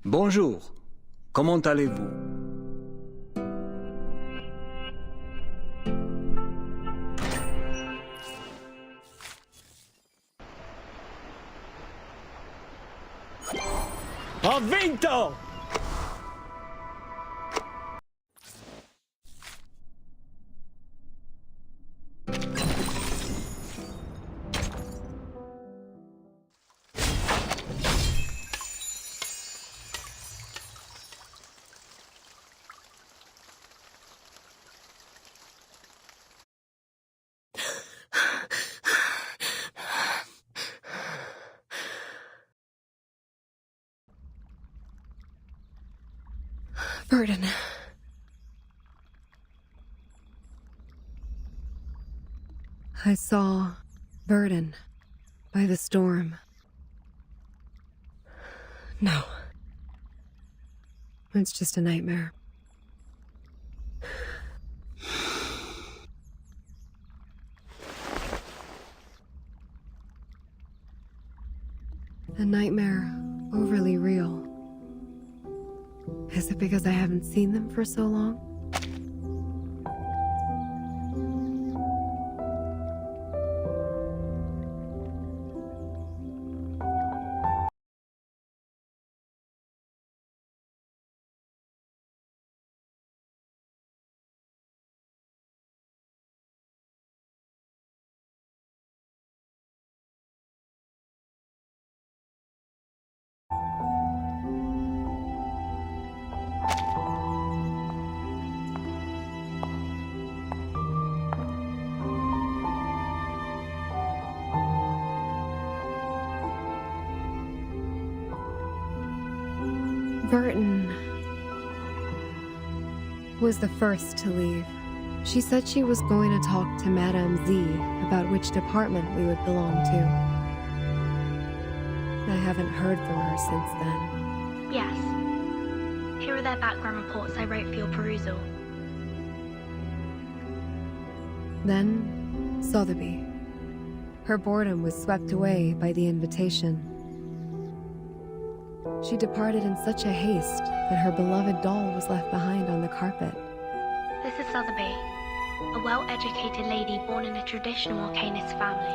Bonjour. Comment allez-vous? Ho vinto! Burden. I saw Burden by the storm. No. It's just a nightmare. A nightmare overly real. Is it because I haven't seen them for so long? Burton was the first to leave. She said she was going to talk to Madame Z about which department we would belong to. I haven't heard from her since then. Yes. Here are their background reports I wrote for your perusal. Then, Sotheby. Her boredom was swept away by the invitation. She departed in such a haste that her beloved doll was left behind on the carpet. This is Sotheby, a well-educated lady born in a traditional Arcanist family.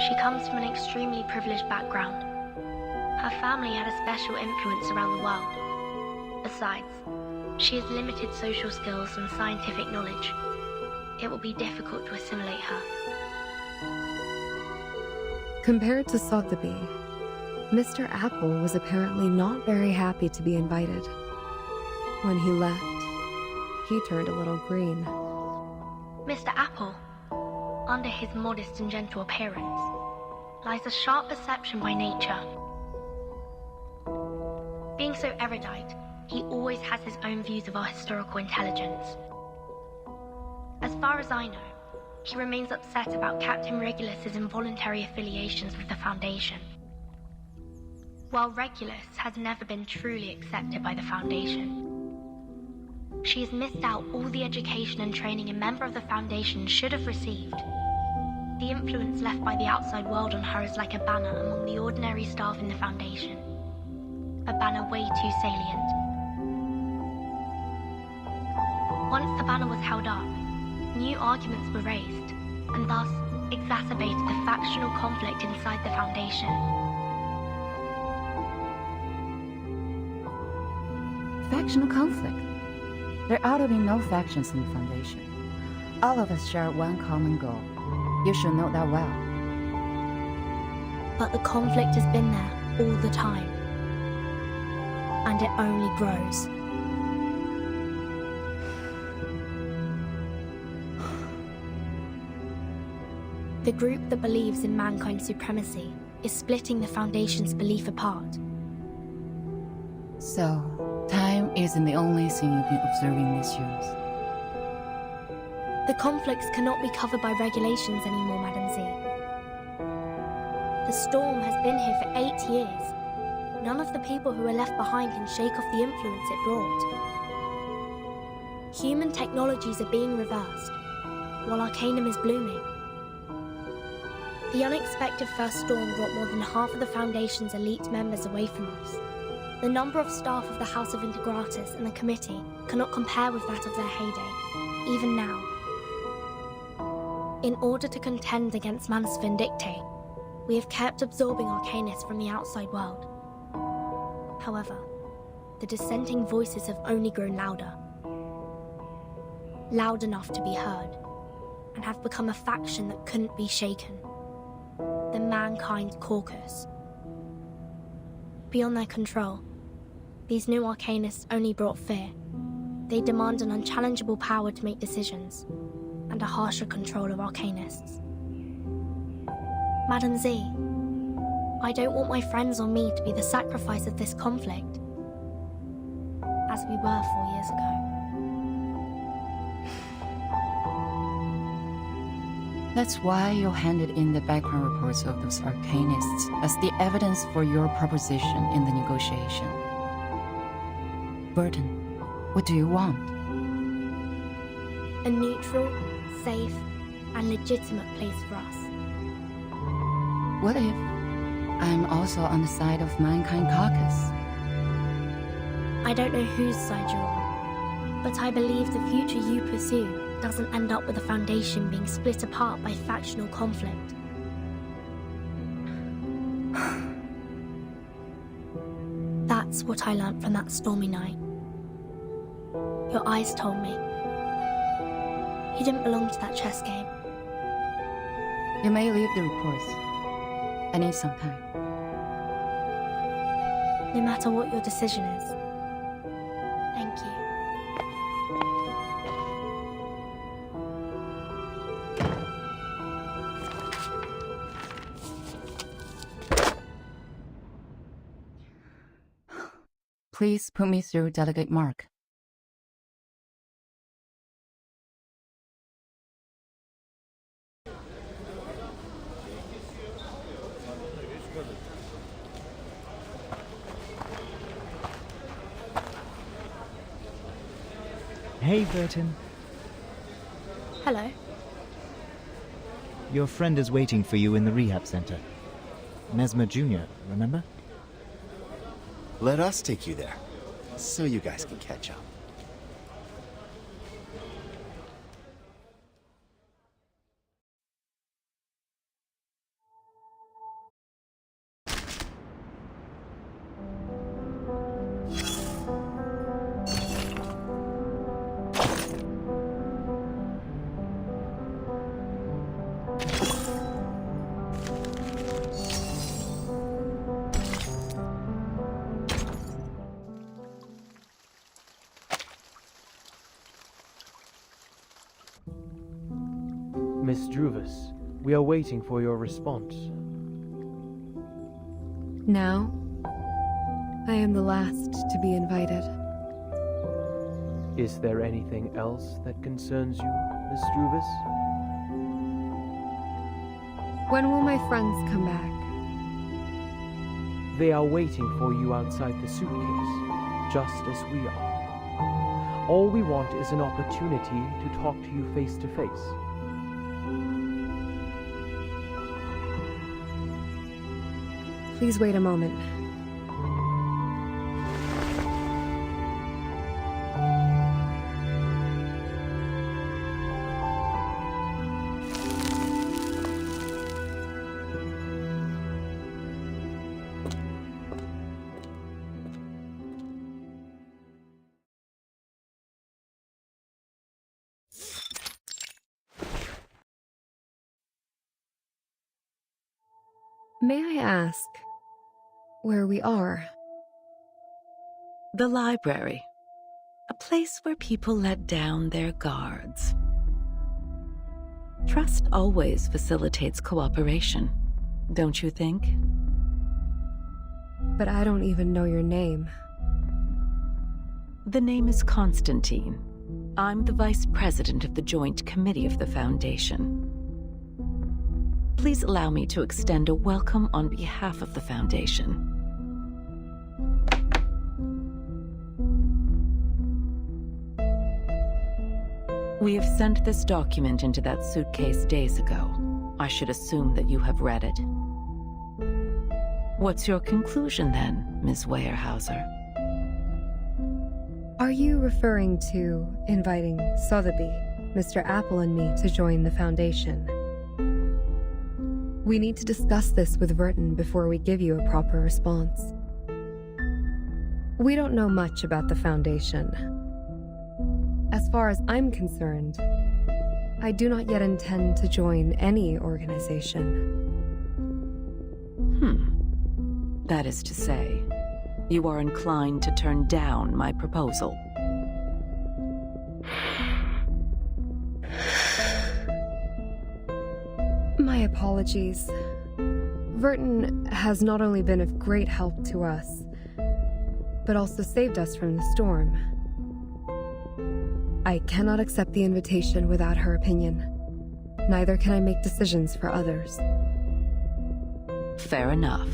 She comes from an extremely privileged background. Her family had a special influence around the world. Besides, she has limited social skills and scientific knowledge. It will be difficult to assimilate her. Compared to Sotheby, Mr. Apple was apparently not very happy to be invited. When he left, he turned a little green. Mr. Apple, under his modest and gentle appearance, lies a sharp perception by nature. Being so erudite, he always has his own views of our historical intelligence. As far as I know, he remains upset about Captain Regulus's involuntary affiliations with the Foundation. While Regulus has never been truly accepted by the Foundation, she has missed out all the education and training a member of the Foundation should have received. The influence left by the outside world on her is like a banner among the ordinary staff in the Foundation. A banner way too salient. Once the banner was held up, new arguments were raised, and thus exacerbated the factional conflict inside the Foundation. Factional conflict? There ought to be no factions in the Foundation. All of us share one common goal. You should know that well. But the conflict has been there all the time. And it only grows. The group that believes in mankind's supremacy is splitting the Foundation's belief apart. So, time isn't the only thing you've been observing these years. The conflicts cannot be covered by regulations anymore, Madam Z. The storm has been here for 8 years. None of the people who are left behind can shake off the influence it brought. Human technologies are being reversed, while Arcanum is blooming. The unexpected first storm brought more than half of the Foundation's elite members away from us. The number of staff of the House of Integratus and the committee cannot compare with that of their heyday, even now. In order to contend against Manus Vindictae, we have kept absorbing Arcanus from the outside world. However, the dissenting voices have only grown louder. Loud enough to be heard, and have become a faction that couldn't be shaken. The Mankind Caucus. Beyond their control, these new Arcanists only brought fear. They demand an unchallengeable power to make decisions, and a harsher control of Arcanists. Madam Z, I don't want my friends or me to be the sacrifice of this conflict, as we were 4 years ago. That's why you handed in the background reports of those Arcanists as the evidence for your proposition in the negotiation. Burton, what do you want? A neutral, safe, and legitimate place for us. What if I'm also on the side of Mankind Caucus? I don't know whose side you're on, but I believe the future you pursue doesn't end up with the Foundation being split apart by factional conflict. That's what I learned from that stormy night. Your eyes told me. You didn't belong to that chess game. You may leave the reports. I need some time. No matter what your decision is. Thank you. Please put me through Delegate Mark. Hey, Burton. Hello. Your friend is waiting for you in the rehab center. Mesmer Jr., remember? Let us take you there, so you guys can catch up. Miss Druvis, we are waiting for your response. Now, I am the last to be invited. Is there anything else that concerns you, Miss Druvis? When will my friends come back? They are waiting for you outside the suitcase, just as we are. All we want is an opportunity to talk to you face to face. Please wait a moment. May I ask where we are? The library. A place where people let down their guards. Trust always facilitates cooperation, don't you think? But I don't even know your name. The name is Constantine. I'm the Vice President of the Joint Committee of the Foundation. Please allow me to extend a welcome on behalf of the Foundation. We have sent this document into that suitcase days ago. I should assume that you have read it. What's your conclusion then, Ms. Weyerhaeuser? Are you referring to inviting Sotheby, Mr. Apple, and me to join the Foundation? We need to discuss this with Verton before we give you a proper response. We don't know much about the Foundation. As far as I'm concerned, I do not yet intend to join any organization. That is to say, you are inclined to turn down my proposal. My apologies. Verton has not only been of great help to us, but also saved us from the storm. I cannot accept the invitation without her opinion. Neither can I make decisions for others. Fair enough.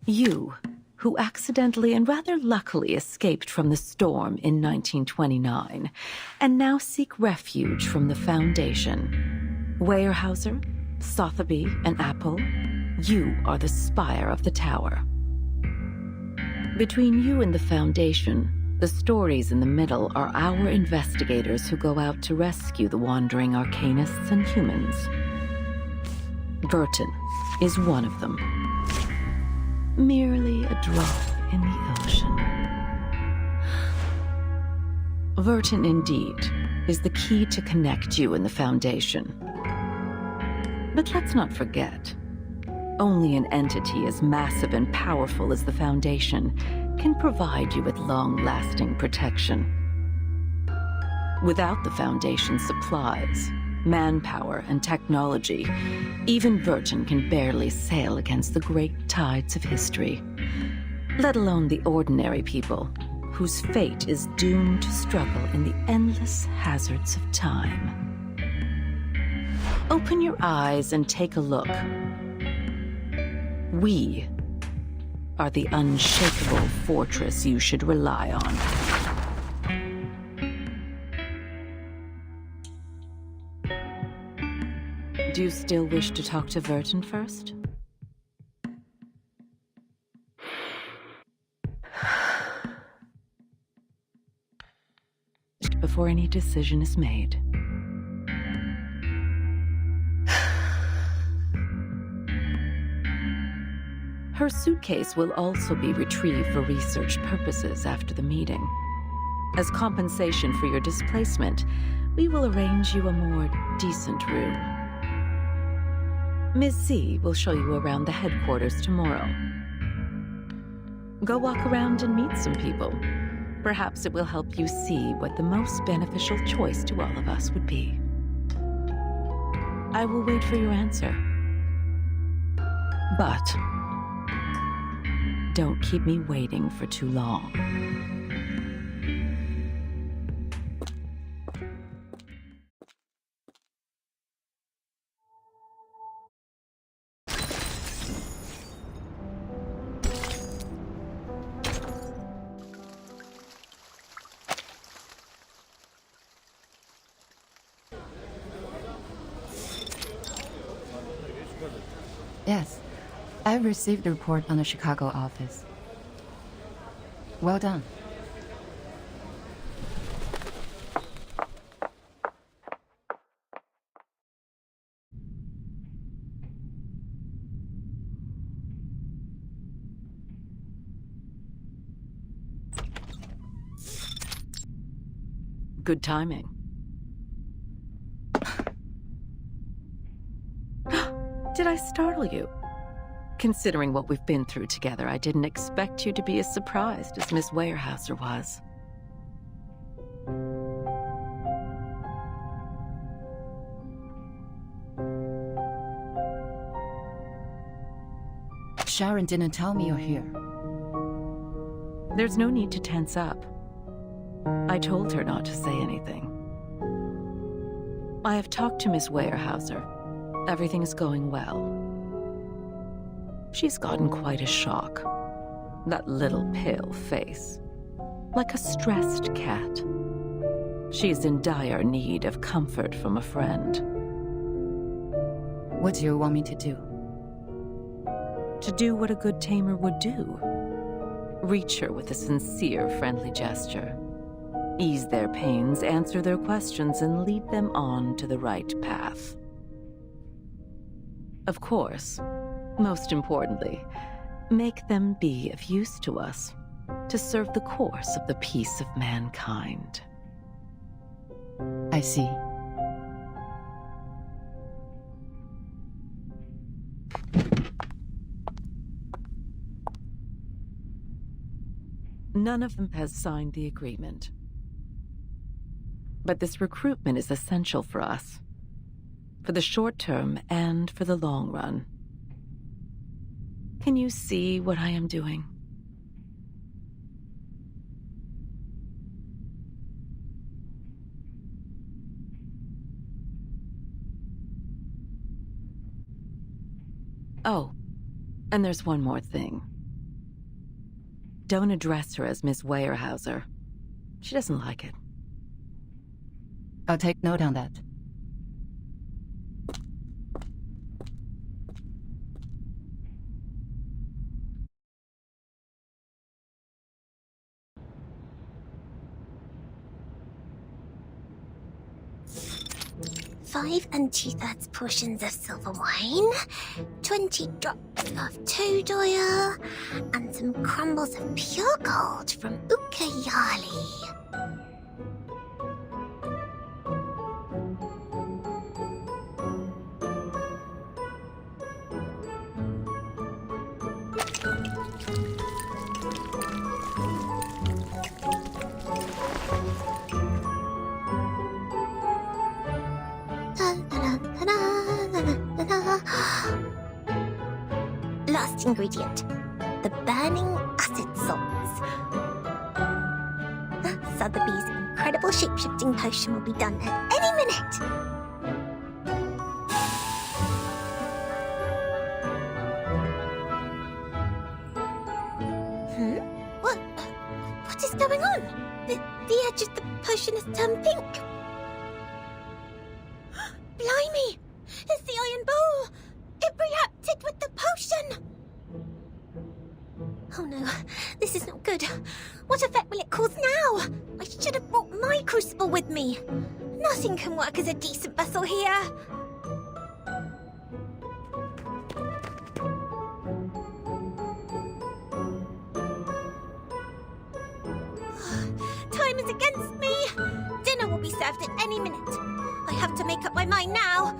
You, who accidentally and rather luckily escaped from the storm in 1929, and now seek refuge from the Foundation. Weyerhaeuser, Sotheby, and Apple, you are the spire of the tower. Between you and the Foundation, the stories in the middle are our investigators who go out to rescue the wandering arcanists and humans. Verton is one of them. Merely a drop in the ocean. Verton, indeed, is the key to connect you and the Foundation. But let's not forget, only an entity as massive and powerful as the Foundation can provide you with long-lasting protection. Without the Foundation's supplies, manpower, and technology, even Verton can barely sail against the great tides of history, let alone the ordinary people whose fate is doomed to struggle in the endless hazards of time. Open your eyes and take a look. We are the unshakable fortress you should rely on. Do you still wish to talk to Verton first? Before any decision is made. Her suitcase will also be retrieved for research purposes after the meeting. As compensation for your displacement, we will arrange you a more decent room. Ms. Z will show you around the headquarters tomorrow. Go walk around and meet some people. Perhaps it will help you see what the most beneficial choice to all of us would be. I will wait for your answer. But don't keep me waiting for too long. Yes, I've received the report on the Chicago office. Well done. Good timing. Did I startle you? Considering what we've been through together, I didn't expect you to be as surprised as Miss Weyerhaeuser was. Sharon didn't tell me you're here. There's no need to tense up. I told her not to say anything. I have talked to Miss Weyerhaeuser. Everything is going well. She's gotten quite a shock. That little pale face. like a stressed cat. She is in dire need of comfort from a friend. What do you want me to do? To do what a good tamer would do. Reach her with a sincere, friendly gesture. Ease their pains, answer their questions, and lead them on to the right path. Of course, most importantly, make them be of use to us, to serve the course of the peace of mankind. I see. None of them has signed the agreement. But this recruitment is essential for us, for the short term and for the long run. Can you see what I am doing? Oh, and there's one more thing. Don't address her as Miss Weyerhaeuser. She doesn't like it. I'll take note on that. Five and 2/3 portions of silver wine, 20 drops of toad oil, and some crumbles of pure gold from Ucayali. Last ingredient, the burning acid salts. Sotheby's incredible shape-shifting potion will be done at any minute. What is going on? The edge of the potion has turned pink. Blimey! It's the iron bowl! It reacted with the potion! Oh no, this is not good. What effect will it cause now? I should have brought my crucible with me. Nothing can work as a decent vessel here. Time is against me. Dinner will be served at any minute. I have to make up my mind now.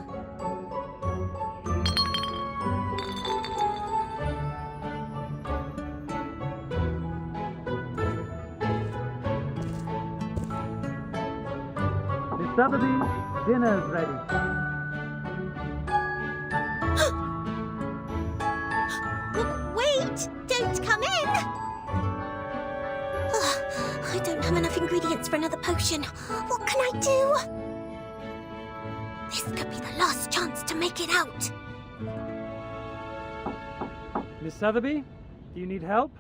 Sotheby, dinner's ready. Wait! Don't come in! I don't have enough ingredients for another potion. What can I do? This could be the last chance to make it out. Miss Sotheby, do you need help?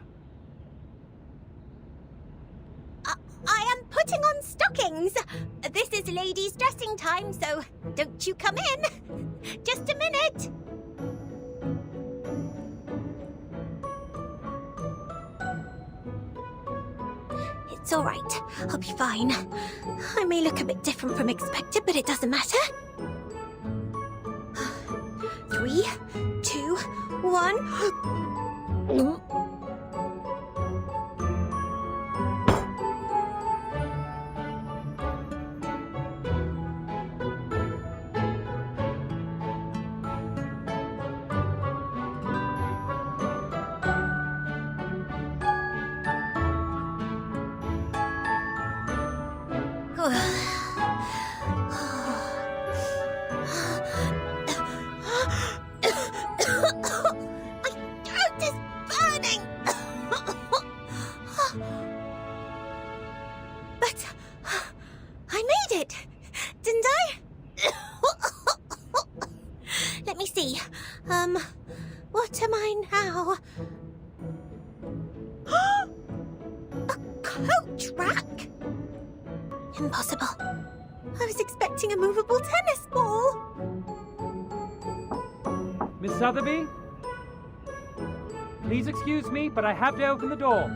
I am putting on stockings. This is ladies' dressing time, so don't you come in. Just a minute. It's all right. I'll be fine. I may look a bit different from expected, but it doesn't matter. 3, 2, 1. My throat is burning. track? Impossible. I was expecting a movable tennis ball. Miss Sotheby? Please excuse me, but I have to open the door.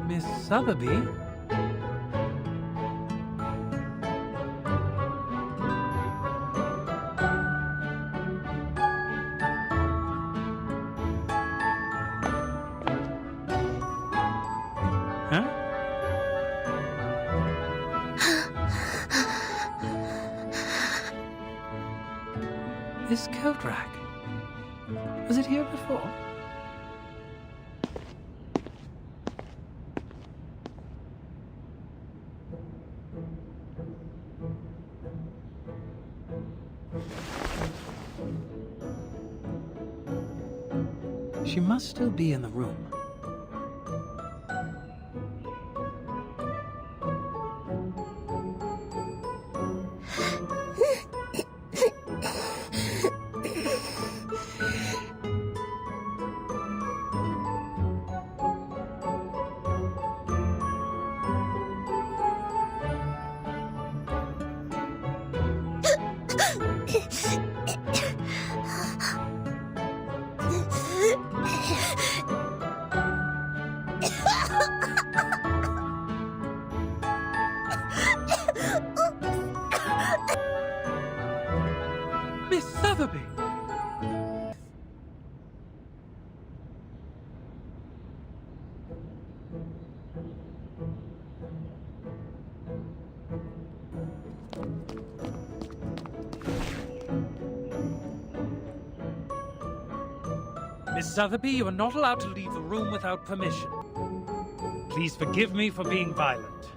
Miss Sotheby? Huh? This coat rack. Was it here before? She must still be in the room. Miss Sotheby! Miss Sotheby, you are not allowed to leave the room without permission. Please forgive me for being violent.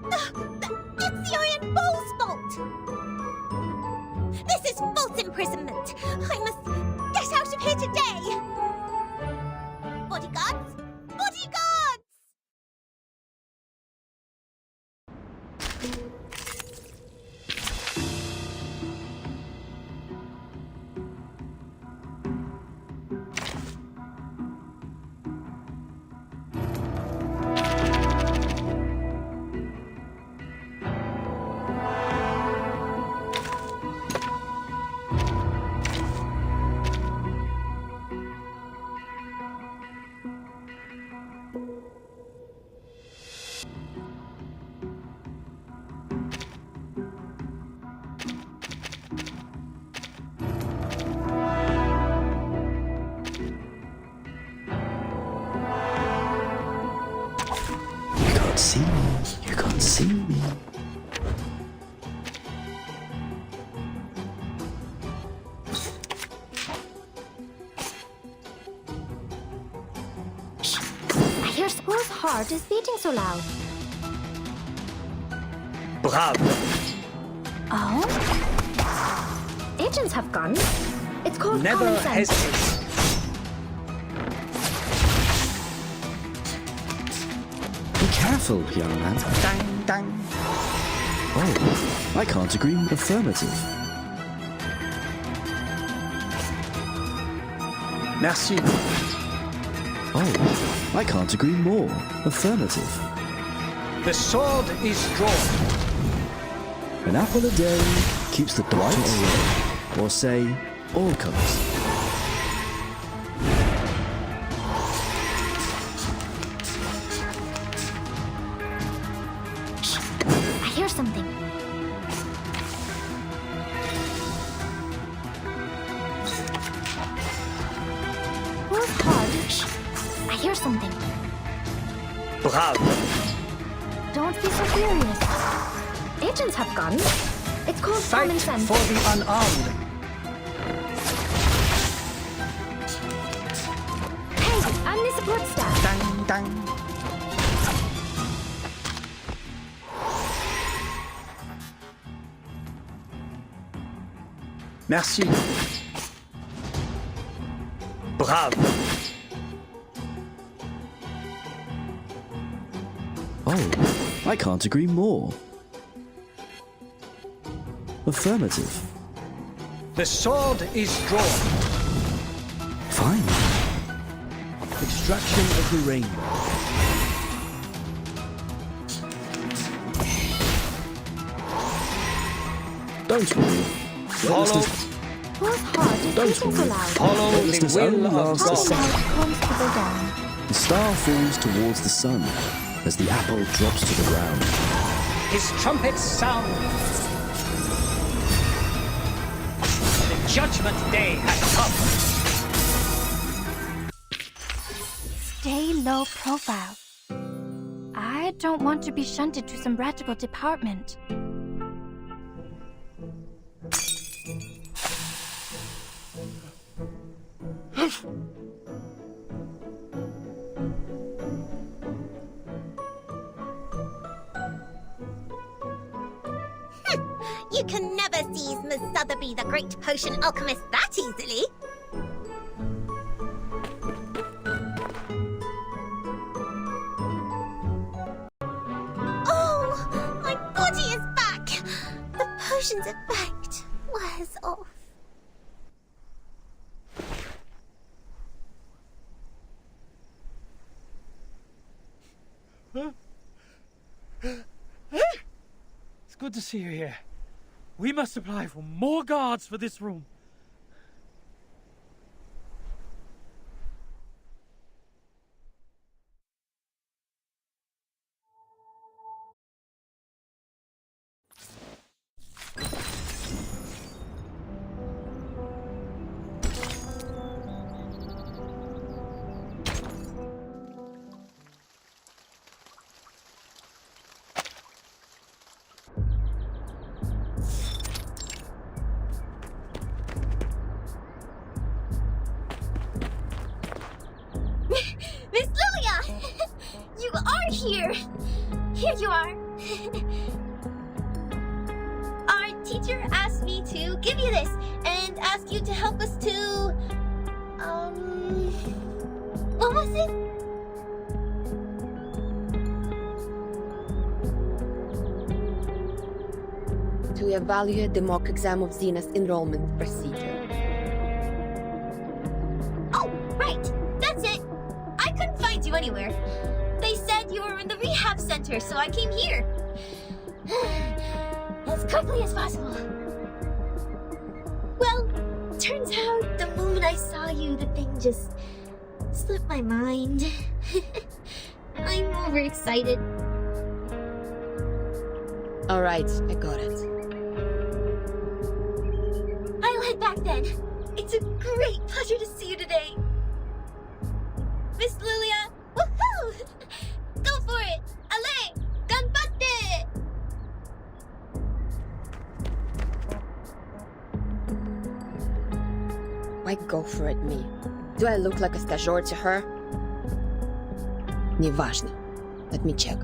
It's the Iron Ball's fault! This is false imprisonment! I must get out of here today! Bodyguards! Bodyguards! See me. You can't see me. I hear whose heart is beating so loud. Bravo. Oh? Agents have guns. It's called Never common sense. hesitate. Be careful, young man. Dang, dang. Oh, I can't agree. Affirmative. Merci. Oh, I can't agree more. Affirmative. The sword is drawn. An apple a day keeps the doctor away. Or say, all comers. I hear something. Whose heart? I hear something. Bravo. Don't be so furious. Agents have guns. It's called Fight common sense. for the unarmed. Hey, I'm the support staff. Dang, dang. Merci. Bravo. Oh, I can't agree more. Affirmative. The sword is drawn. Fine. Extraction of the rainbow. Don't worry. Follow. Whose heart is Don't beating so worry. loud? Follow Restlessness the only will of lasts a God. second. Comes to go down. The star falls towards the sun as the apple drops to the ground. His trumpets sound. The judgment day has come. Stay low profile. I don't want to be shunted to some radical department. You can never seize Miss Sotheby, the great potion alchemist, that easily. Oh, my body is back. The potion's effect wears off. It's good to see you here. We must apply for more guards for this room. Miss Lilia! You are here! Here you are! Our teacher asked me to give you this and ask you to help us to... What was it? To evaluate the mock exam of Xena's enrollment procedure. Oh, right! That's it! I couldn't find you anywhere. They said you were in the rehab center, so I came here. As quickly as possible. Well, turns out the moment I saw you, the thing just slipped my mind. I'm overexcited. Alright, I got it. I'll head back then. It's a great pleasure to see you today. Miss Lilia, woohoo! Go for it! Ale! Ganbatte! Why go for it, me? Do I look like a stagiaire to her? Неважно. Let me check.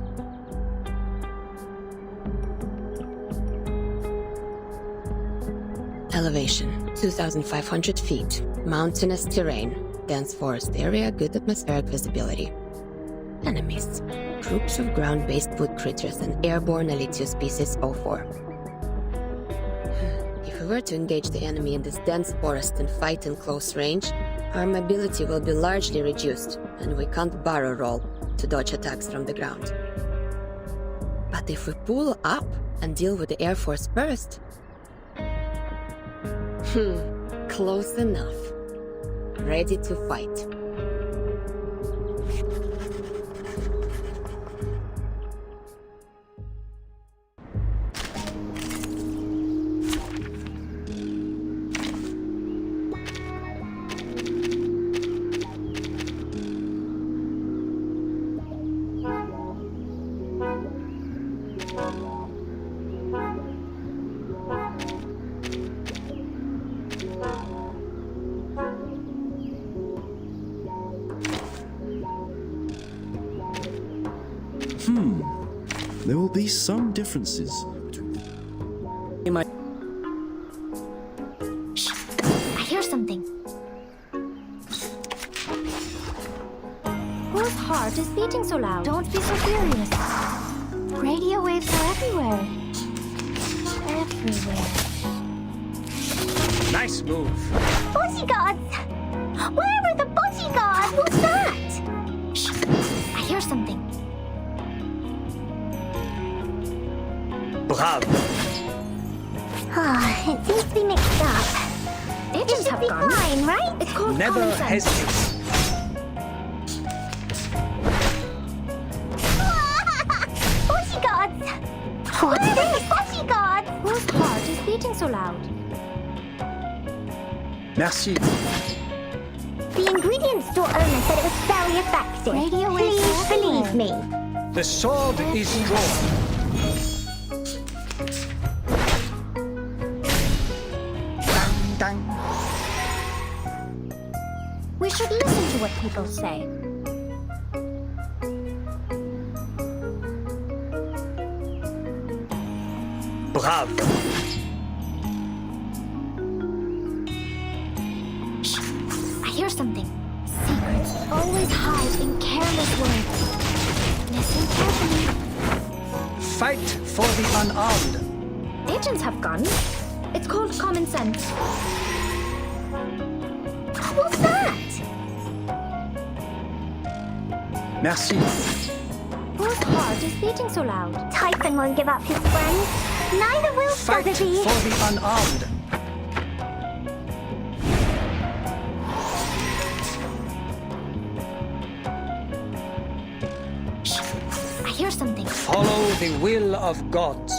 Elevation, 2,500 feet. Mountainous terrain. Dense forest area, good atmospheric visibility. Enemies. Groups of ground-based wood critters and airborne Elitio species 04. If we were to engage the enemy in this dense forest and fight in close range, our mobility will be largely reduced, and we can't barrel roll to dodge attacks from the ground. But if we pull up and deal with the Air Force first... close enough. Ready to fight. There will be some differences between them. Shh! I hear something. Whose heart is beating so loud? Don't be so furious. Radio waves are everywhere. Everywhere. Nice move. Bodyguards! Where are the bodyguards? What's that? Shh! I hear something. Bravo. It seems to be mixed up. Agents have gone. Fine, right? It's called Never common sense. hesitate. Bodyguards! What's this? Bodyguards! Whose heart is beating so loud? Merci. The ingredient store owner said it was very effective. Please believe me. The sword is drawn. Dang. We should listen to what people say. Bravo. Shh! I hear something. Secrets always hide in careless words. Listen carefully. Fight for the unarmed. Agents have guns. It's called common sense. What's that? Merci. Whose heart is beating so loud? Typhon won't give up his friends. Neither will Fight for Sotheby. the unarmed. Shh! I hear something. Follow the will of gods.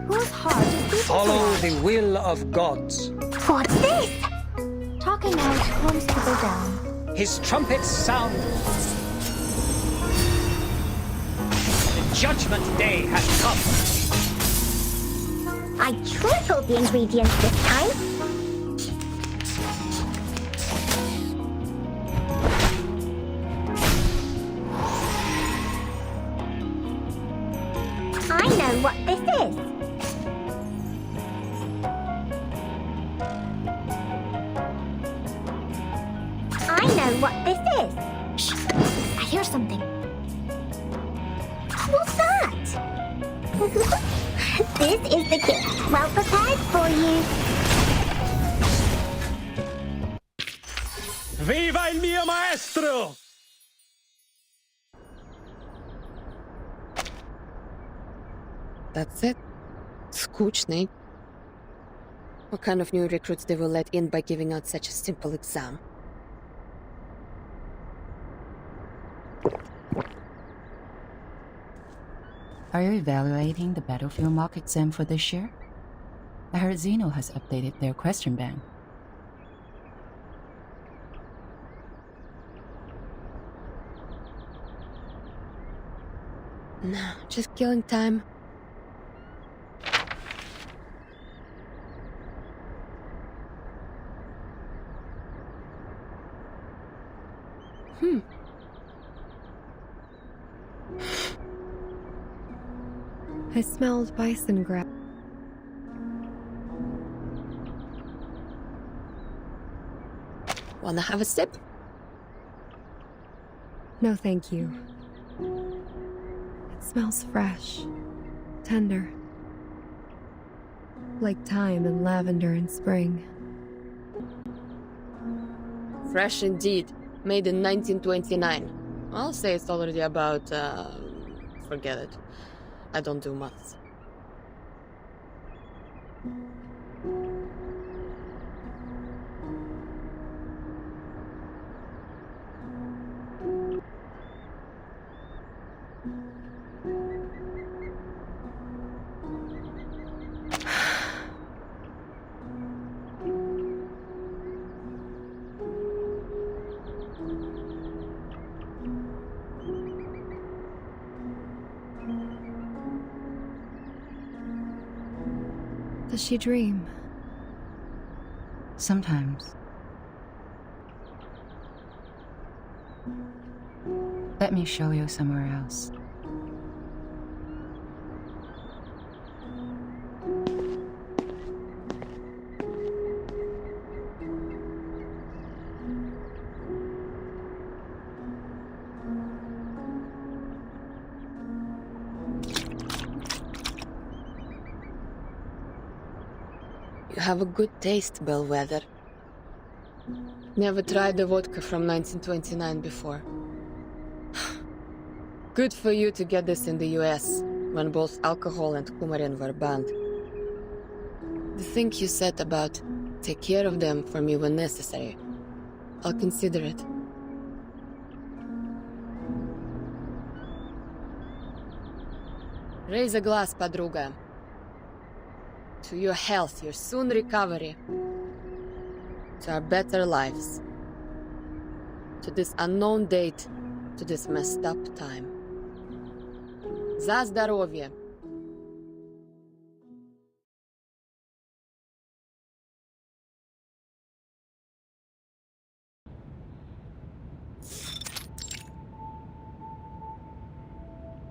Whose heart is beating so Follow loud? the will of gods. What's this? Talking out calms people down. His trumpets sound. The judgment day has come. I tripled the ingredients this time. I know what this is. I know what this is. Shh! I hear something. What's that? This is the gift. Well prepared for you. Viva il mio maestro! That's it? Skучный. What kind of new recruits they will let in by giving out such a simple exam? Are you evaluating the battlefield mock exam for this year? I heard Xeno has updated their question bank. No, just killing time. I smelled bison grass. Wanna have a sip? No, thank you. It smells fresh, tender, like thyme and lavender in spring. Fresh indeed. Made in 1929. I'll say it's already about, forget it. I don't do maths. Does she dream? Sometimes. Let me show you somewhere else. You have a good taste, Bellwether. Never tried the vodka from 1929 before. Good for you to get this in the US, when both alcohol and coumarin were banned. The thing you said about take care of them for me when necessary, I'll consider it. Raise a glass, подруга. To your health, your soon recovery. To our better lives. To this unknown date, to this messed up time. За здоровье!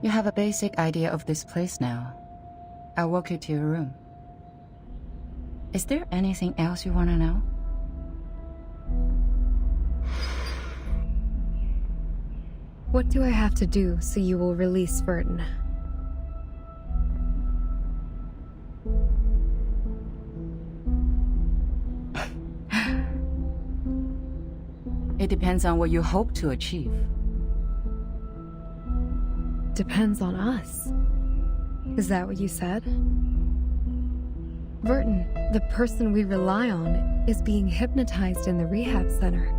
You have a basic idea of this place now. I'll walk you to your room. Is there anything else you want to know? What do I have to do so you will release Verton? It depends on what you hope to achieve. Depends on us. Is that what you said? Verton, the person we rely on, is being hypnotized in the rehab center.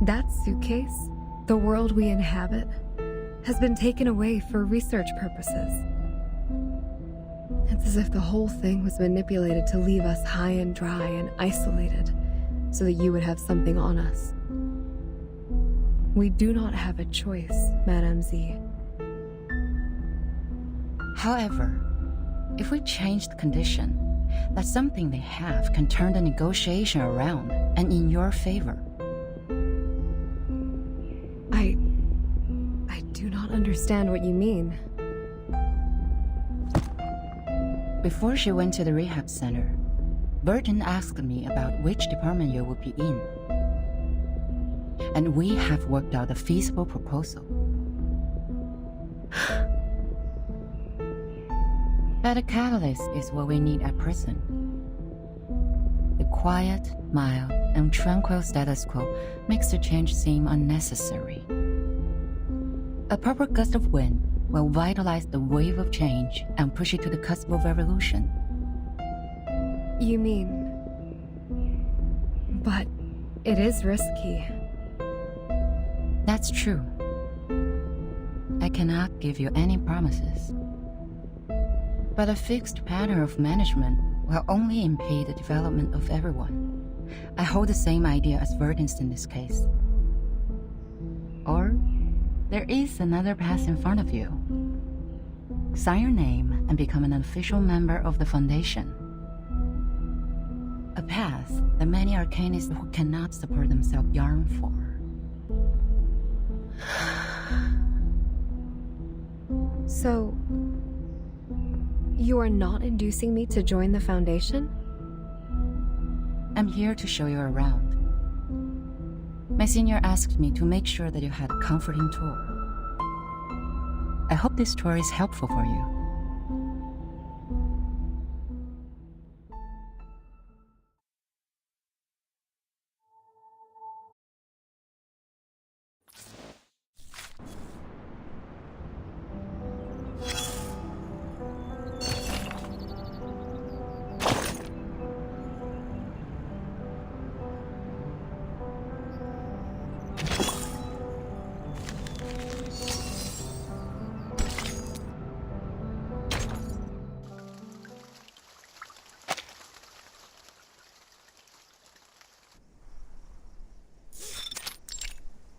That suitcase, the world we inhabit, has been taken away for research purposes. It's as if the whole thing was manipulated to leave us high and dry and isolated, so that you would have something on us. We do not have a choice, Madame Z. However, if we change the condition, that something they have can turn the negotiation around and in your favor. I do not understand what you mean. Before she went to the rehab center, Verton asked me about which department you would be in. And we have worked out a feasible proposal. But a catalyst is what we need at present. The quiet, mild, and tranquil status quo makes the change seem unnecessary. A proper gust of wind will vitalize the wave of change and push it to the cusp of revolution. You mean... But it is risky. That's true. I cannot give you any promises. But a fixed pattern of management will only impede the development of everyone. I hold the same idea as Verton's in this case. Or, there is another path in front of you. Sign your name and become an official member of the Foundation. A path that many arcanists who cannot support themselves yearn for. So, you are not inducing me to join the Foundation? I'm here to show you around. My senior asked me to make sure that you had a comforting tour. I hope this tour is helpful for you.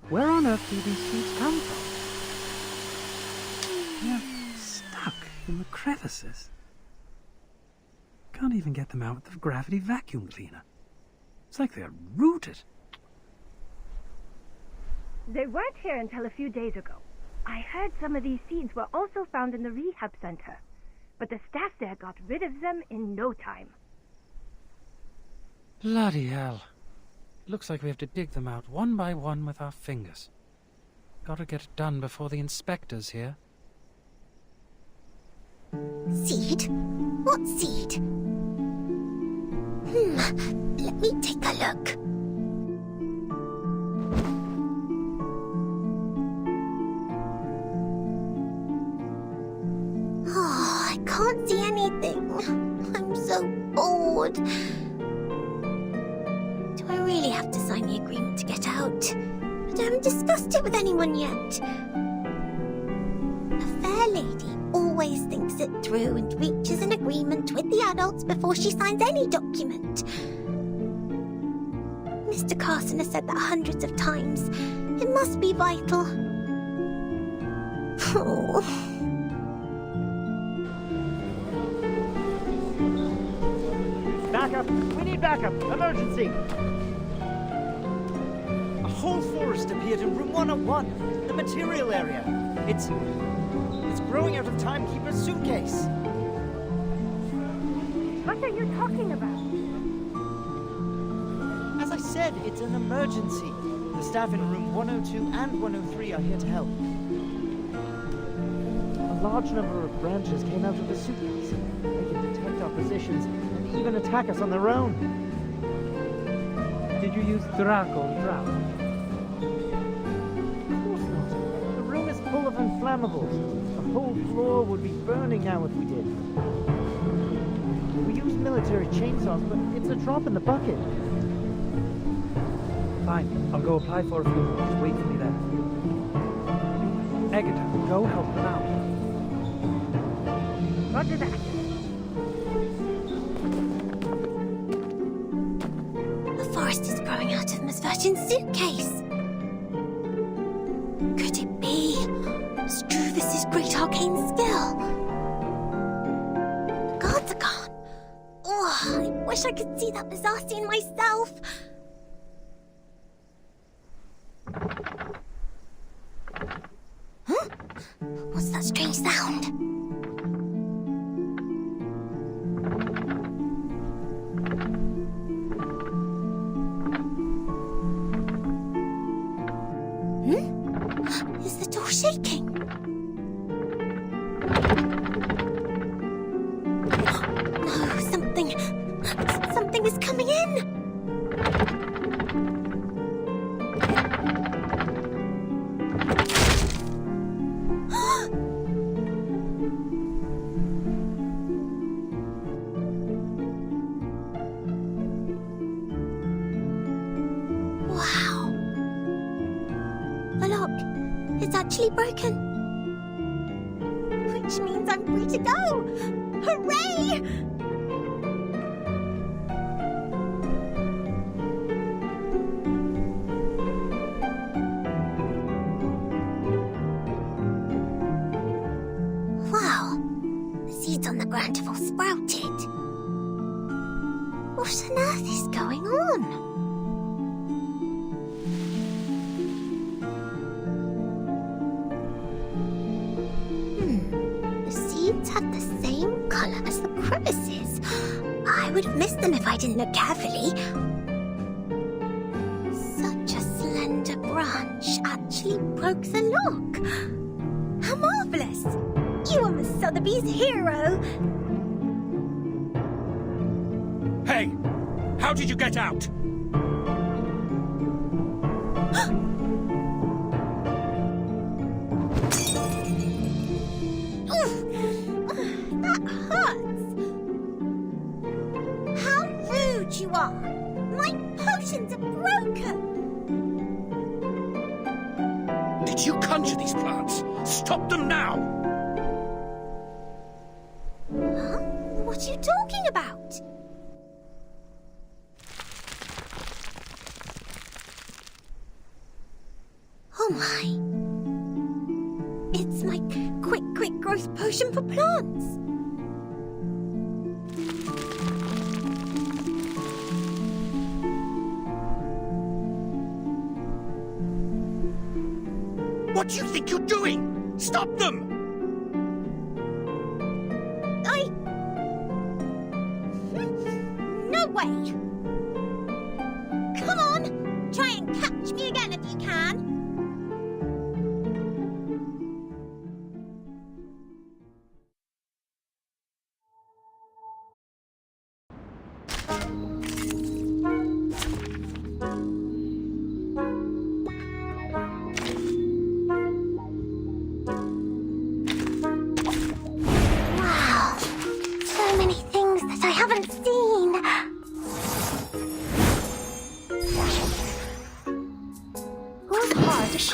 Where on earth do these seeds come from? They're stuck in the crevices. Can't even get them out with the gravity vacuum cleaner. It's like they're rooted. They weren't here until a few days ago. I heard some of these seeds were also found in the rehab center, but the staff there got rid of them in no time. Bloody hell. Looks like we have to dig them out one by one with our fingers. Gotta get it done before the inspector's here. Seed? What seed? Let me take a look. Oh, I can't see anything. I'm so bored. Do I really have to sign the agreement to get out? I haven't discussed it with anyone yet. A fair lady always thinks it through and reaches an agreement with the adults before she signs any document. Mr. Carson has said that hundreds of times. It must be vital. Oh. Backup! We need backup! Emergency! A whole forest appeared in room 101, the material area. It's growing out of Timekeeper's suitcase. What are you talking about? As I said, it's an emergency. The staff in room 102 and 103 are here to help. A large number of branches came out of the suitcase. They can detect our positions and even attack us on their own. Did you use Draco trap? Of course not. The room is full of inflammables. The whole floor would be burning now if we did. We used military chainsaws, but it's a drop in the bucket. Fine, I'll go apply for a few more. Just wait for me there. Agatha, go help them out. Roger that. The forest is growing out of Miss Virgin's suitcase. Could it be Struvis's great arcane skill? The guards are gone. Oh, I wish I could see that bizarre scene myself. Huh? What's that strange sound? Is the door shaking? No, something is coming in. Wow. The lock. It's actually broken. Which means I'm free to go! Hooray! Wow. The seeds on the ground have all sprouted. What on earth is going on? Have the same color as the crevices. I would have missed them if I didn't look carefully. Such a slender branch actually broke the lock. How marvelous! You are Miss Sotheby's hero. Hey! How did you get out? You are. My potions are broken. Did you conjure these plants? Stop them now! Huh? What are you talking about? Oh my. It's my quick growth potion for plants. What do you think you're doing? Stop them! No way! Come on! Try and catch me again if you can! Shh!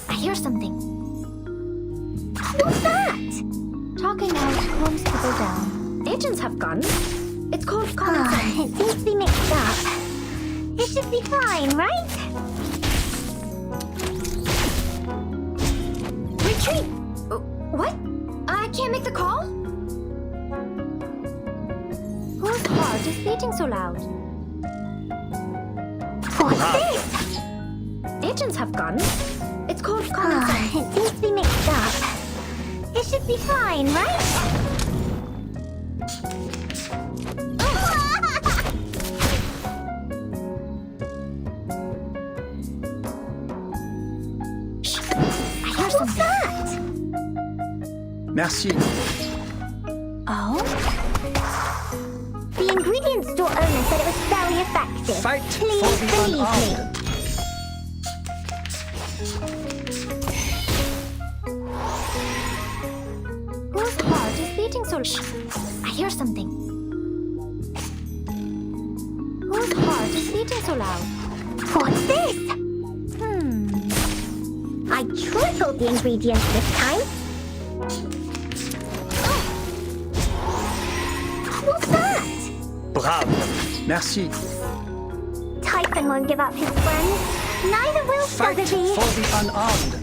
I hear something. What's that? Talking out calms people down. Agents have guns. It's called common sense. It seems to be mixed up. It should be fine, right? Retreat! What? I can't make the call? Whose heart is beating so loud? What's this? Agents have guns. It's called common sense. It seems to be mixed up. It should be fine, right? Shh! I hear something. What's that? Merci. Oh? The ingredient store owner said it was very effective. Fight Please for the believe unarmed. me. Whose heart is beating so Shh! I hear something. Whose heart is beating so loud? What's this? I tripled the ingredients this time. What's that? Bravo. Merci. Typhon won't give up his friends. Neither will Fight Sotheby. for the unarmed.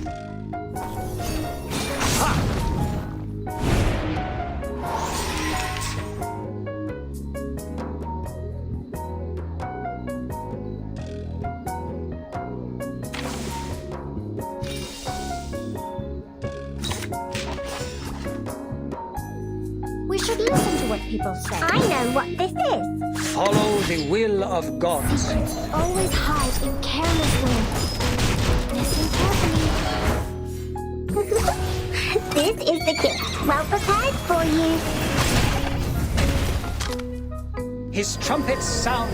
We should listen to what people say. I know what this is. Follow the will of God. Always hide in careless ways. Listen carefully. This is the gift. Well prepared for you. His trumpets sound.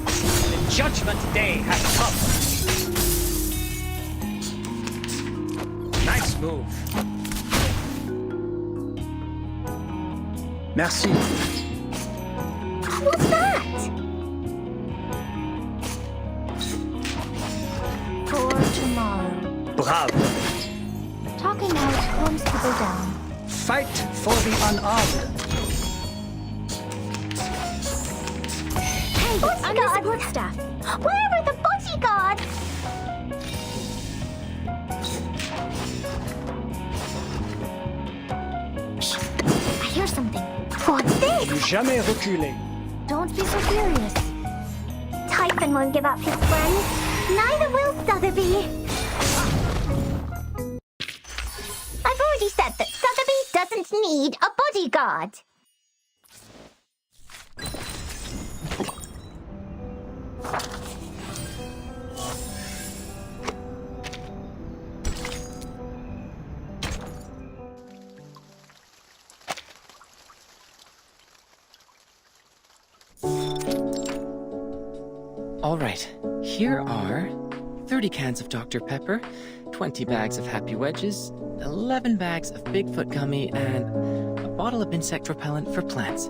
The judgment day has come. Nice move. Merci. What's that? For tomorrow. Bravo. Talking out calms people down. Fight for the unarmed. Hey, I'm the support staff. Where are the bodyguards? Shh! I hear something. What's this? Jamais reculer. Don't be so furious. Typhon won't give up his friends. Neither will Sotheby. I've already said that Sotheby doesn't need a bodyguard. All right, here are 30 cans of Dr. Pepper, 20 bags of Happy Wedges, 11 bags of Bigfoot gummy, and a bottle of insect repellent for plants.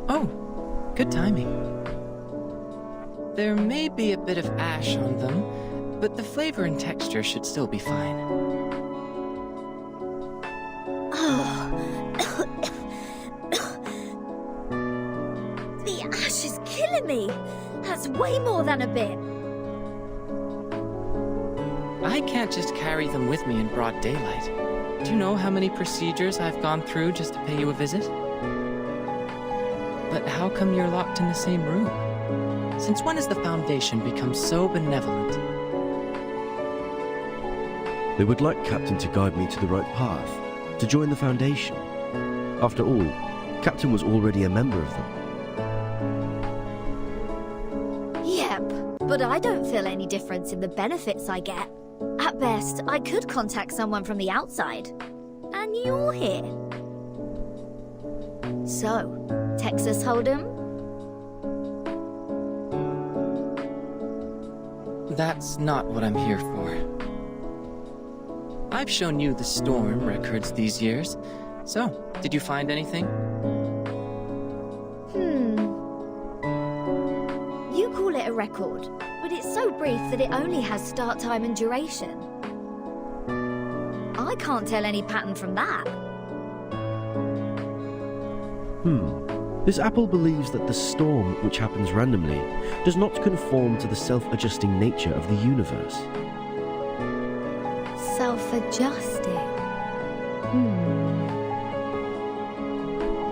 Oh, good timing. There may be a bit of ash on them, but the flavor and texture should still be fine. The ash is killing me. That's way more than a bit. I can't just carry them with me in broad daylight. Do you know how many procedures I've gone through just to pay you a visit? But how come you're locked in the same room? Since when has the Foundation become so benevolent? They would like Captain to guide me to the right path, to join the Foundation. After all, Captain was already a member of them. Yep, but I don't feel any difference in the benefits I get. At best, I could contact someone from the outside. And you're here. So, Texas Hold'em? That's not what I'm here for. I've shown you the storm records these years. So, did you find anything? record, but it's so brief that it only has start time and duration. I can't tell any pattern from that. This apple believes that the storm, which happens randomly, does not conform to the self-adjusting nature of the universe. Self-adjusting?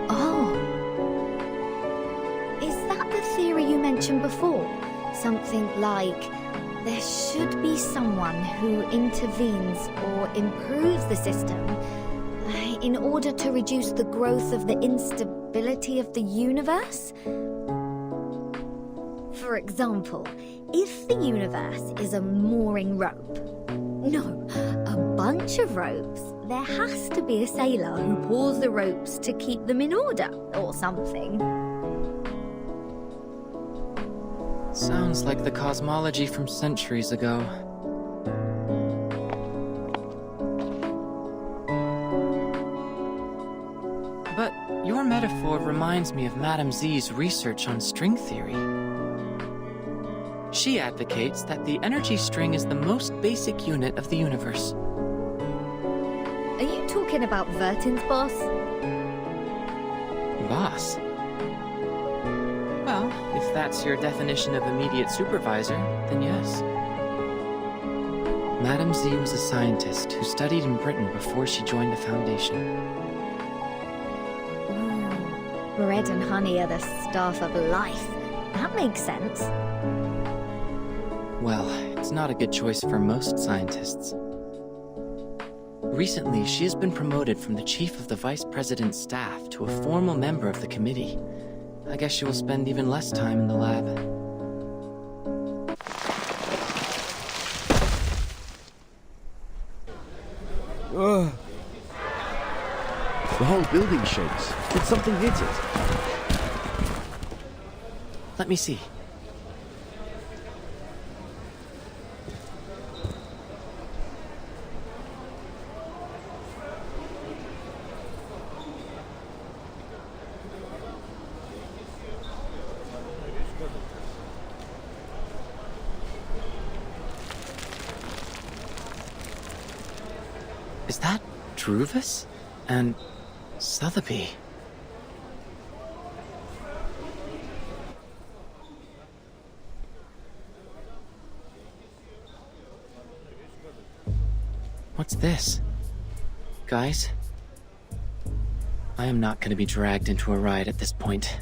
Oh. Is that the theory you mentioned before? Something like, there should be someone who intervenes or improves the system in order to reduce the growth of the instability of the universe? For example, if the universe is a mooring rope, no, a bunch of ropes, there has to be a sailor who pulls the ropes to keep them in order, or something. Sounds like the cosmology from centuries ago. But your metaphor reminds me of Madame Z's research on string theory. She advocates that the energy string is the most basic unit of the universe. Are you talking about Vertin's boss? Boss? Well, if that's your definition of immediate supervisor, then yes. Madame Z was a scientist who studied in Britain before she joined the Foundation. Bread and honey are the staff of life. That makes sense. Well, it's not a good choice for most scientists. Recently, she has been promoted from the chief of the vice president's staff to a formal member of the committee. I guess she will spend even less time in the lab. Ugh. The whole building shakes. Did something hit it? Let me see. Is that Druvis and Sotheby? What's this? Guys? I am not going to be dragged into a ride at this point.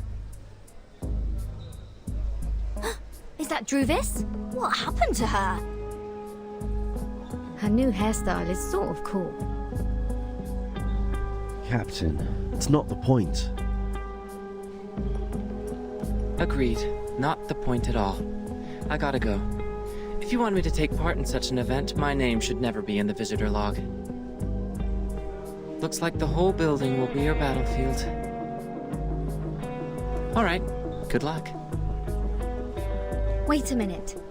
Is that Druvis? What happened to her? Her new hairstyle is sort of cool. Captain, it's not the point. Agreed. Not the point at all. I gotta go. If you want me to take part in such an event, my name should never be in the visitor log. Looks like the whole building will be your battlefield. All right. Good luck. Wait a minute.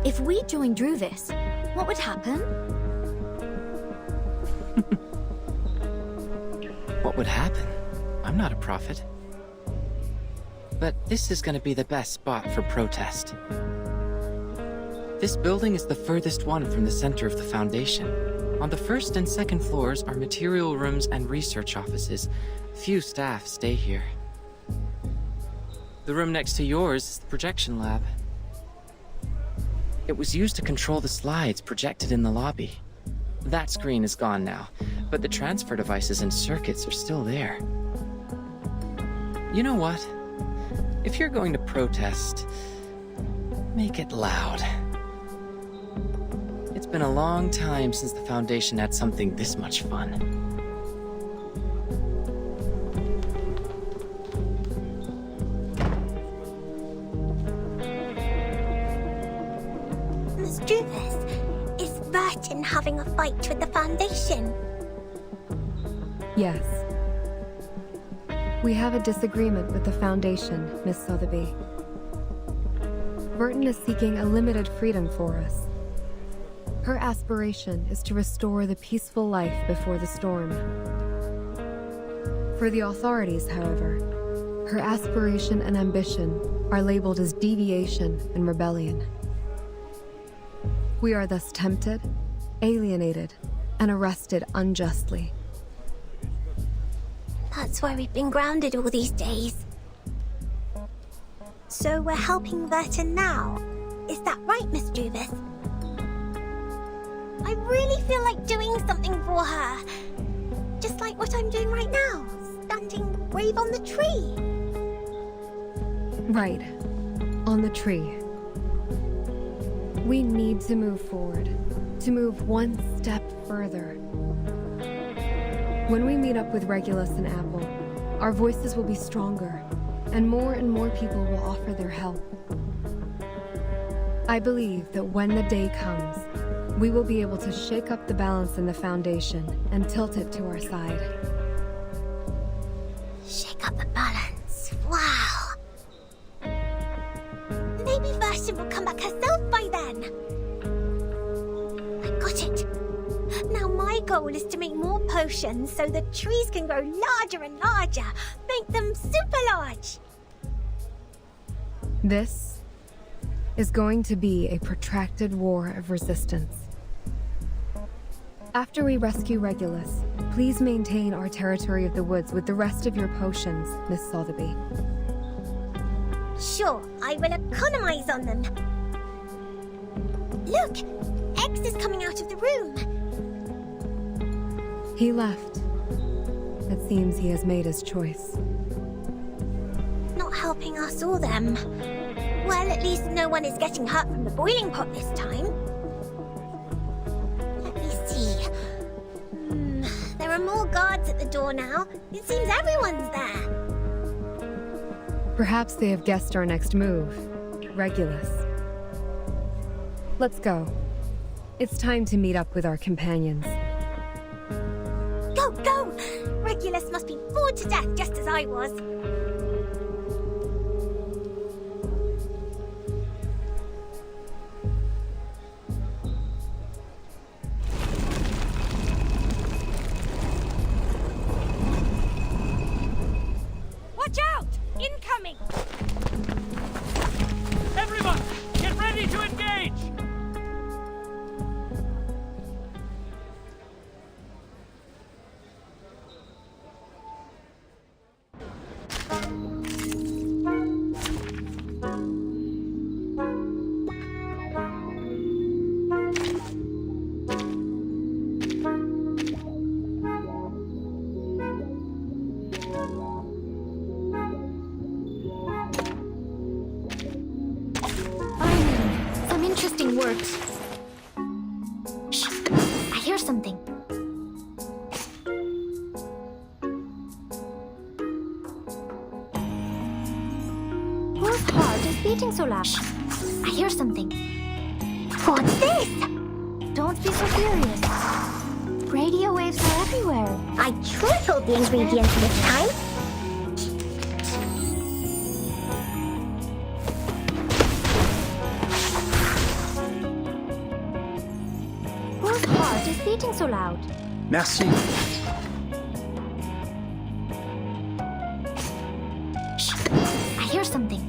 If we joined Druvis, what would happen? What would happen? I'm not a prophet. But this is going to be the best spot for protest. This building is the furthest one from the center of the Foundation. On the first and second floors are material rooms and research offices. Few staff stay here. The room next to yours is the projection lab. It was used to control the slides projected in the lobby. That screen is gone now, but the transfer devices and circuits are still there. You know what? If you're going to protest, make it loud. It's been a long time since the Foundation had something this much fun. Miss Druvis, is Vertin having a fight with the Foundation? Yes. We have a disagreement with the Foundation, Miss Sotheby. Vertin is seeking a limited freedom for us. Her aspiration is to restore the peaceful life before the storm. For the authorities, however, Her aspiration and ambition are labeled as deviation and rebellion. We are thus tempted, alienated, and arrested unjustly. That's why we've been grounded all these days. So we're helping Verta now. Is that right, Miss Juvis? I really feel like doing something for her. Just like what I'm doing right now, standing brave on the tree. Right. On the tree. We need to move forward. To move one step further. When we meet up with Regulus and Apple, our voices will be stronger, and more people will offer their help. I believe that when the day comes, we will be able to shake up the balance in the Foundation and tilt it to our side. Shake up the balance. Wow. Maybe Verta will come back herself by then. I got it. Now my goal is to make more potions so the trees can grow larger and larger. Make them super large. This is going to be a protracted war of resistance. After we rescue Regulus, please maintain our territory of the woods with the rest of your potions, Miss Sotheby. Sure, I will economize on them. Look, X is coming out of the room. He left. It seems he has made his choice. Not helping us or them. Well, at least no one is getting hurt from the boiling pot this time. Let me see. There are more guards at the door now. It seems everyone's there. Perhaps they have guessed our next move. Regulus. Let's go. It's time to meet up with our companions. Go, go! Regulus must be bored to death just as I was. Watch out! Incoming! Everyone, get ready to engage! Some interesting words. Shh! I hear something. Whose heart is beating so loud? Shh! I hear something. What's this? Don't be so furious. Radio waves are everywhere. I tripled the ingredients this time. Whose heart is beating so loud? Merci. Shh! I hear something.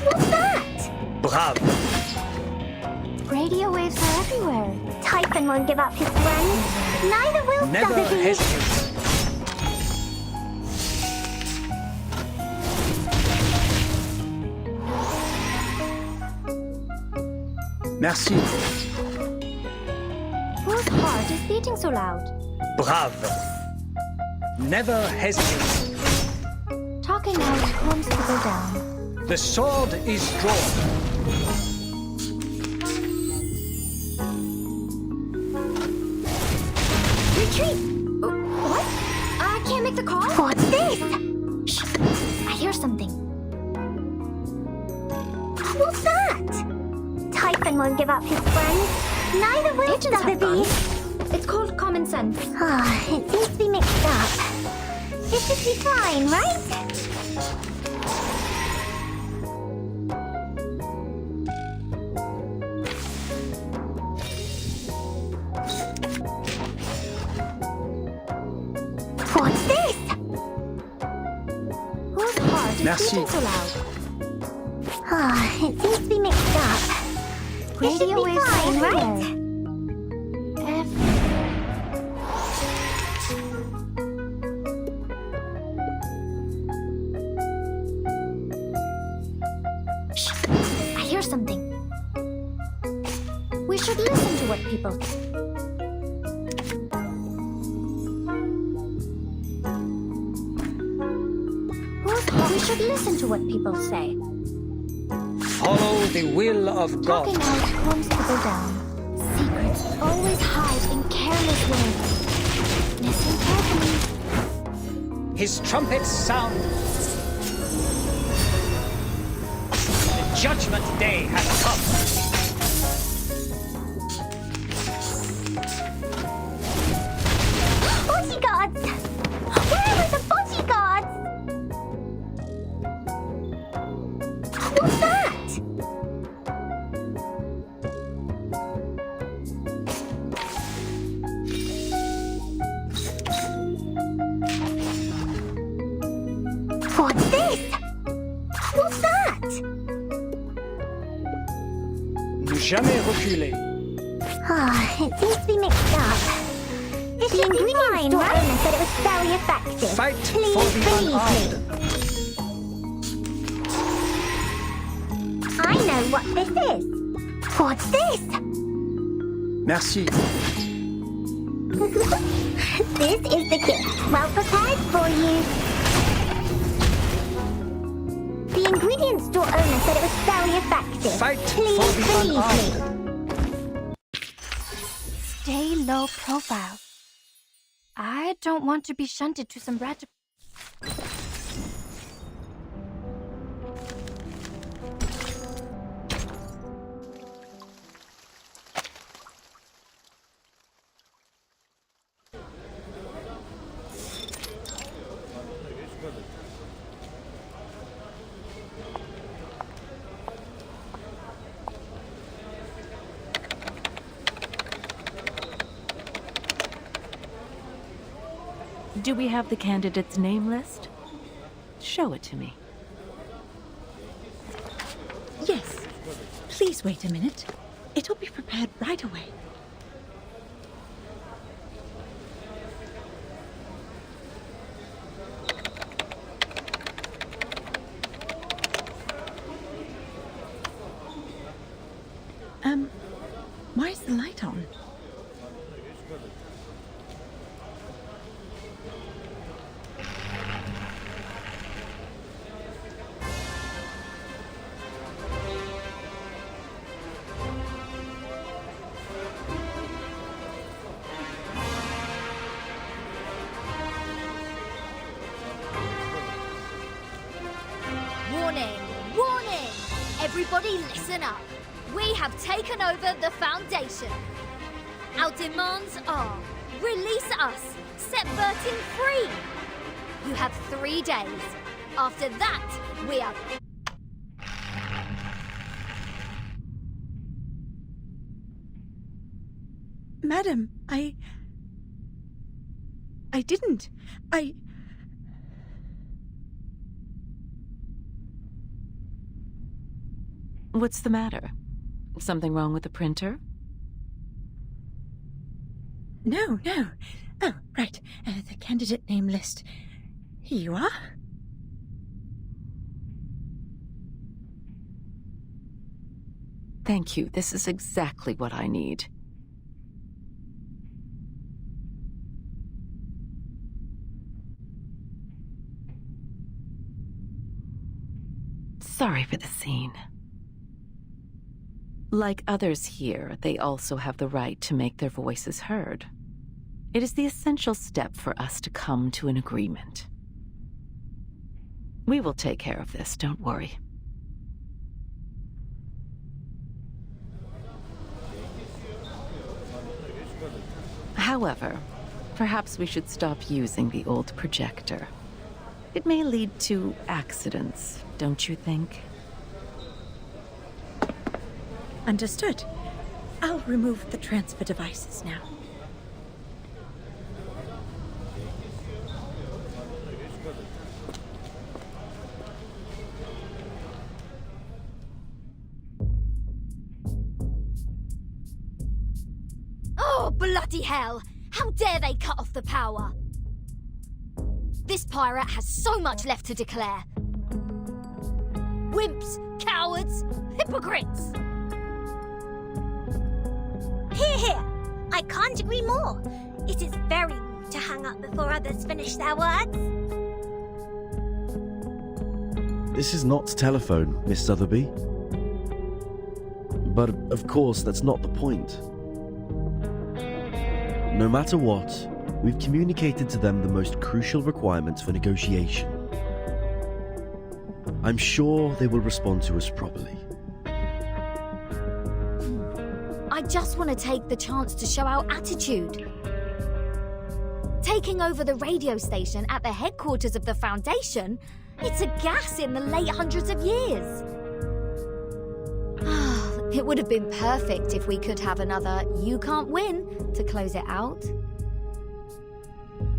What's that? Bravo. Radio waves are everywhere. Typhon won't give up his friends. Neither will Never Sotheby. hesitate. Merci. Whose heart is beating so loud? Bravo. Never hesitate. Talking out comes to go down. The sword is drawn. Retreat! What? I can't make the call? What's this? Shh! I hear something. What's that? Typhon won't give up his friends. Neither will Agents have Sotheby. guns. It's called common sense. It seems to be mixed up. It should be fine, right? What's this? to Merci. speaking so loud? Ah, it seems to be mixed up. Radio waves fine, right? Shh! I hear something. We should listen to what people. We should listen to what people say. Follow the will of God. Talking out constable down. Secrets always hide in careless words. Listen carefully. His trumpets sound. The judgment day has come. Bodyguards! Where are the bodyguards? What's that? What's this? What's that? Ne jamais reculer. Ah, it seems to be mixed up. It should be fine, right? Owner said it was very effective. Fight Please for the believe unarmed. me. I know what this is. What's this? Merci. This is the gift. Well prepared for you. The ingredients store owner said it was very effective. Fight Please for the believe unarmed. Stay low profile. I don't want to be shunted to some radical. Do we have the candidate's name list? Show it to me. Yes. Please wait a minute. It'll be prepared right away. Why is the light on? Warning! Warning! Everybody listen up. We have taken over the Foundation. Our demands are release us, set Burton free. You have 3 days. After that, we are... Madam, I didn't. What's the matter? Something wrong with the printer? No. Oh, right. The candidate name list. Here you are. Thank you. This is exactly what I need. Sorry for the scene. Like others here, they also have the right to make their voices heard. It is the essential step for us to come to an agreement. We will take care of this, don't worry. However, perhaps we should stop using the old projector. It may lead to accidents, don't you think? Understood. I'll remove the transfer devices now. bloody hell! How dare they cut off the power? This pirate has so much left to declare. Wimps, cowards, hypocrites! Hear, hear! I can't agree more. It is very rude to hang up before others finish their words. This is not telephone, Miss Sotheby. But of course, that's not the point. No matter what, we've communicated to them the most crucial requirements for negotiation. I'm sure they will respond to us properly. I just want to take the chance to show our attitude. Taking over the radio station at the headquarters of the Foundation, it's a gas in the late hundreds of years. It would have been perfect if we could have another "you can't win" to close it out.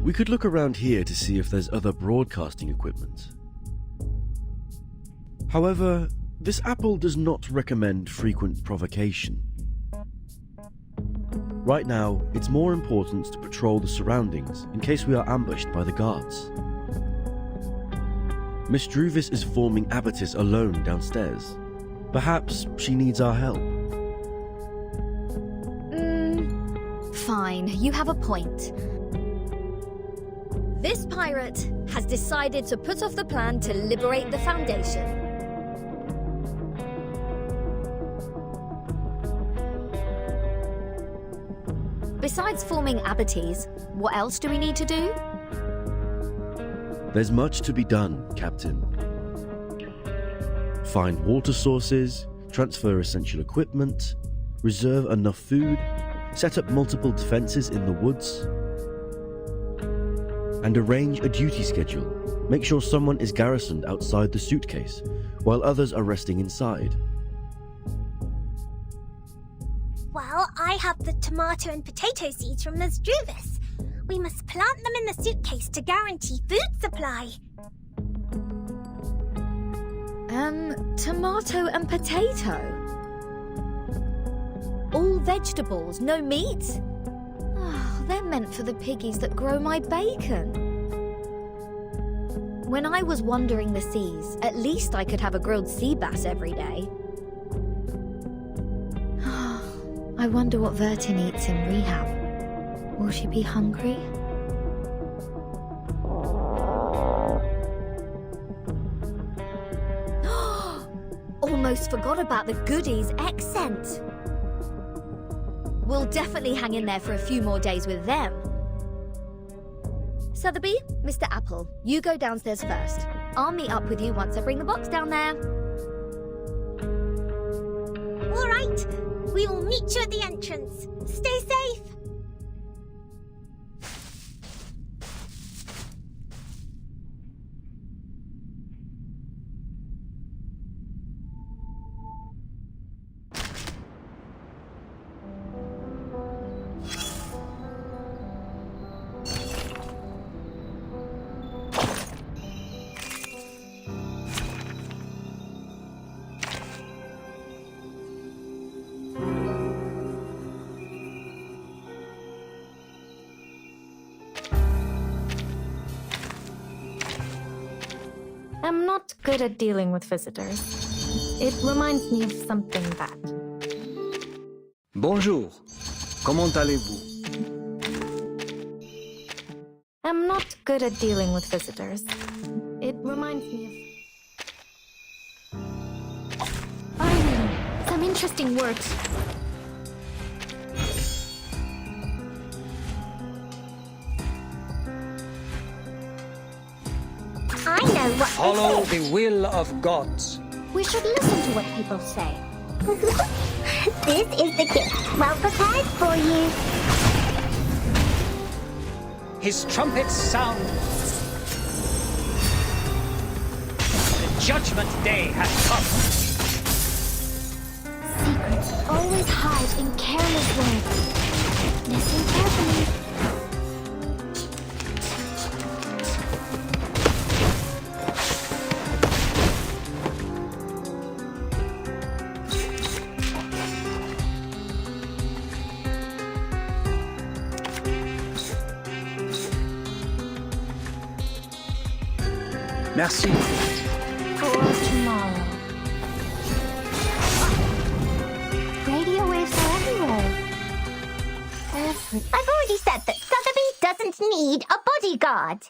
We could look around here to see if there's other broadcasting equipment. However, this apple does not recommend frequent provocation. Right now, it's more important to patrol the surroundings in case we are ambushed by the guards. Miss Druvis is forming abatis alone downstairs. Perhaps she needs our help. Fine, you have a point. This pirate has decided to put off the plan to liberate the Foundation. Besides forming abatis, what else do we need to do? There's much to be done, Captain. Find water sources, transfer essential equipment, reserve enough food, set up multiple defenses in the woods, and arrange a duty schedule. Make sure someone is garrisoned outside the suitcase, while others are resting inside. Well, I have the tomato and potato seeds from Ms. Druvis. We must plant them in the suitcase to guarantee food supply. Tomato and potato? All vegetables, no meat? Oh, they're meant for the piggies that grow my bacon. When I was wandering the seas, at least I could have a grilled sea bass every day. I wonder what Vertin eats in rehab. Will she be hungry? Almost forgot about the goodies accent. We'll definitely hang in there for a few more days with them. Sotheby, Mr. Apple, you go downstairs first. I'll meet up with you once I bring the box down there. All right, we will meet you at the entrance. Stay safe. I'm not good at dealing with visitors. It reminds me of something bad. Bonjour. Comment allez-vous? I'm not good at dealing with visitors. It reminds me of... Finally, some interesting words. I know what Follow the will of gods. We should listen to what people say. This is the gift, well prepared for you. His trumpets sound. The judgment day has come. Secrets always hide in careless words. Listen carefully. Merci. For tomorrow. Radio waves are everywhere. I've already said that Sotheby doesn't need a bodyguard.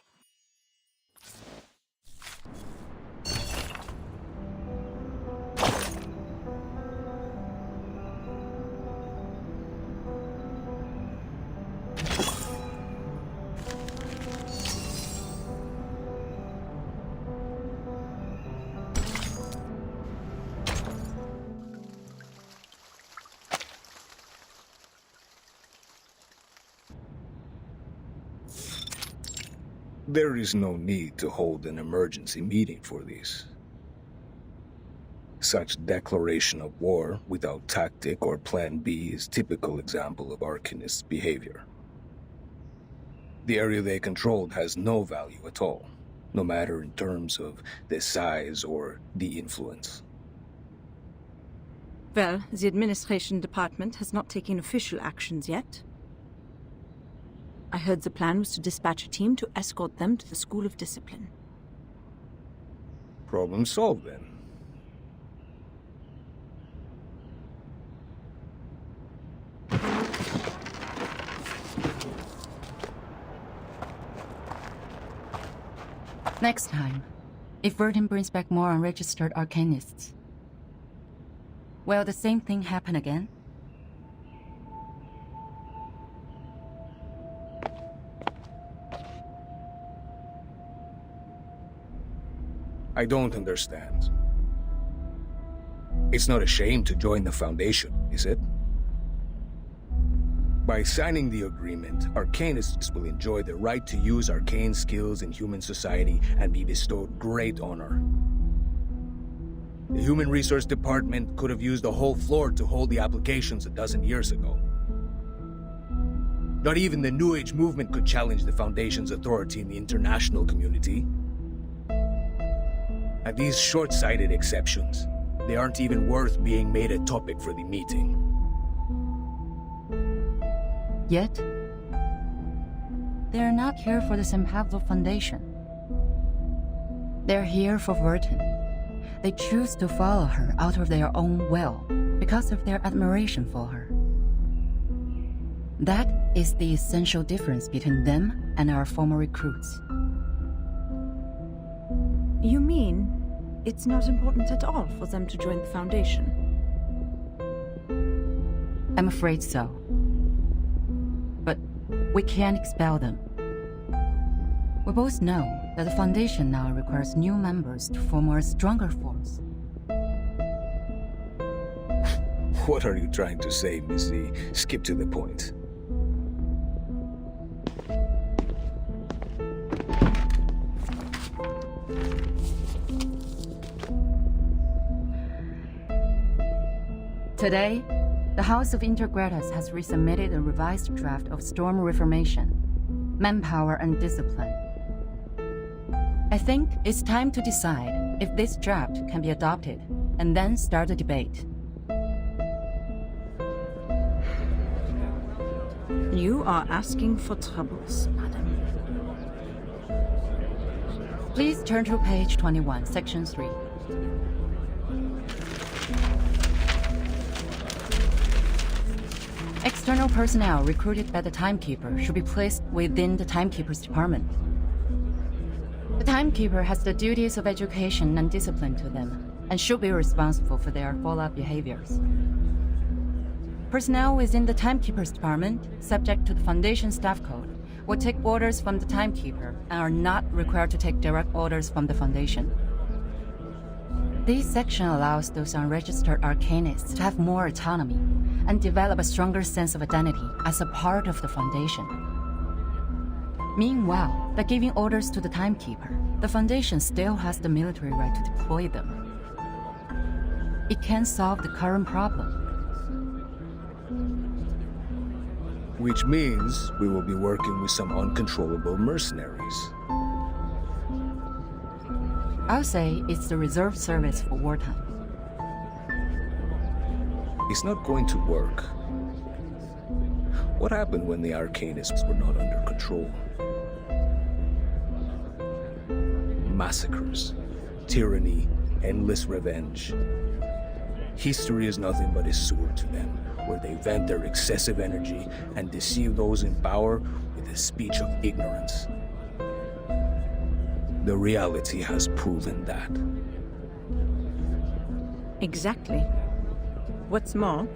There is no need to hold an emergency meeting for this. Such declaration of war without tactic or plan B is typical example of Arcanists' behavior. The area they controlled has no value at all, no matter in terms of the size or the influence. Well, the administration department has not taken official actions yet. I heard the plan was to dispatch a team to escort them to the School of Discipline. Problem solved then. Next time, if Verdun brings back more unregistered Arcanists, will the same thing happen again? I don't understand. It's not a shame to join the Foundation, is it? By signing the agreement, Arcanists will enjoy the right to use arcane skills in human society and be bestowed great honor. The Human Resource Department could have used the whole floor to hold the applications a dozen years ago. Not even the New Age movement could challenge the Foundation's authority in the international community. And these short-sighted exceptions, they aren't even worth being made a topic for the meeting. Yet, they're not here for the St. Pablo Foundation. They're here for Verdun. They choose to follow her out of their own will, because of their admiration for her. That is the essential difference between them and our former recruits. You mean it's not important at all for them to join the Foundation? I'm afraid so. But we can't expel them. We both know that the Foundation now requires new members to form a stronger force. What are you trying to say, Missy? Skip to the point. Today, the House of Intergratus has resubmitted a revised draft of Storm Reformation, Manpower and Discipline. I think it's time to decide if this draft can be adopted, and then start a debate. You are asking for troubles, madam. Please turn to page 21, section 3. External personnel recruited by the Timekeeper should be placed within the Timekeeper's department. The Timekeeper has the duties of education and discipline to them, and should be responsible for their follow-up behaviors. Personnel within the Timekeeper's department, subject to the Foundation Staff Code, will take orders from the Timekeeper and are not required to take direct orders from the Foundation. This section allows those unregistered Arcanists to have more autonomy and develop a stronger sense of identity as a part of the Foundation. Meanwhile, by giving orders to the Timekeeper, the Foundation still has the military right to deploy them. It can solve the current problem. Which means we will be working with some uncontrollable mercenaries. I'll say it's the reserve service for wartime. It's not going to work. What happened when the Arcanists were not under control? massacres, tyranny, endless revenge. History is nothing but a sewer to them, where they vent their excessive energy and deceive those in power with a speech of ignorance. The reality has proven that. Exactly. What's more,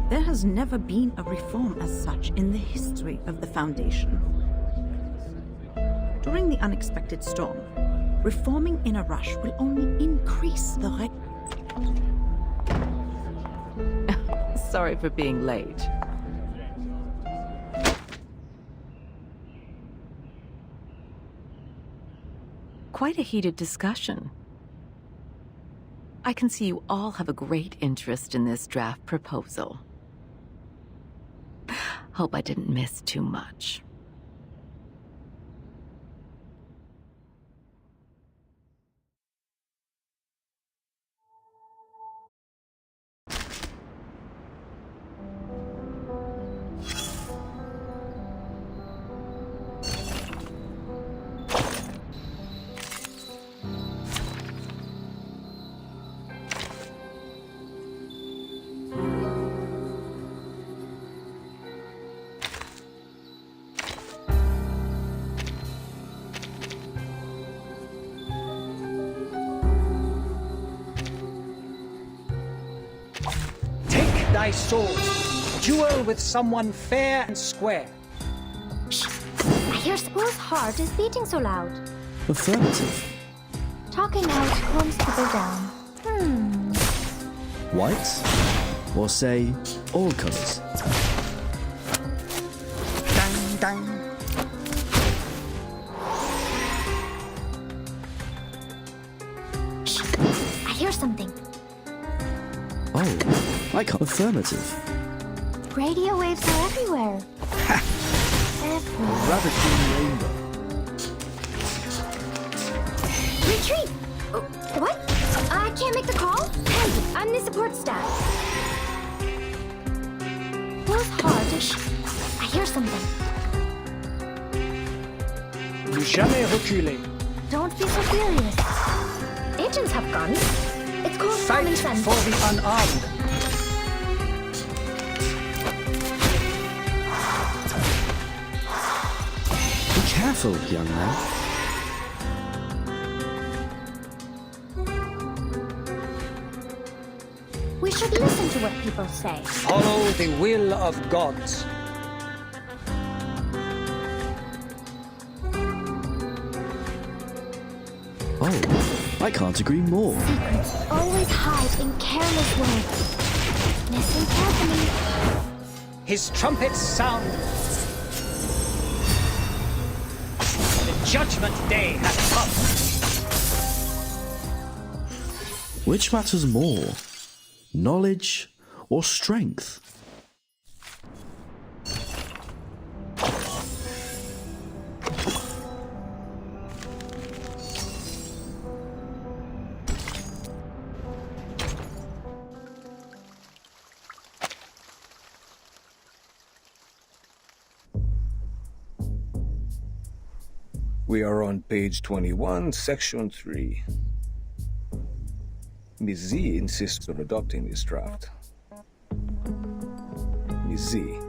there has never been a reform as such in the history of the Foundation. During the unexpected storm, reforming in a rush will only increase the Sorry for being late. Quite a heated discussion. I can see you all have a great interest in this draft proposal. Hope I didn't miss too much. Thy sword, duel with someone fair and square. I hear whose heart is beating so loud. Affirmative. Talking out calms people down. White? Or say, all colours? Dang, dang. I hear something. Oh, I can't. Affirmative. Radio waves are everywhere. Everywhere. Ravishing rainbow. Retreat! What? I can't make the call? Hey, I'm the support staff. Whose heart is... I hear something. Ne jamais reculer. Don't be so furious. Agents have guns. It's called common Fight sense. for the unarmed. Be careful, young man. We should listen to what people say. Follow the will of gods. Oh, I can't agree more. Secrets always hide in careless words. Listen carefully. His trumpets sound. The judgment day has come. Which matters more? Knowledge or strength? We are on page 21, section 3. Ms. Z insists on adopting this draft. Ms. Z,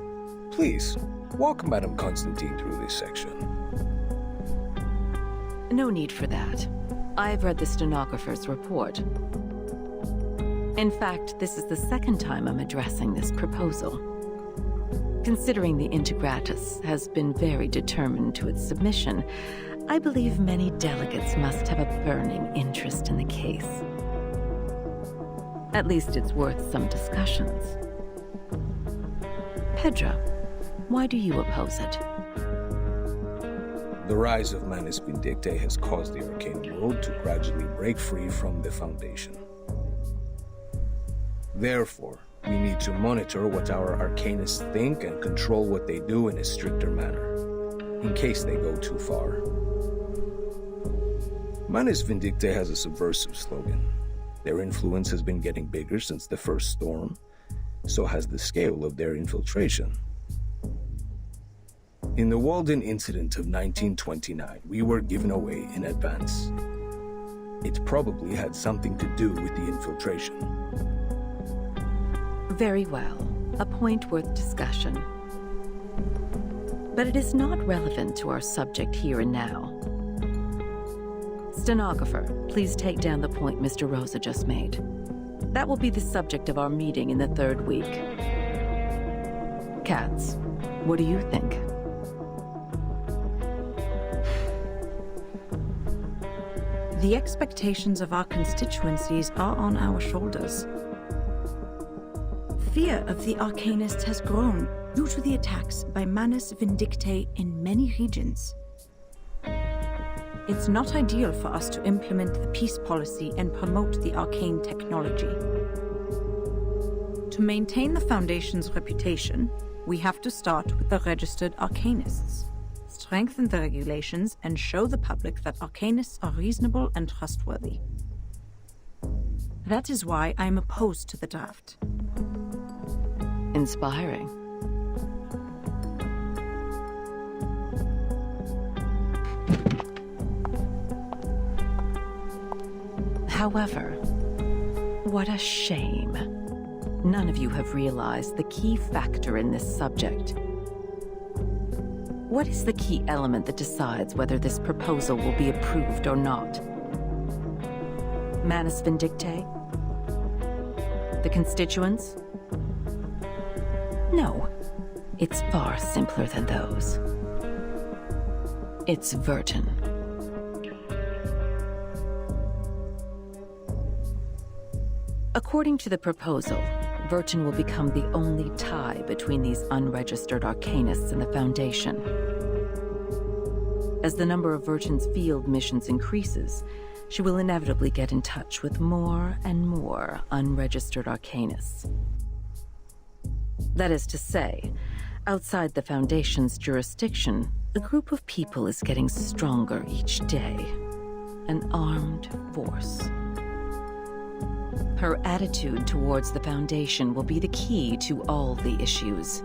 please, walk Madame Constantine through this section. No need for that. I've read the stenographer's report. In fact, this is the second time I'm addressing this proposal. Considering the Integratus has been very determined to its submission, I believe many delegates must have a burning interest in the case. At least it's worth some discussions. Pedro, why do you oppose it? The rise of Manus Vindictae has caused the arcane world to gradually break free from the Foundation. Therefore, we need to monitor what our arcanists think and control what they do in a stricter manner, in case they go too far. Manus Vindictae has a subversive slogan. Their influence has been getting bigger since the first storm, so has the scale of their infiltration. In the Walden incident of 1929, we were given away in advance. It probably had something to do with the infiltration. Very well. A point worth discussion. But it is not relevant to our subject here and now. Stenographer, please take down the point Mr. Rosa just made. That will be the subject of our meeting in the 3rd week. Katz, what do you think? The expectations of our constituencies are on our shoulders. Fear of the Arcanists has grown due to the attacks by Manus Vindictae in many regions. It's not ideal for us to implement the peace policy and promote the arcane technology. To maintain the Foundation's reputation, we have to start with the registered Arcanists, strengthen the regulations, and show the public that Arcanists are reasonable and trustworthy. That is why I'm opposed to the draft. Inspiring. However, what a shame. None of you have realized the key factor in this subject. What is the key element that decides whether this proposal will be approved or not? Manus Vindictae? The constituents? No, it's far simpler than those. It's Vertin. According to the proposal, Vertin will become the only tie between these unregistered Arcanists and the Foundation. As the number of Vertin's field missions increases, she will inevitably get in touch with more and more unregistered Arcanists. That is to say, outside the Foundation's jurisdiction, a group of people is getting stronger each day. An armed force. Her attitude towards the Foundation will be the key to all the issues.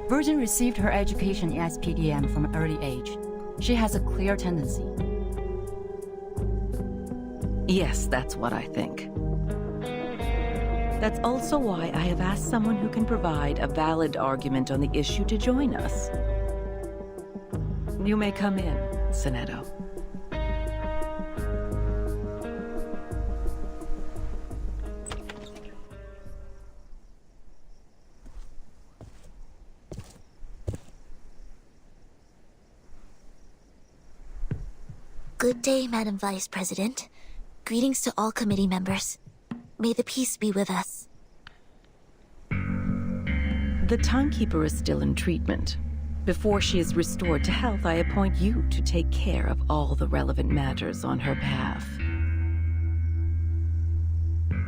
Vertin received her education in SPDM from an early age. She has a clear tendency. Yes, that's what I think. That's also why I have asked someone who can provide a valid argument on the issue to join us. You may come in, Sonetto. Good day, Madam Vice President. Greetings to all committee members. May the peace be with us. The Timekeeper is still in treatment. Before she is restored to health, I appoint you to take care of all the relevant matters on her behalf.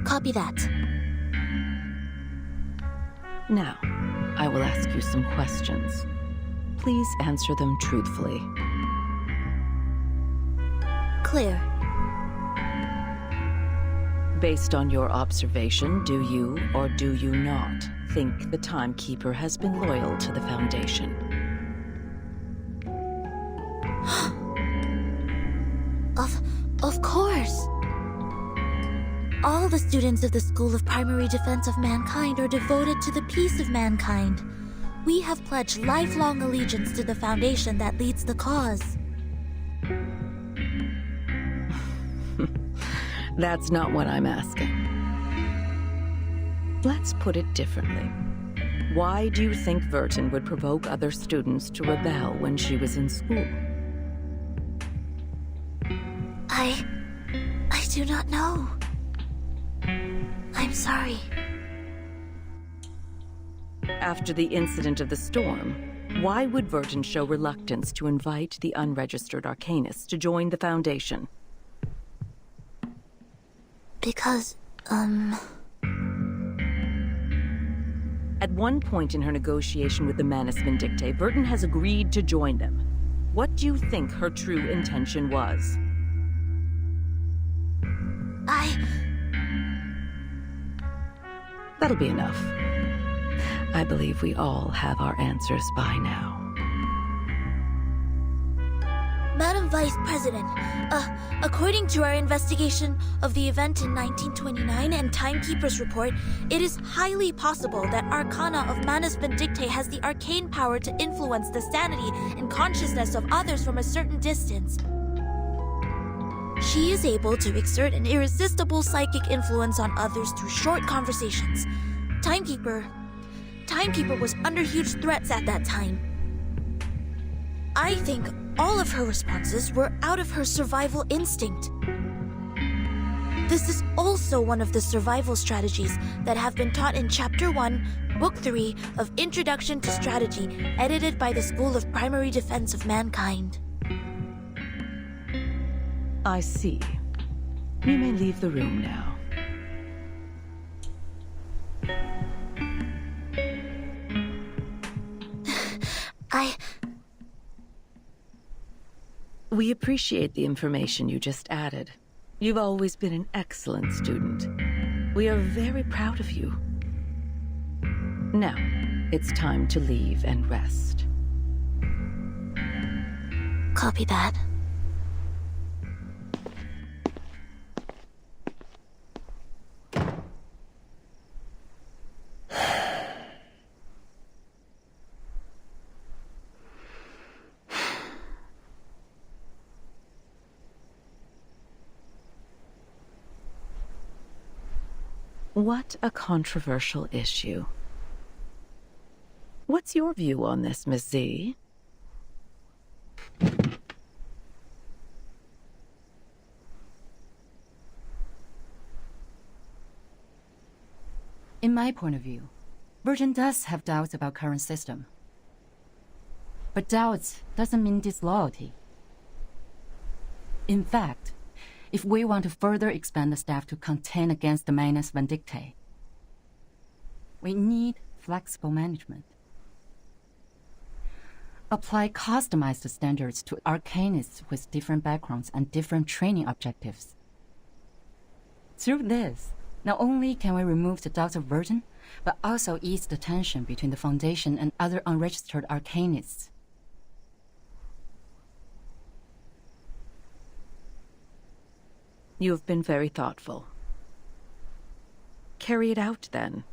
Copy that. Now, I will ask you some questions. Please answer them truthfully. Clear. Based on your observation, do you or do you not think the Timekeeper has been loyal to the Foundation? Of course. All the students of the School of Primary Defense of Mankind are devoted to the peace of mankind. We have pledged lifelong allegiance to the Foundation that leads the cause. That's not what I'm asking. Let's put it differently. Why do you think Vertin would provoke other students to rebel when she was in school? I do not know. I'm sorry. After the incident of the storm, why would Vertin show reluctance to invite the unregistered Arcanists to join the Foundation? Because, At one point in her negotiation with the Manus Vindictae, Vertin has agreed to join them. What do you think her true intention was? That'll be enough. I believe we all have our answers by now. Madam Vice President. According to our investigation of the event in 1929 and Timekeeper's report, it is highly possible that Arcana of Manus Vindictae has the arcane power to influence the sanity and consciousness of others from a certain distance. She is able to exert an irresistible psychic influence on others through short conversations. Timekeeper was under huge threats at that time. I think all of her responses were out of her survival instinct. This is also one of the survival strategies that have been taught in Chapter 1, Book 3 of Introduction to Strategy, edited by the School of Primary Defense of Mankind. I see. You may leave the room now. We appreciate the information you just added. You've always been an excellent student. We are very proud of you. Now, it's time to leave and rest. Copy that. What a controversial issue. What's your view on this, Miss Z? In my point of view, Virgin does have doubts about current system. But doubts doesn't mean disloyalty. In fact, if we want to further expand the staff to contend against the Manus Vindictae, we need flexible management. Apply customized standards to arcanists with different backgrounds and different training objectives. Through this, not only can we remove the doubts of Virgin, but also ease the tension between the Foundation and other unregistered arcanists. You have been very thoughtful. Carry it out, then.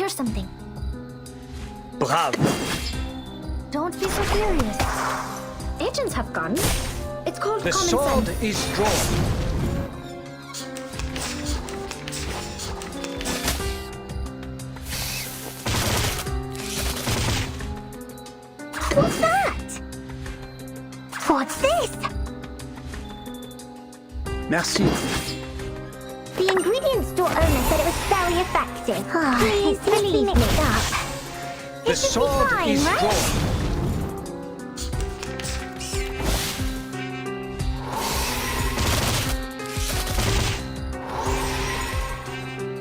Something. Bravo. Don't be so furious. Agents have guns. It's called The common sword sense. is drawn. What's that? What's this? Merci. The ingredients store owner said it was very effective. Please believe me. The sword fine, is right? drawn.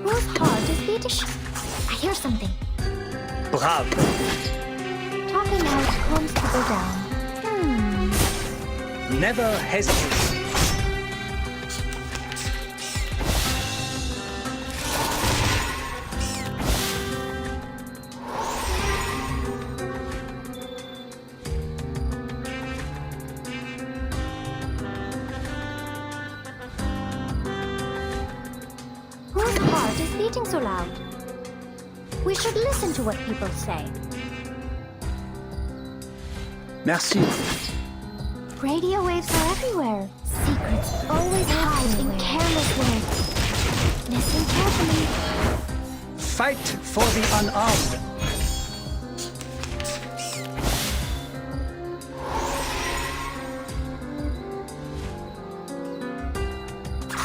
Whose heart is beating? I hear something. Bravo. Talking out calms people down. Never hesitate. Whose heart is beating so loud? We should listen to what people say. Merci. Radio waves are everywhere. Secrets always hide in careless words. Listen carefully. Fight for the unarmed.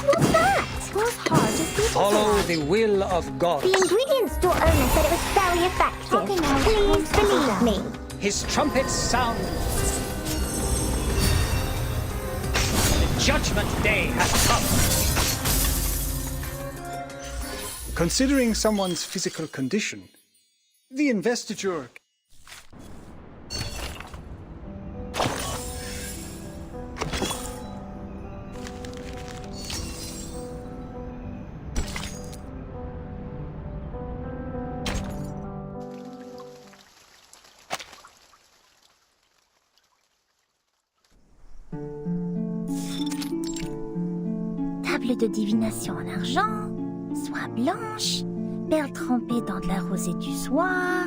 What's that? Whose heart is beating so Follow loud? the will of God. The ingredient store owner said it was very effective. Talking now Please becomes believe me. His trumpets sound. The judgment day has come. Considering someone's physical condition, the investiture. Table de divination en argent, soie blanche, perles trempées dans de la rosée du soir.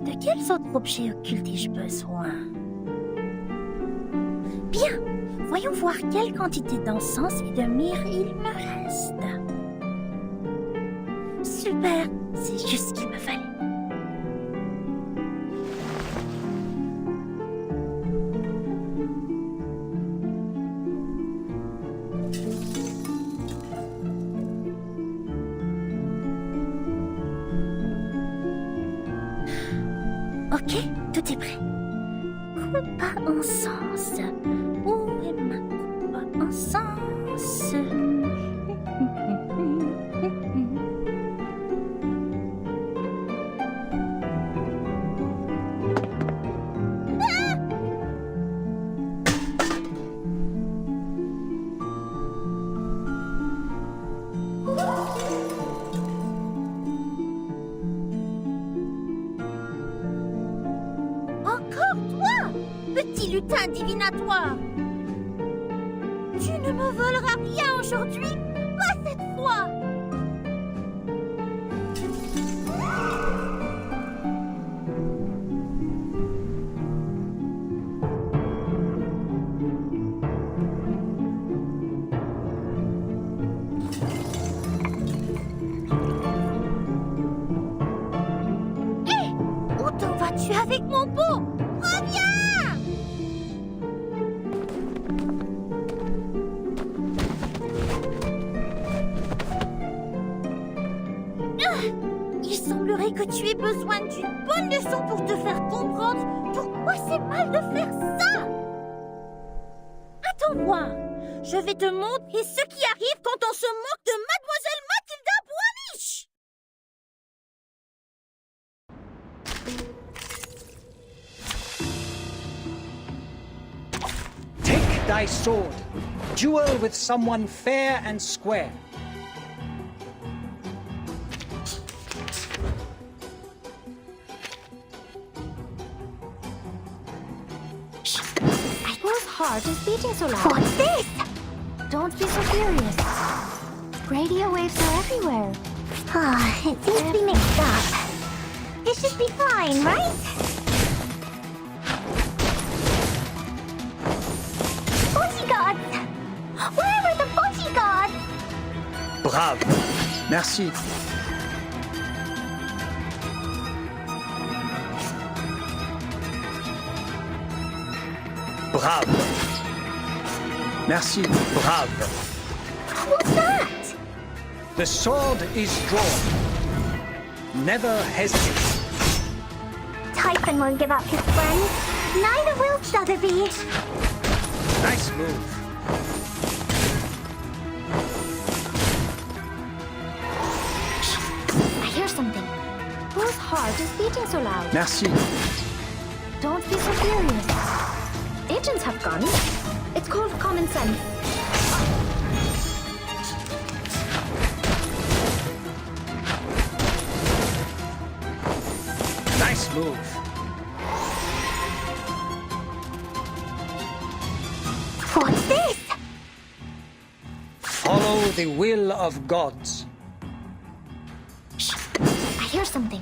De quels autres objets occultes ai-je besoin? Bien, voyons voir quelle quantité d'encens et de myrrhe il me reste. Super, c'est juste ce qu'il me fallait. Ok, tout est prêt. Coupe à encens. Où est ma coupe à encens? Petit lutin divinatoire! Tu ne me voleras rien aujourd'hui, pas cette fois! Hé! Où t'en vas-tu avec mon pot? Reviens! Il semblerait que tu aies besoin d'une bonne leçon pour te faire comprendre pourquoi c'est mal de faire ça. Attends voir, je vais te montrer ce qui arrive quand on se moque de Mademoiselle Mathilda Boinich. Take thy sword. Duel with someone fair and square. Whose heart is beating so loud? What's this? Don't be so furious. Radio waves are everywhere. It seems to be mixed up. This should be fine, right? Bodyguards! Where are the bodyguards? Brave. Merci. Brave. Merci. Brave. What's that? The sword is drawn. Never hesitate. Typhon won't give up his friends. Neither will Sotheby. Nice move. I hear something. Whose heart is beating so loud? Merci. Don't be so furious. Agents have guns. It's called common sense. Nice move. What's this? Follow the will of gods. I hear something.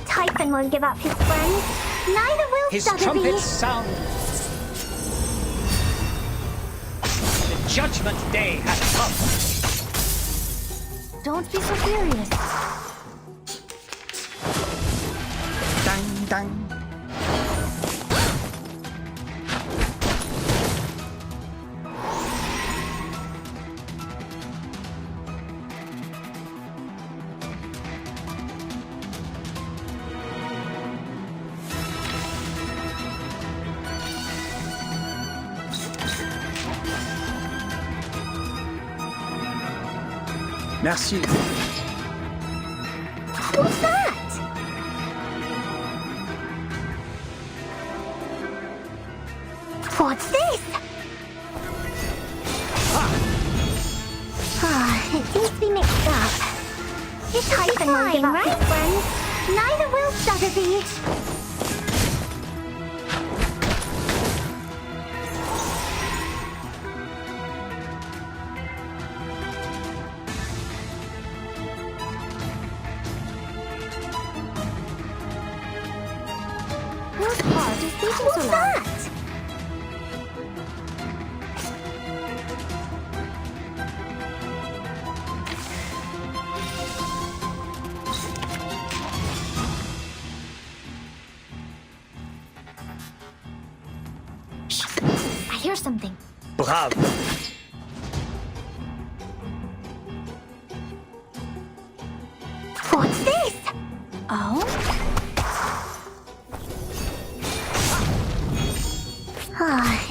Typhon won't give up his friends. Neither will His Sotheby. trumpets sound. The judgment day has come. Don't be so furious. Dang, dang. Merci. Who's that? What's this? It seems to be mixed up. It's fine, right, friends? Neither will Sotheby. Whose heart is beating so loud? I hear something. Bravo. What's this? Oh?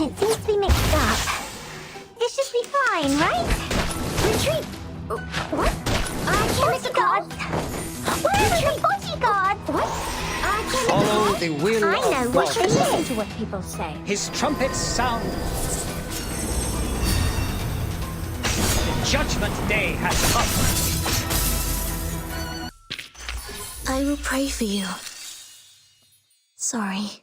It seems to be mixed up. It should be fine, right? Retreat! What? Bodyguards! Where are the bodyguards? What? Follow the will I know of what God. it is. Listen to what people say. His trumpets sound. The judgment day has come. I will pray for you. Sorry.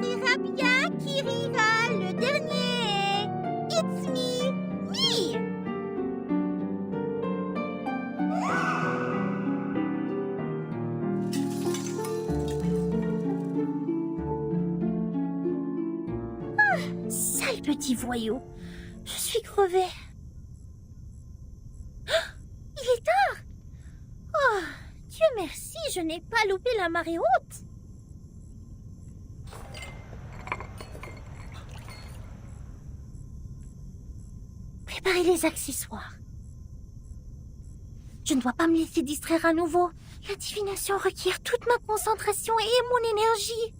Verra bien qui rira le dernier. It's me, me. Sale petit voyou. Je suis crevée. Il est tard. Oh, Dieu merci, je n'ai pas loupé la marée haute. Préparez les accessoires. Je ne dois pas me laisser distraire à nouveau. La divination requiert toute ma concentration et mon énergie.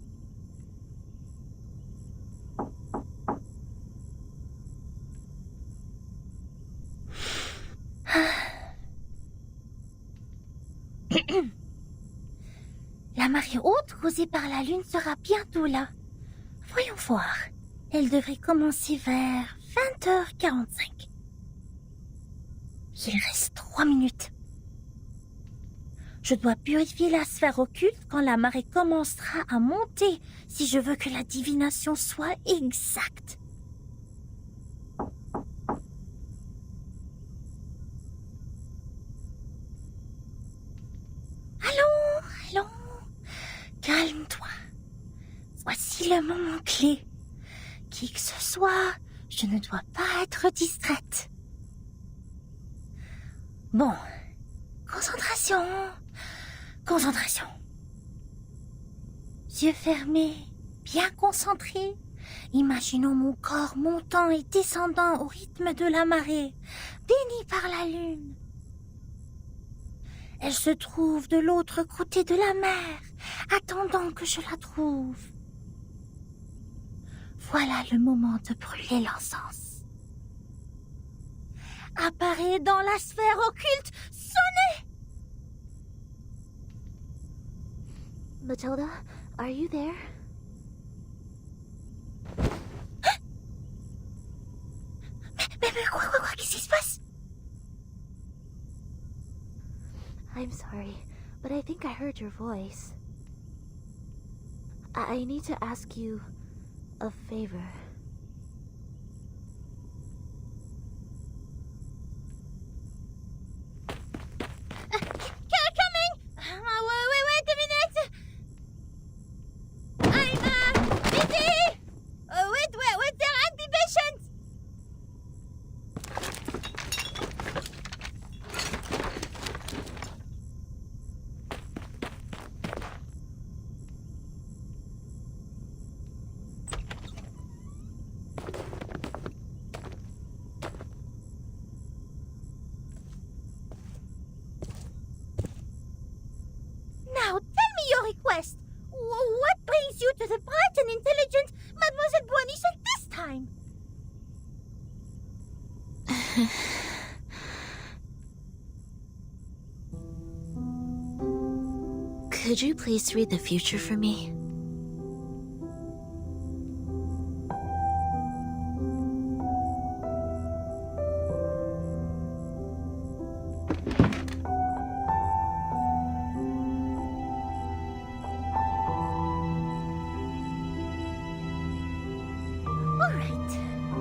La marée haute causée par la lune sera bientôt là. Voyons voir. Elle devrait commencer vers 20h45. Il reste 3 minutes. Je dois purifier la sphère occulte quand la marée commencera à monter si je veux que la divination soit exacte. Allons. Calme-toi. Voici le moment clé. Qui que ce soit, je ne dois pas être distraite. Bon. Concentration. Yeux fermés, bien concentrés. Imaginons mon corps montant et descendant au rythme de la marée, béni par la lune. Elle se trouve de l'autre côté de la mer, attendant que je la trouve. Voilà le moment de brûler l'encens. Apparaît dans la sphère occulte, sonnez! Matilda, are you there? Mais quoi, qu'est-ce qui se passe? I'm sorry, but I think I heard your voice. I need to ask you a favor. Now, tell me your request. What brings you to the bright and intelligent Mademoiselle Boisnichel this time? Could you please read the future for me? Alright,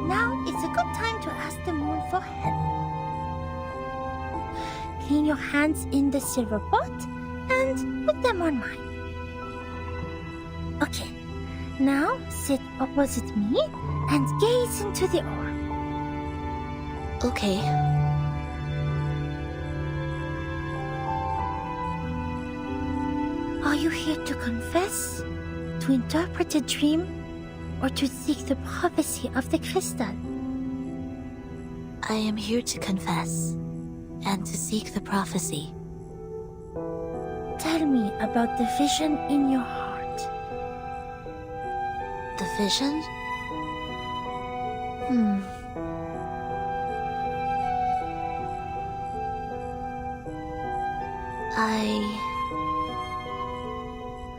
now it's a good time to ask the moon for help. Clean your hands in the silver pot and put them on mine. Okay, now sit opposite me and gaze into the orb. Okay. Are you here to confess, to interpret a dream, or to seek the prophecy of the crystal? I am here to confess and to seek the prophecy. Tell me about the vision in your heart. The vision? I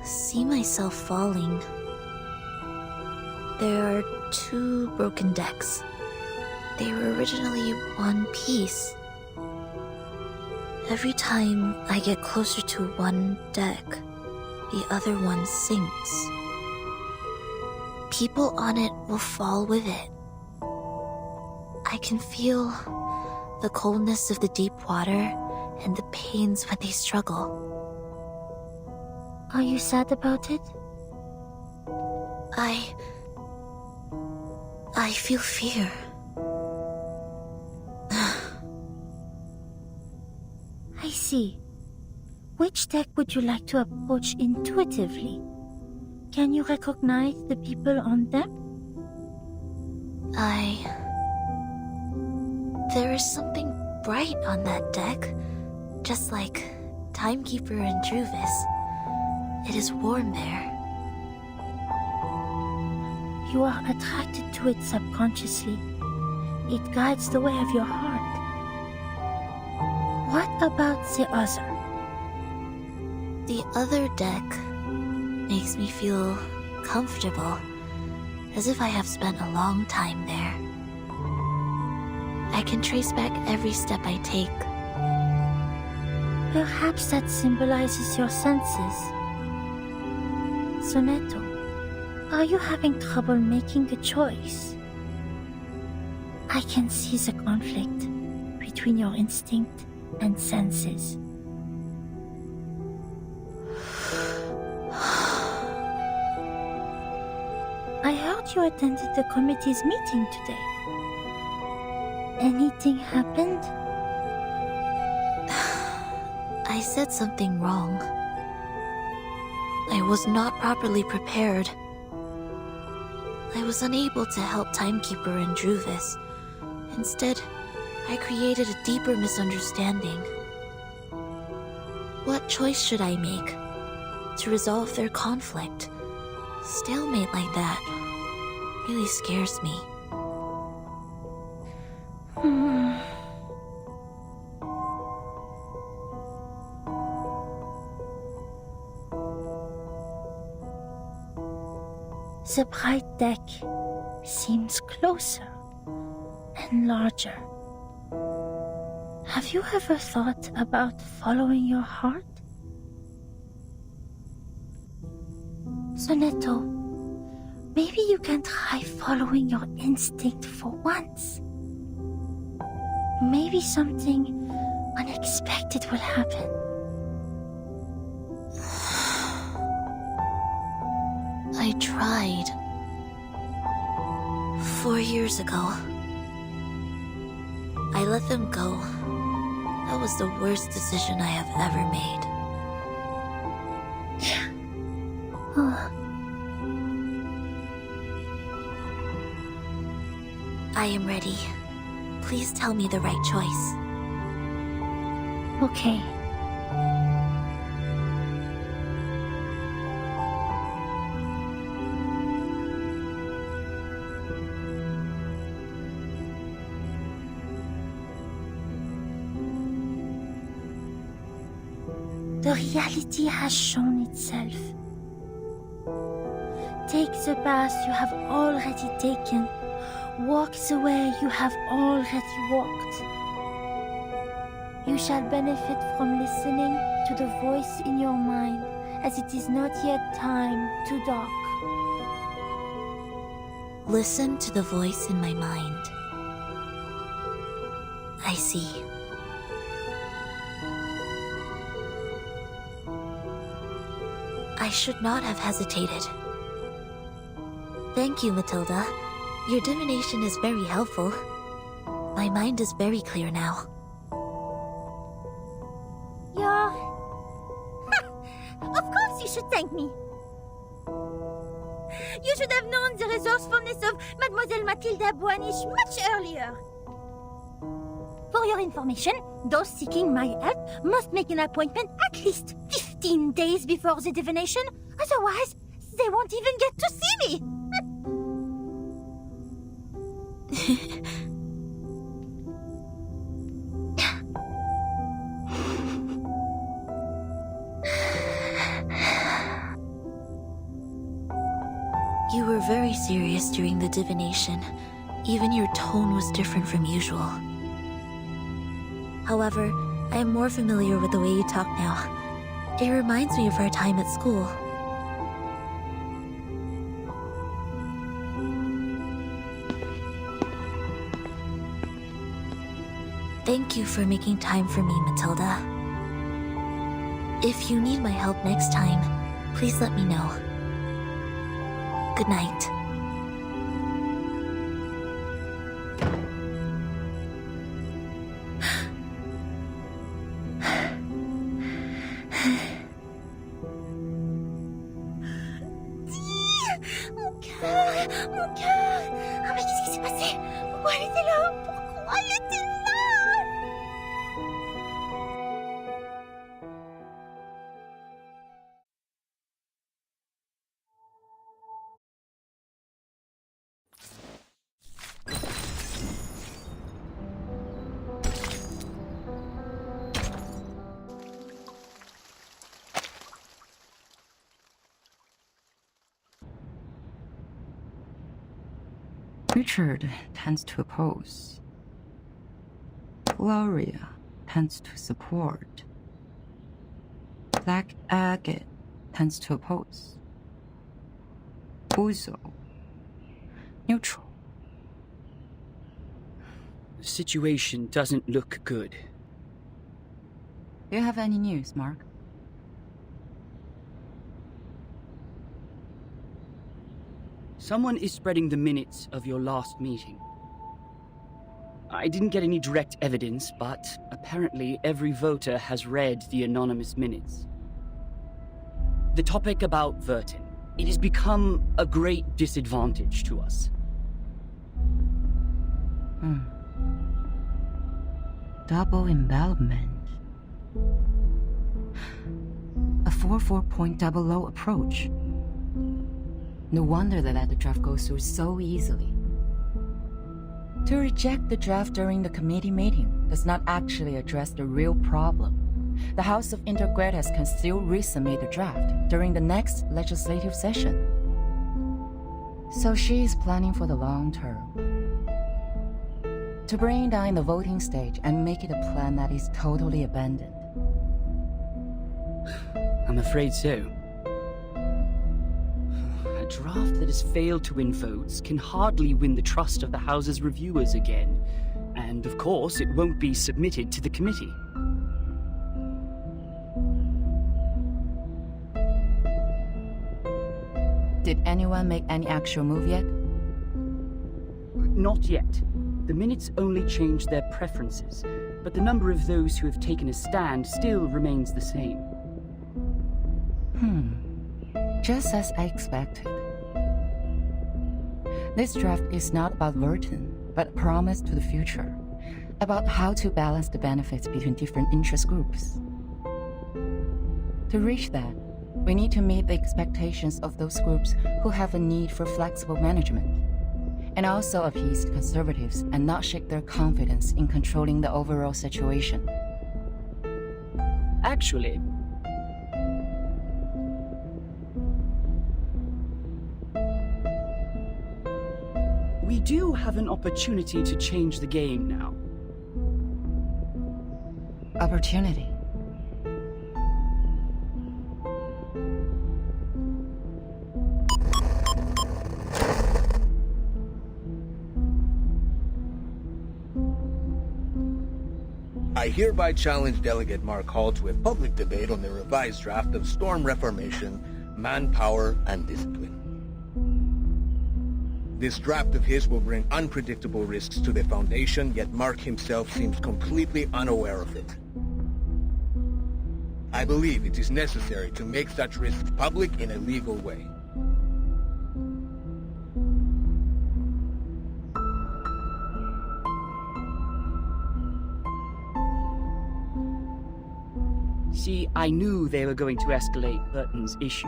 see myself falling. There are 2 broken decks. They were originally one piece. Every time I get closer to one deck, the other one sinks. People on it will fall with it. I can feel the coldness of the deep water and the pains when they struggle. Are you sad about it? I feel fear. I see. Which deck would you like to approach intuitively? Can you recognize the people on them? There is something bright on that deck, just like Timekeeper and Druvis. It is warm there. You are attracted to it subconsciously. It guides the way of your heart. What about the other? The other deck makes me feel comfortable, as if I have spent a long time there. I can trace back every step I take. Perhaps that symbolizes your senses. Sonetto, are you having trouble making a choice? I can see the conflict between your instinct and senses. I heard you attended the committee's meeting today. Anything happened? I said something wrong. I was not properly prepared. I was unable to help Timekeeper and Druvis. Instead, I created a deeper misunderstanding. What choice should I make to resolve their conflict? Stalemate like that really scares me. The bright deck seems closer and larger. Have you ever thought about following your heart? Sonetto, maybe you can try following your instinct for once. Maybe something unexpected will happen. I tried. 4 years ago. let them go. That was the worst decision I have ever made. I am ready. Please tell me the right choice. Okay. The reality has shown itself. Take the path you have already taken. Walk the way you have already walked. You shall benefit from listening to the voice in your mind, as it is not yet time to dark. Listen to the voice in my mind. I see. I should not have hesitated. Thank you, Matilda. Your divination is very helpful. My mind is very clear now. Of course you should thank me. You should have known the resourcefulness of Mademoiselle Matilda Boanish much earlier. For your information, those seeking my help must make an appointment at least 15 days before the divination. Otherwise, they won't even get to see me. You were very serious during the divination. Even your tone was different from usual. However, I am more familiar with the way you talk now. It reminds me of our time at school. Thank you for making time for me, Matilda. If you need my help next time, please let me know. Good night. Mon cœur. Ah, mais qu'est-ce qui s'est passé? Pourquoi elle était là? Pourquoi elle était là? Richard tends to oppose. Gloria tends to support. Black Agate tends to oppose. Uzo, neutral. The situation doesn't look good. Do you have any news, Mark? Someone is spreading the minutes of your last meeting. I didn't get any direct evidence, but apparently every voter has read the anonymous minutes. The topic about Vertin. It has become a great disadvantage to us. Double embellishment. A 4-4.00 approach. No wonder they let the draft go through so easily. To reject the draft during the committee meeting does not actually address the real problem. The House of Intergrades can still resubmit the draft during the next legislative session. So she is planning for the long term. To bring down the voting stage and make it a plan that is totally abandoned. I'm afraid so. A draft that has failed to win votes can hardly win the trust of the House's reviewers again. And of course, it won't be submitted to the committee. Did anyone make any actual move yet? Not yet. The minutes only change their preferences, but the number of those who have taken a stand still remains the same. Just as I expected. This draft is not about Verton, but a promise to the future, about how to balance the benefits between different interest groups. To reach that, we need to meet the expectations of those groups who have a need for flexible management, and also appease conservatives and not shake their confidence in controlling the overall situation. Actually, we do have an opportunity to change the game now. Opportunity. I hereby challenge Delegate Mark Hall to a public debate on the revised draft of Storm Reformation, Manpower, and Discipline. This draft of his will bring unpredictable risks to the Foundation, yet Mark himself seems completely unaware of it. I believe it is necessary to make such risks public in a legal way. See, I knew they were going to escalate Burton's issue.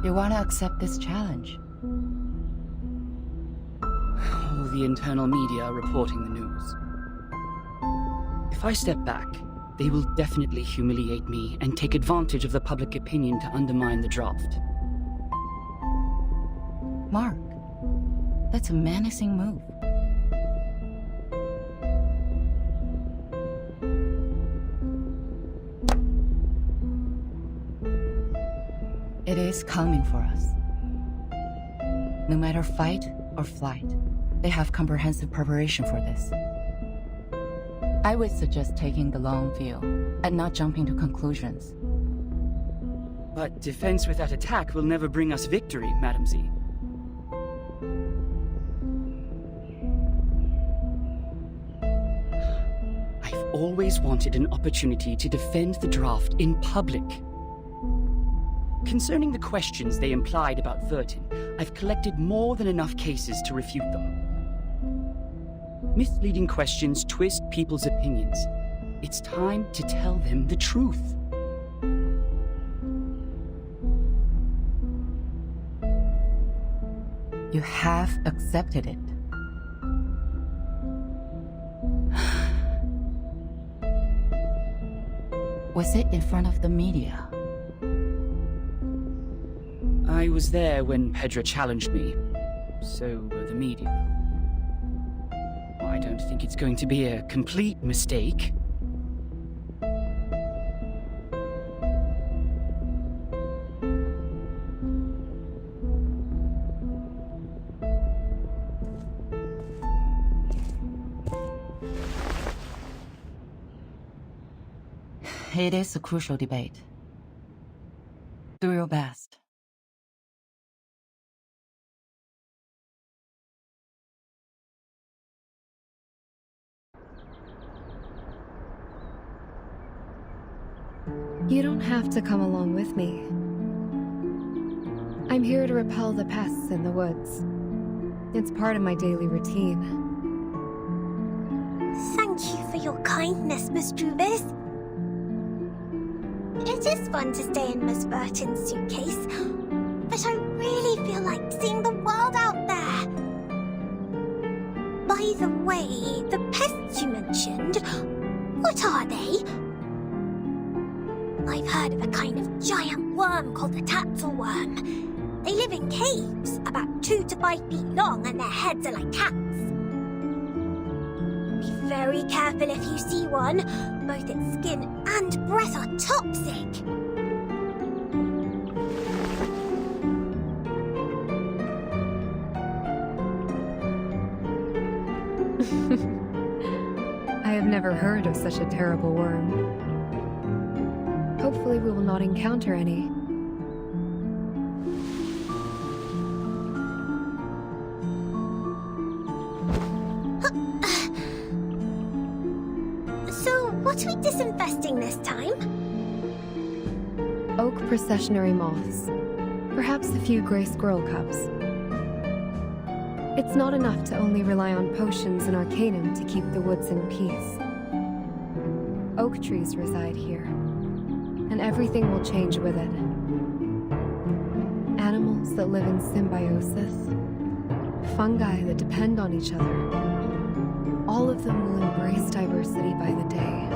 You want to accept this challenge? All the internal media are reporting the news. If I step back, they will definitely humiliate me and take advantage of the public opinion to undermine the draft. Mark, that's a menacing move. It is coming for us. No matter fight or flight, they have comprehensive preparation for this. I would suggest taking the long view and not jumping to conclusions. But defense without attack will never bring us victory, Madam Z. I've always wanted an opportunity to defend the draft in public. Concerning the questions they implied about Verton, I've collected more than enough cases to refute them. Misleading questions twist people's opinions. It's time to tell them the truth. You have accepted it. Was it in front of the media? I was there when Pedra challenged me. So were the media. I don't think it's going to be a complete mistake. It is a crucial debate. Do your best. You don't have to come along with me. I'm here to repel the pests in the woods. It's part of my daily routine. Thank you for your kindness, Miss Juvis. It is fun to stay in Miss Burton's suitcase, but I really feel like seeing the world out there. By the way, the pests you mentioned, what are they? I've heard of a kind of giant worm called the tatzelworm. They live in caves, about 2 to 5 feet long, and their heads are like cats. Be very careful if you see one. Both its skin and breath are toxic. I have never heard of such a terrible worm. Hopefully we will not encounter any. So, what are we disinfesting this time? Oak processionary moths. Perhaps a few gray squirrel cubs. It's not enough to only rely on potions and arcanum to keep the woods in peace. Oak trees reside here, and everything will change with it. Animals that live in symbiosis, fungi that depend on each other. All of them will embrace diversity by the day.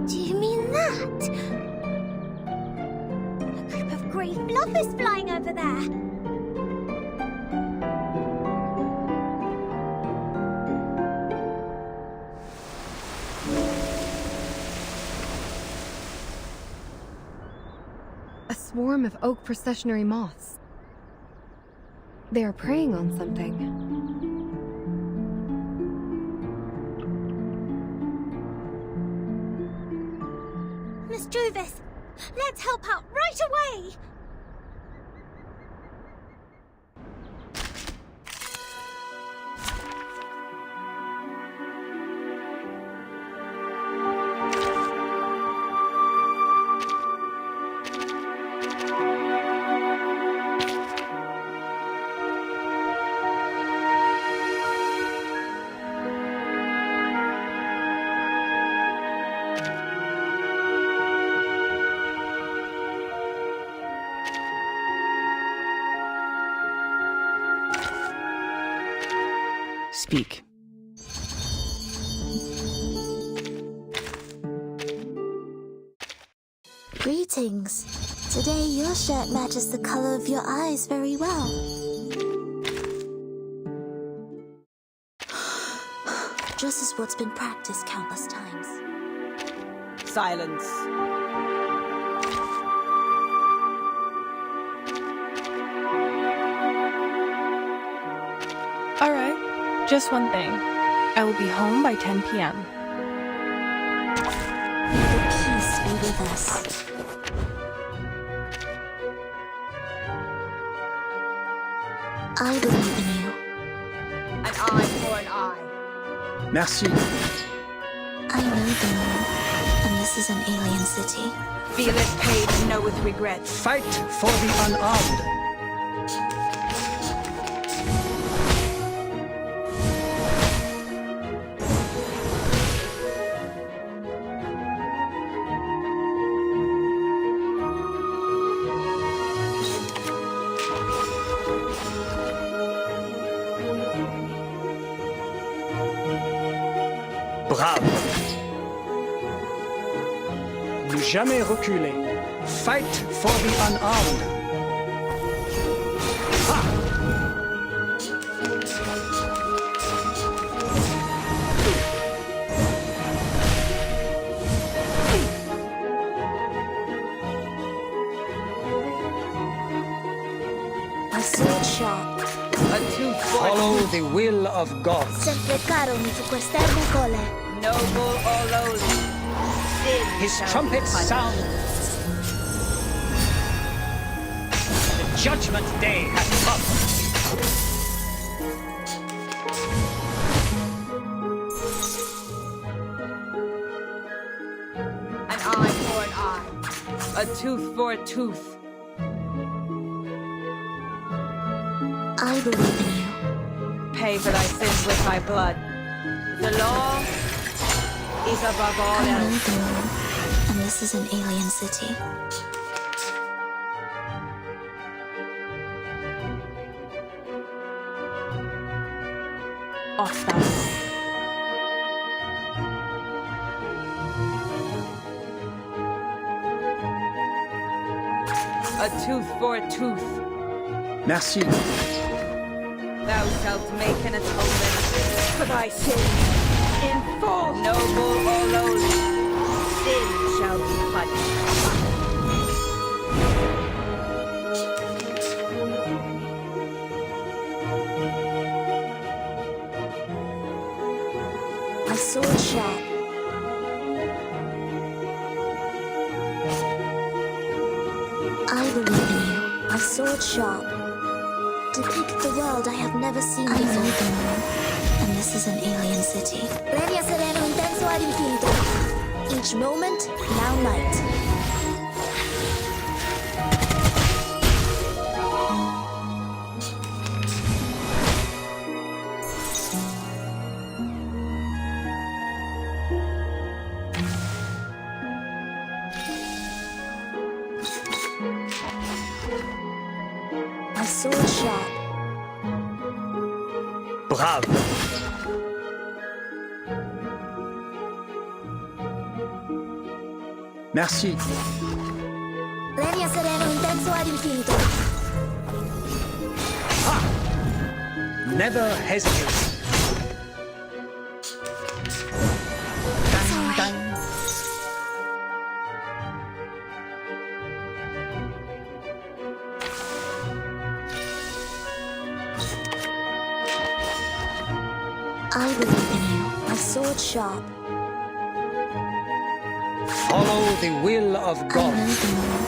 Do you mean that? A group of grey fluffers flying over there. A swarm of oak processionary moths. They are preying on something. Miss Druvis, let's help out right away! Speak. Greetings. Today your shirt matches the color of your eyes very well. Just as what's been practiced countless times. Silence. Alright, just one thing. I will be home by 10 p.m. May the peace be with us. I believe in you. An eye for an eye. Merci. I know the moon, and this is an alien city. Feel it paid and know with regret. Fight for the unarmed. Bravo. Ne jamais reculer. Fight for the unarmed. Ha! A sword sharp. A tooth Follow the will of God. Sempre caro mi fu quest'erba cole. Noble or lowly. Sin His shall trumpet be punished. sound. The judgment day has come. An eye for an eye. A tooth for a tooth. I believe in you. Pay for thy sins with thy blood. The law is above all I know else. the moon, and this is an alien city. Off thou. A tooth for a tooth. Merci. Thou shalt make an atonement for thy sins in full. Noble or lowly, sin shall be punished. A sword sharp. I believe in you. A sword sharp. Depict the world I have never seen before. And this is an alien city. Regna sereno intenso ad infinito. Each moment, now night. A sword sharp. Bravo. Merci. Regna sereno intenso ad infinito. Never hesitate. I believe in you. A sword sharp. Follow the will of I God. know the moon.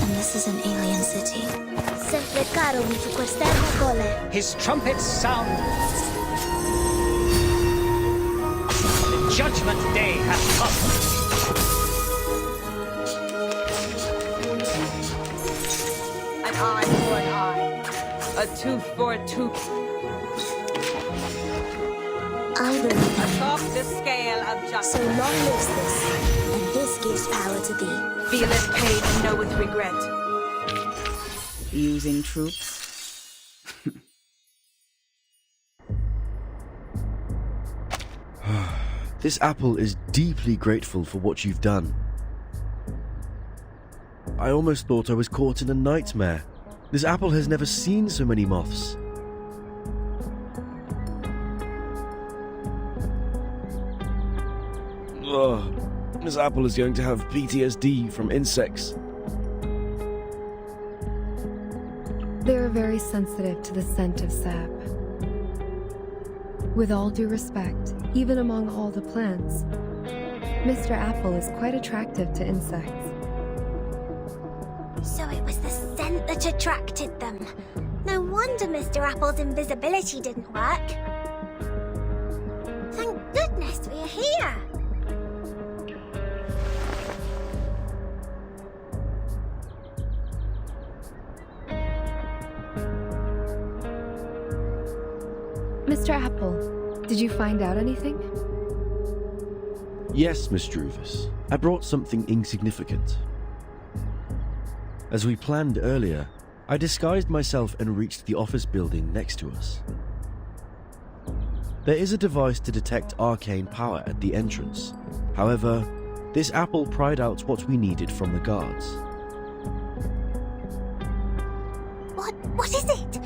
And this is an alien city. Sempre caro mi fu quest'ermo cole. His trumpets sound. The judgment day has come. An eye for an eye. A tooth for a tooth. I believe in you. Atop the scale of justice. So long lives this, and this gives power to thee. Feel it pain and know with regret. Using troops. This apple is deeply grateful for what you've done. I almost thought I was caught in a nightmare. This apple has never seen so many moths. Ugh, this apple is going to have PTSD from insects. They are very sensitive to the scent of sap. With all due respect, even among all the plants, Mr. Apple is quite attractive to insects. So it was the scent that attracted them. No wonder Mr. Apple's invisibility didn't work. Thank goodness we're here. Mr. Apple, did you find out anything? Yes, Miss Druvus. I brought something insignificant. As we planned earlier, I disguised myself and reached the office building next to us. There is a device to detect arcane power at the entrance. However, this apple pried out what we needed from the guards. What is it?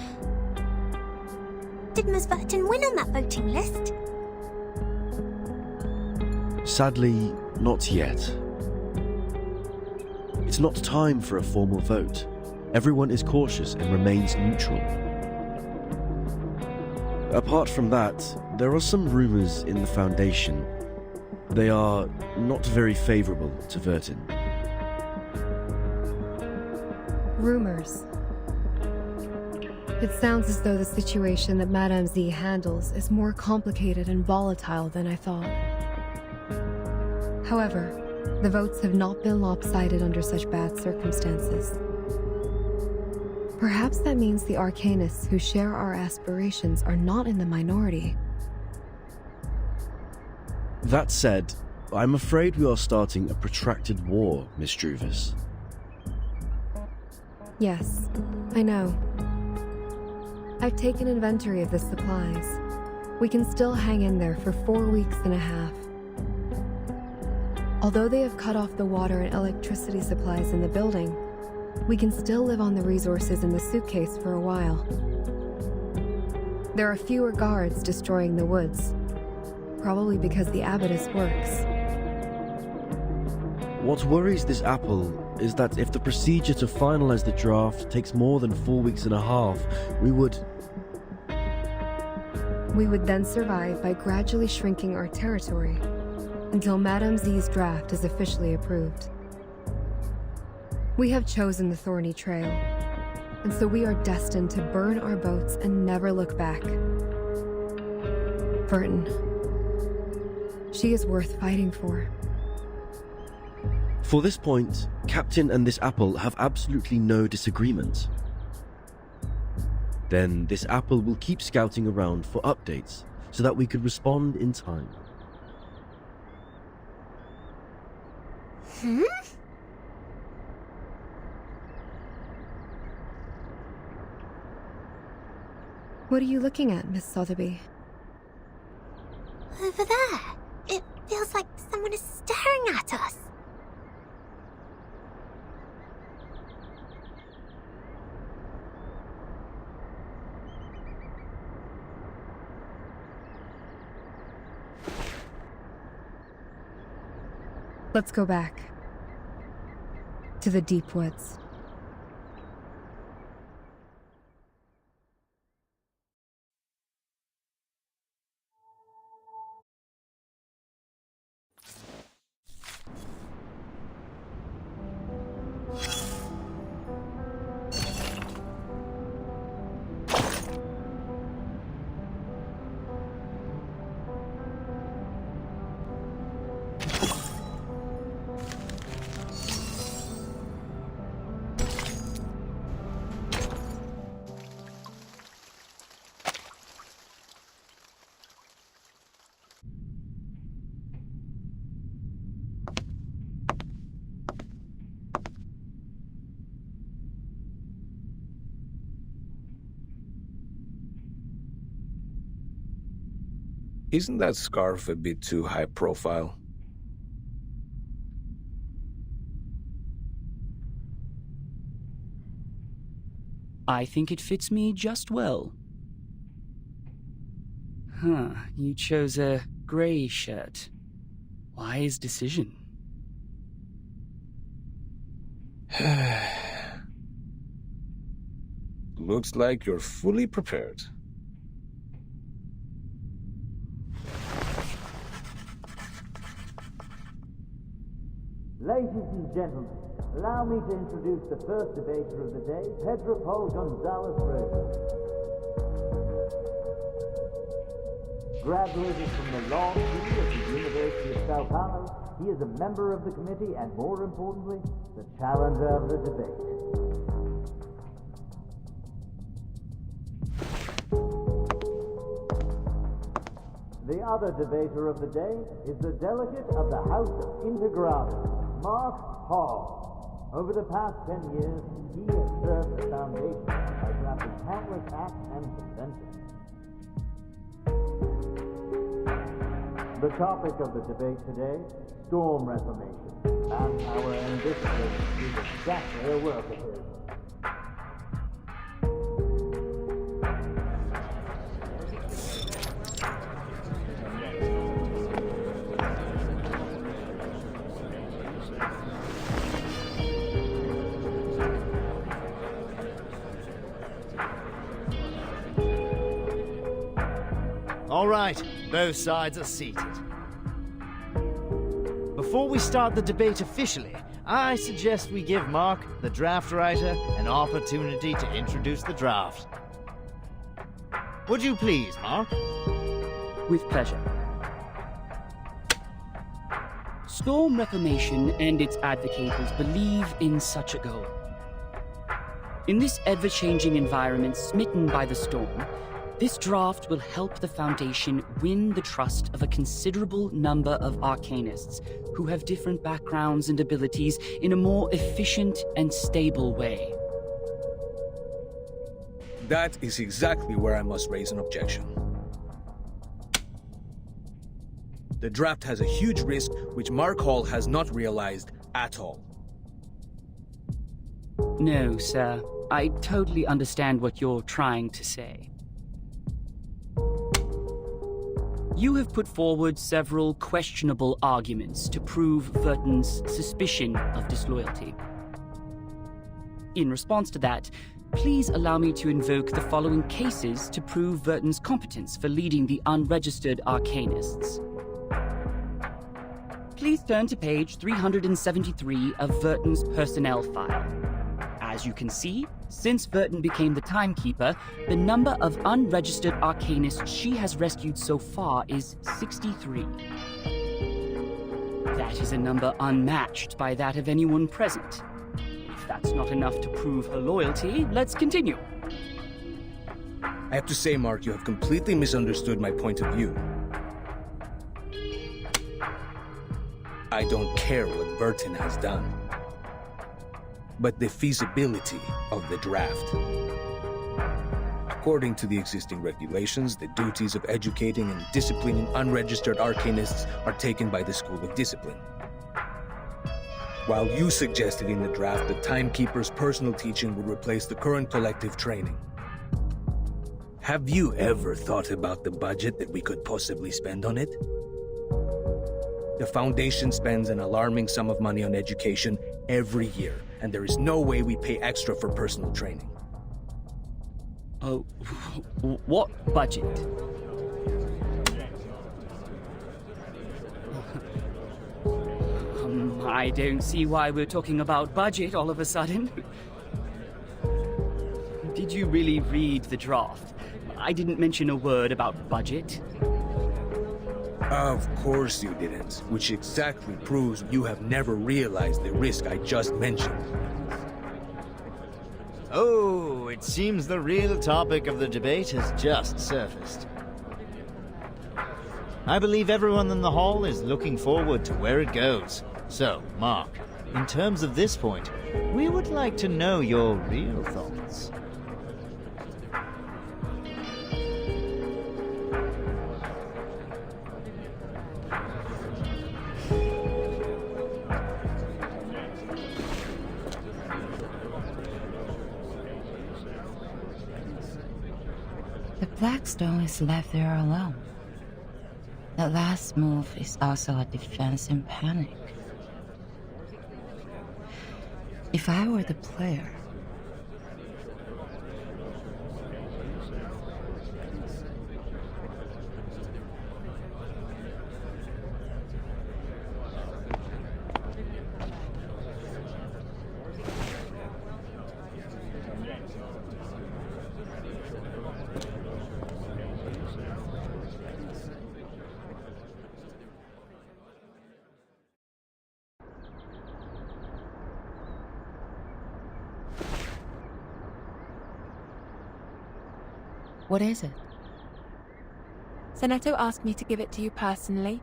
Did Ms. Burton win on that voting list? Sadly, not yet. It's not time for a formal vote. Everyone is cautious and remains neutral. Apart from that, there are some rumors in the Foundation. They are not very favorable to Vertin. Rumors. It sounds as though the situation that Madame Z handles is more complicated and volatile than I thought. However, the votes have not been lopsided under such bad circumstances. Perhaps that means the Arcanists who share our aspirations are not in the minority. That said, I'm afraid we are starting a protracted war, Miss Druvus. Yes, I know. I've taken inventory of the supplies. We can still hang in there for 4 weeks and a half. Although they have cut off the water and electricity supplies in the building, we can still live on the resources in the suitcase for a while. There are fewer guards destroying the woods, probably because the abbotess works. What worries this apple is that if the procedure to finalize the draft takes more than 4 weeks and a half, we would then survive by gradually shrinking our territory until Madame Z's draft is officially approved. We have chosen the thorny trail. And so we are destined to burn our boats and never look back. Verton. She is worth fighting for. For this point, Captain and this apple have absolutely no disagreement. Then this apple will keep scouting around for updates so that we could respond in time. Hmm? What are you looking at, Miss Sotheby? Over there. It feels like someone is staring at us. Let's go back. To the deep woods. Isn't that scarf a bit too high profile? I think it fits me just well. Huh, you chose a grey shirt. Wise decision. Looks like you're fully prepared. Ladies and gentlemen, allow me to introduce the first debater of the day, Pedro Paul Gonzalez Reyes. Graduated from the Law School of the University of Sao Paulo, he is a member of the committee and, more importantly, the challenger of the debate. The other debater of the day is the delegate of the House of Integrados, Mark Hall. Over the past 10 years, he has served the Foundation by drafting countless acts and conventions. The topic of the debate today, storm reformation. Manpower and discipline is exactly a work of his. All right, both sides are seated. Before we start the debate officially, I suggest we give Mark, the draft writer, an opportunity to introduce the draft. Would you please, Mark? With pleasure. Storm Reformation and its advocates believe in such a goal. In this ever-changing environment smitten by the storm, this draft will help the Foundation win the trust of a considerable number of arcanists who have different backgrounds and abilities in a more efficient and stable way. That is exactly where I must raise an objection. The draft has a huge risk which Mark Hall has not realized at all. No, sir. I totally understand what you're trying to say. You have put forward several questionable arguments to prove Verton's suspicion of disloyalty. In response to that, please allow me to invoke the following cases to prove Verton's competence for leading the unregistered arcanists. Please turn to page 373 of Verton's personnel file. As As you can see, since Vertin became the Timekeeper, the number of unregistered Arcanists she has rescued so far is 63. That is a number unmatched by that of anyone present. If that's not enough to prove her loyalty, let's continue. I have to say, Mark, you have completely misunderstood my point of view. I don't care what Vertin has done, but the feasibility of the draft. According to the existing regulations, the duties of educating and disciplining unregistered Arcanists are taken by the School of Discipline. While you suggested in the draft that Timekeeper's personal teaching would replace the current collective training. Have you ever thought about the budget that we could possibly spend on it? The Foundation spends an alarming sum of money on education every year, and there is no way we pay extra for personal training. Oh, what budget? I don't see why we're talking about budget all of a sudden. Did you really read the draft? I didn't mention a word about budget. Of course you didn't, which exactly proves you have never realized the risk I just mentioned. Oh, it seems the real topic of the debate has just surfaced. I believe everyone in the hall is looking forward to where it goes. So, Mark, in terms of this point, we would like to know your real thoughts. The Blackstone is left there alone. The last move is also a defense in panic. If I were the player, what is it? Seneto asked me to give it to you personally.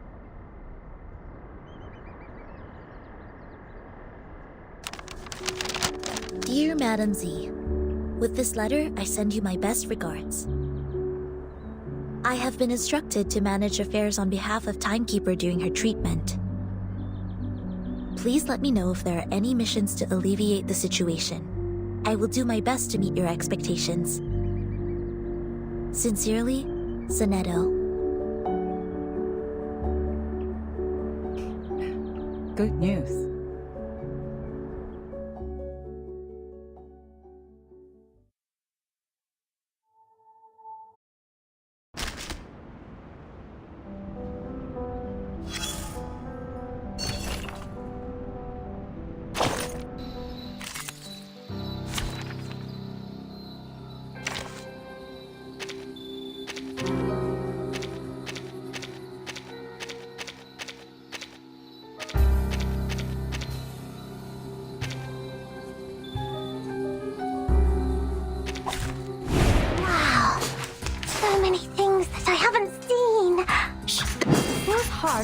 Dear Madam Z, with this letter, I send you my best regards. I have been instructed to manage affairs on behalf of Timekeeper during her treatment. Please let me know if there are any missions to alleviate the situation. I will do my best to meet your expectations. Sincerely, Seneto. Good news.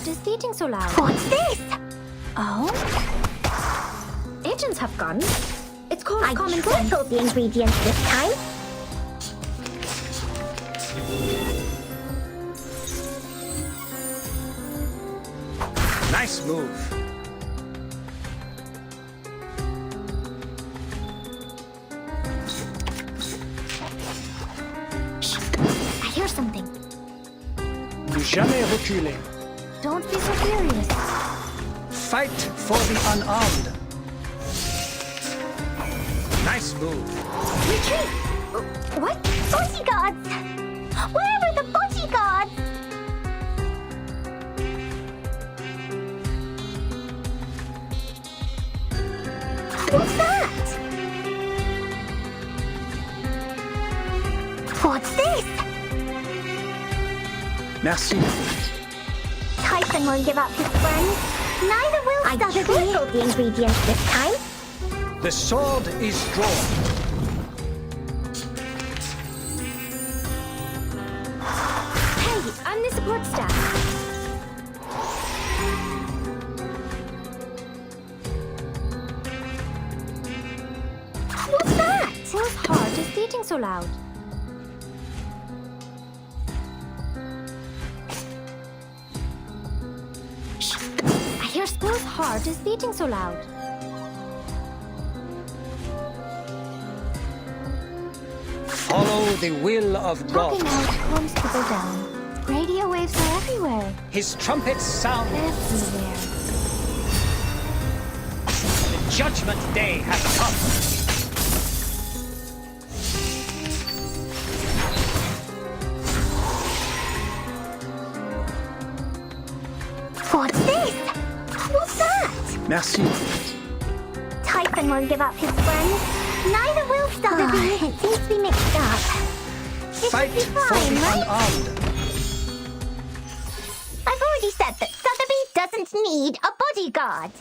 Is eating so loud? What's this? Oh? Agents have guns. It's called I common sense. tripled the ingredients this time. Nice move. I hear something. Ne jamais reculer. Don't be so furious. Fight for the unarmed. Nice move. Retreat! What? Bodyguards! Where are the bodyguards? What's that? What's this? Merci. Typhon won't give up his friends. Neither will I trickled the ingredients this time. The sword is drawn. Hey, I'm the support staff. What's that? Whose heart is beating so loud? Shh! I hear Squirrel's heart is beating so loud. Follow the will of God. Talking out calms people down. Radio waves are everywhere. His trumpets sound. Everywhere. The judgment day has come. What's this? What's that? Merci. Typhon won't give up his friends. Neither will Sotheby. It seems to be mixed up. It Fight should be for fine, the right? unarmed. I've already said that Sotheby doesn't need a bodyguard.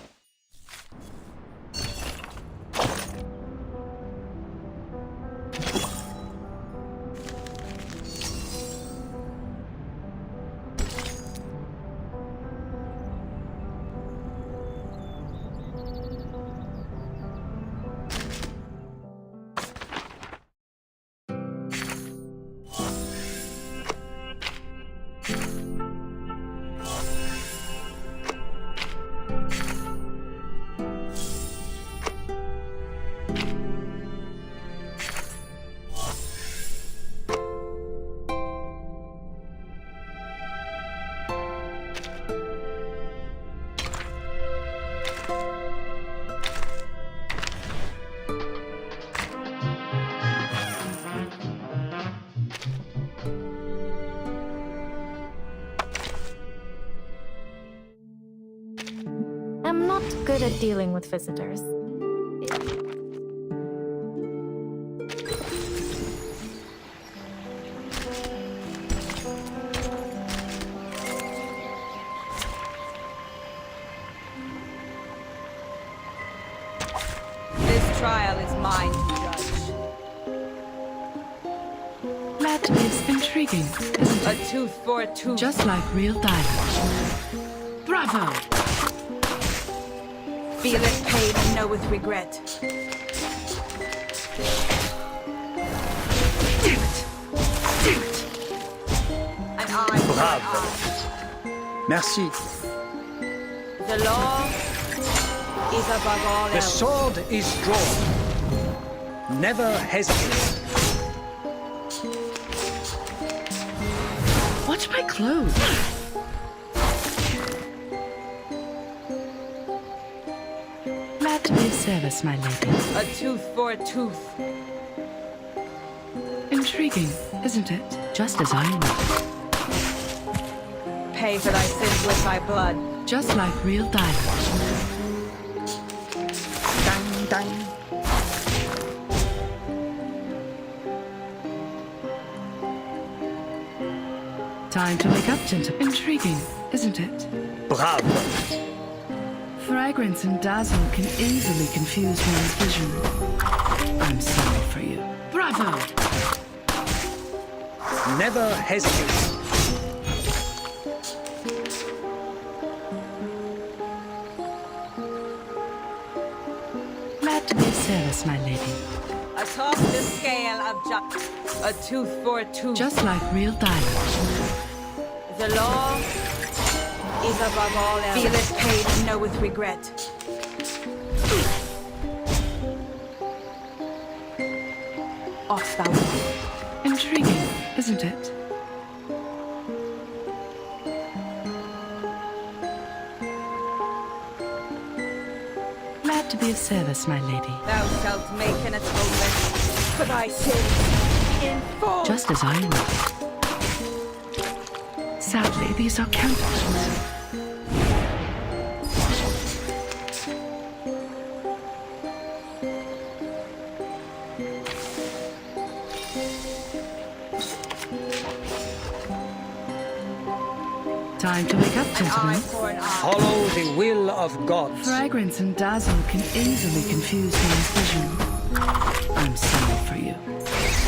I'm not good at dealing with visitors. This trial is mine to judge. That is intriguing, isn't A it? tooth for a tooth. Just like real dialogue. Bravo! Feel it pain and know with regret. Damn it! Damn it! An eye for an Bravo. eye. Merci. The law is above all The else. sword is drawn. Never hesitate. Watch my clothes. Glad to be of service, my lady. A tooth for a tooth. Intriguing, isn't it? Just as I know. Pay for thy sins with thy blood. Just like real dialogue. Dang, dang. Time to wake up, gentlemen. Intriguing, isn't it? Bravo. Fragrance and dazzle can easily confuse one's vision. I'm sorry for you. Bravo! Never hesitate. Glad to be of service, my lady. Atop the scale of justice. A tooth for a tooth. Just like real dialogue. The law is above all else. Feel it pain and know with regret. Off thou will. Intriguing, isn't it? Glad to be of service, my lady. Thou shalt make an atonement for thy sins in full. Just as I know. Sadly, these are counterfeits. Time to wake up, gentlemen. Follow the will of God. Fragrance and dazzle can easily confuse one's vision. I'm sorry for you.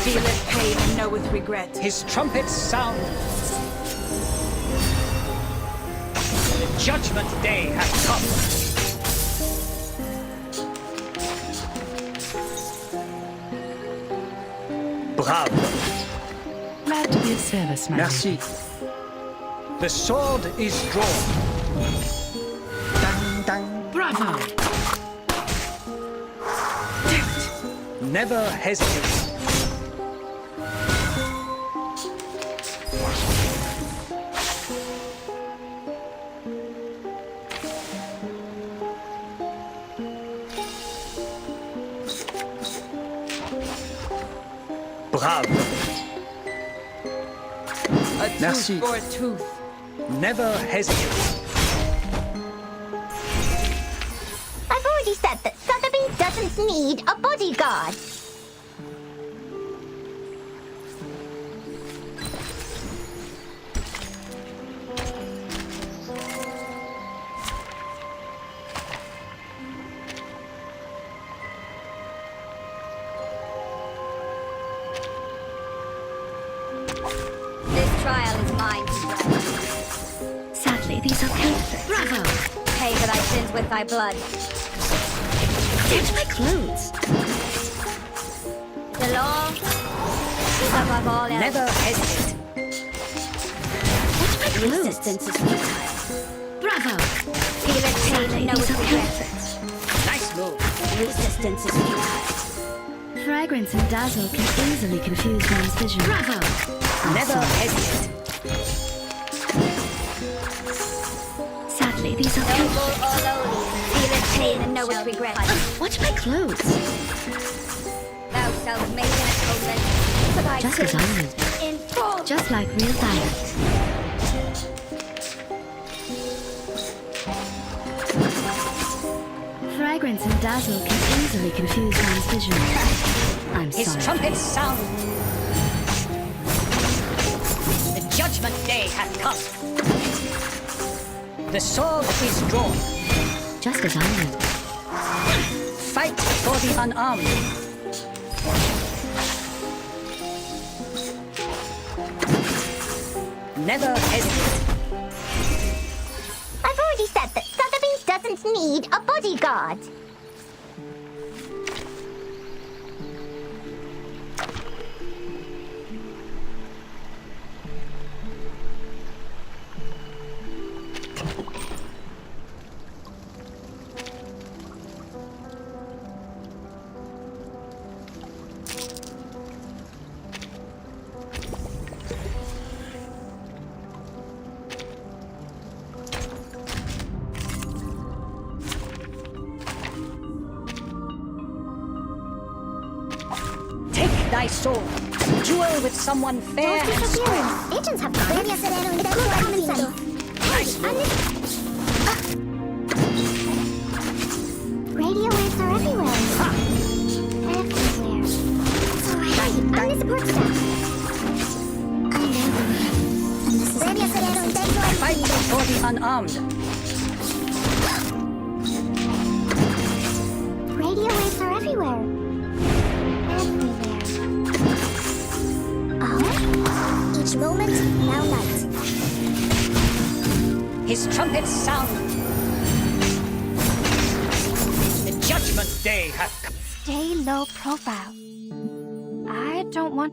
Feel with pain and know with regret. His trumpets sound. The judgment day has come. Bravo. Glad to be of service, madam. Merci. The sword is drawn. Dang, dang. Bravo! Never hesitate. Bravo. A tooth Merci. for a tooth. Never hesitate. I've already said that Sotheby doesn't need a bodyguard. This trial is mine to judge. Sadly, these are perfect. Bravo! Pay for thy sins with thy blood. Catch my clothes. The law is above all else. Never hesitate. Catch my clothes. Resistance is futile. Bravo. Feel it, pain, and know These with are regret. perfect. Nice move. Resistance is futile. Fragrance and dazzle can easily confuse one's vision. Bravo. Never hesitate. Sadly, these are Noble perfect. or lowly, feel it, pain, and know with regret. Watch my clothes. Thou shalt make an atonement for thy Just as I sins would. in full. Just like real diamonds. Fragrance and dazzle can easily confuse one's vision. I'm His sorry. trumpets sound. The judgment day has come. The sword is drawn. Just as I would. Fight for the unarmed. Never hesitate. I've already said that Sotheby doesn't need a bodyguard. Take thy sword. Duel with someone fair and square. Agents have gone. Good common sense. Nice move. Radio waves are everywhere. Everywhere. It's alright. I'm the support staff. I know the way. And this is Fight for the unarmed. Radio waves are everywhere. Everywhere. Oh? Each moment, now night. His trumpets sound. The judgment day has come. Stay low profile. I don't want...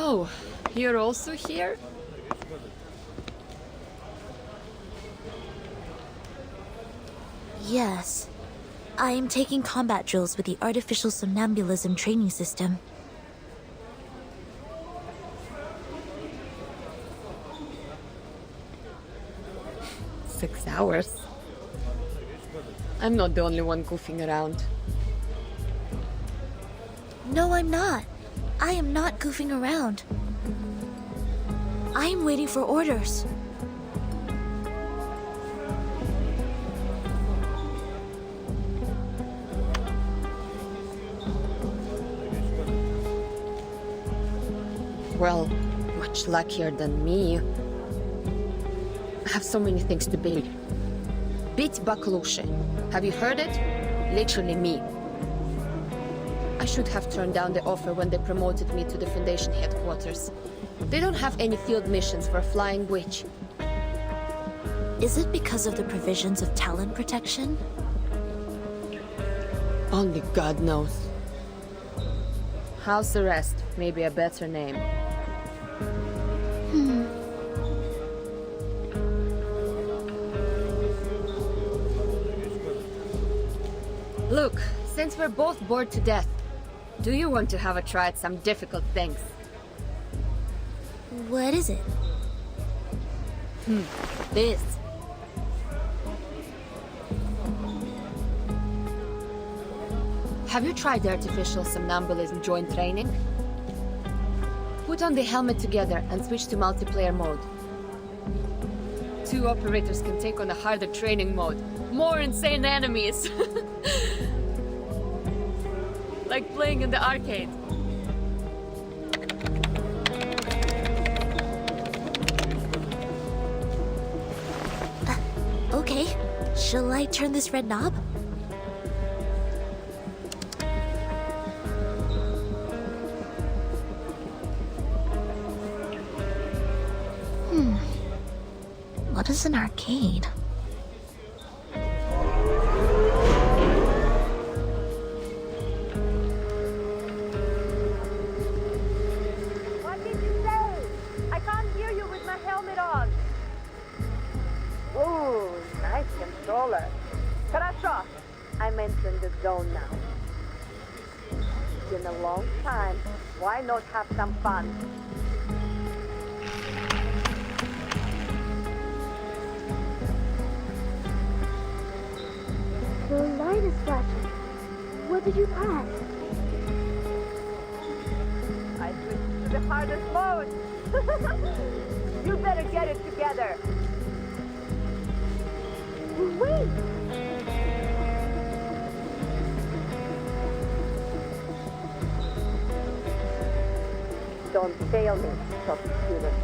Oh, you're also here? Yes. I am taking combat drills with the Artificial Somnambulism training system. Six hours? I'm not the only one goofing around. No, I'm not. I am not goofing around. I am waiting for orders. Well, much luckier than me. I have so many things to build. Bit Baklushe. Have you heard it? Literally me. I should have turned down the offer when they promoted me to the Foundation headquarters. They don't have any field missions for a flying witch. Is it because of the provisions of talent protection? Only God knows. House arrest may be a better name. Look, since we're both bored to death, do you want to have a try at some difficult things? What is it? This. Have you tried the Artificial Somnambulism joint training? Put on the helmet together and switch to multiplayer mode. 2 operators can take on a harder training mode. More insane enemies! Like playing in the arcade. Okay. Shall I turn this red knob? What is an arcade? What did you say? I can't hear you with my helmet on. Ooh, nice controller. Хорошо. I'm entering the zone now. It's been a long time. Why not have some fun? The light is flashing. What did you press? I switched to the hardest mode. You better get it together. Wait! Don't fail me, Sophie student.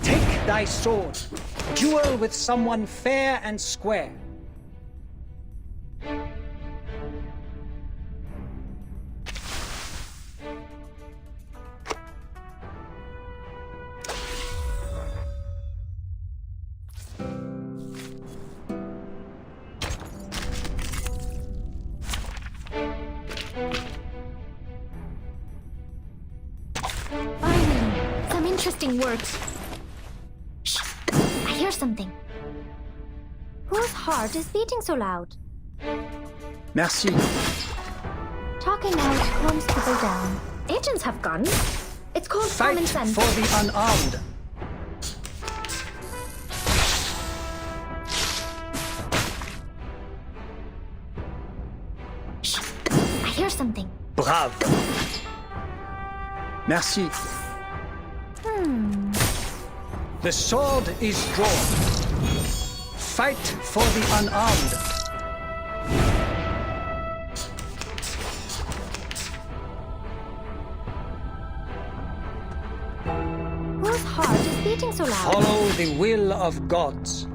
Take thy sword. Duel with someone fair and square. Finally, some interesting words. Shh! I hear something. Whose heart is beating so loud? Merci. Talking out calms people down. Agents have guns. It's called Fight common sense. for the unarmed. Shh! I hear something. Brave. Merci. The sword is drawn. Fight for the unarmed. heart is beating so loud? Follow the will of gods.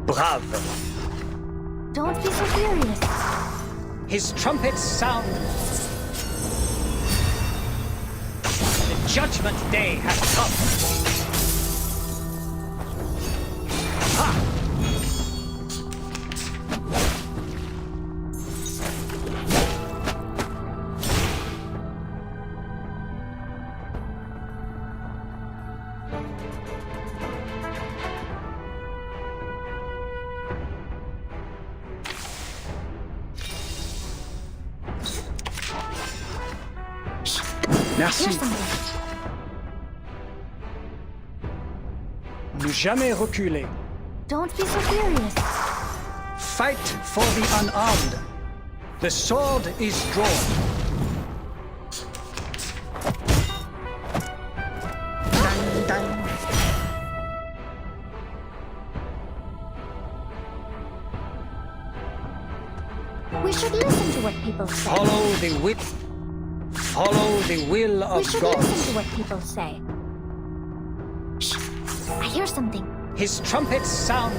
Brave. Don't be so furious. His trumpets sound. The judgment day has come. Ha! Merci. Ne jamais reculer. Don't be so furious. Fight for the unarmed. The sword is drawn. Dang, dang. We should listen to what people say. Follow the will. Follow the will of We should God. listen to what people say. Shh! I hear something. His trumpets sound.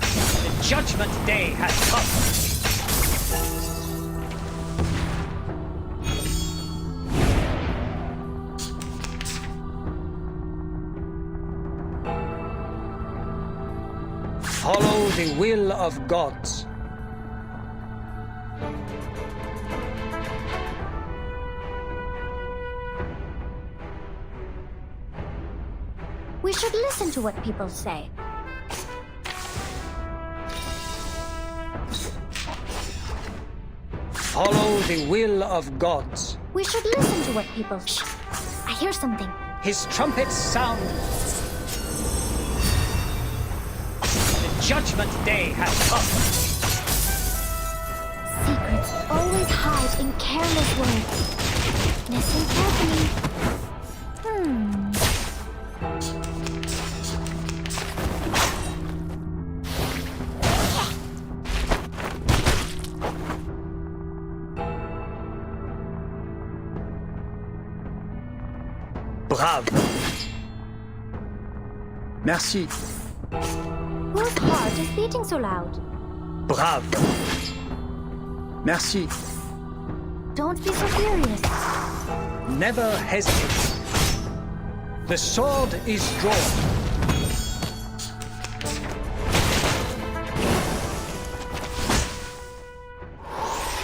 The judgment day has come. Follow the will of gods. We should listen to what people say. Follow the will of gods. We should listen to what people say. I hear something. His trumpets sound. The judgment day has come. Secrets always hide in careless words. Listen carefully. Brave. Merci. Whose heart is beating so loud? Brave. Merci. Don't be so furious. Never hesitate. The sword is drawn.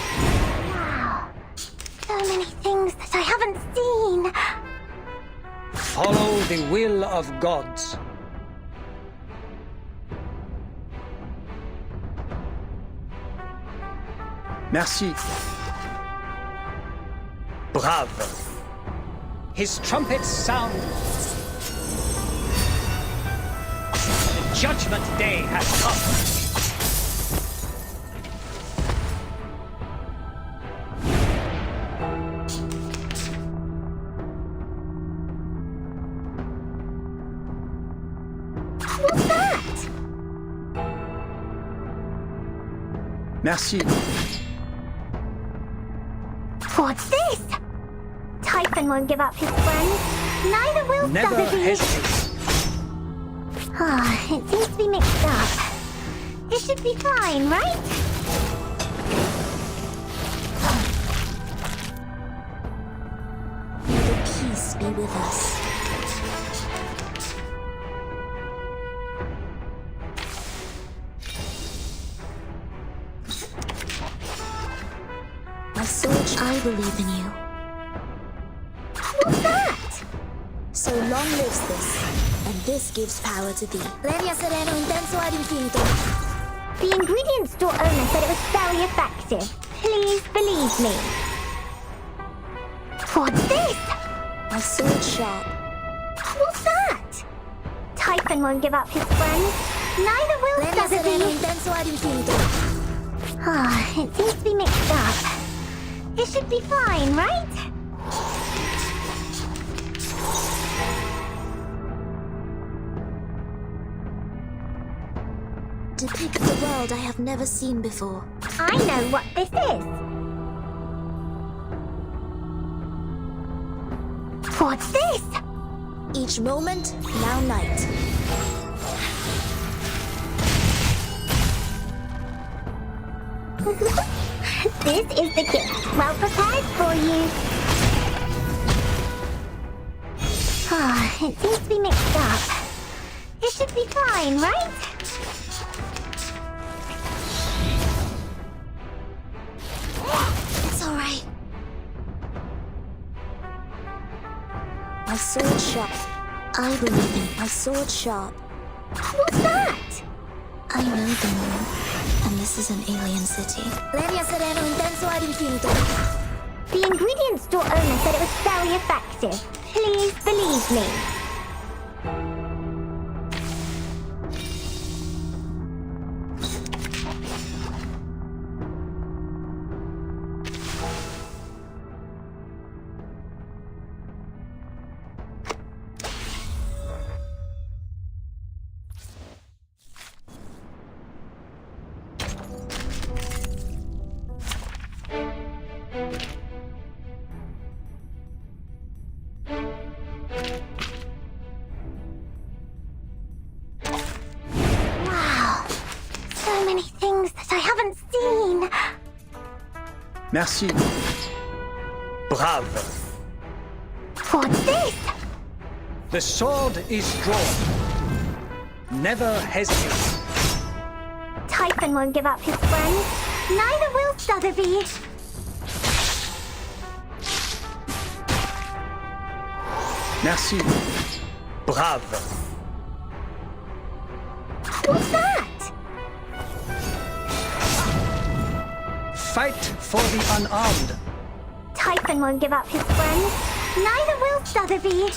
Wow. So many things that I haven't seen. Follow the will of gods. Merci. Brave. His trumpets sound. The judgment day has come. What's that? Merci. What's this? Typhon won't give up his friends. Neither will Never Sotheby. hesitate. It seems to be mixed up. It should be fine, right? May the peace be with us. My sword, I believe in you. What's that? So long lives this, and this gives power to thee. Legna sereno intenso ad infinito. The ingredient store owner said it was very effective. Please believe me. What's this? My sword sharp. What's that? Typhon won't give up his friends. Neither will Legna sereno Sotheby. intenso ad infinito. It seems to be mixed up. It should be fine, right? Depict the world I have never seen before. I know what this is. What's this? Each moment, now night. This is the gift. Well prepared for you. It seems to be mixed up. It should be fine, right? It's alright. My sword sharp. I believe in my sword sharp. What's that? I know the moon, and this is an alien city. Leria sereno intenso ad infinito. The ingredient store owner said it was very effective. Please believe me. Merci. Brave. What's this? The sword is drawn. Never hesitate. Typhon won't give up his friends. Neither will Sotheby. Merci. Brave. What's that? Fight for the unarmed. Typhon won't give up his friends. Neither will Sotheby.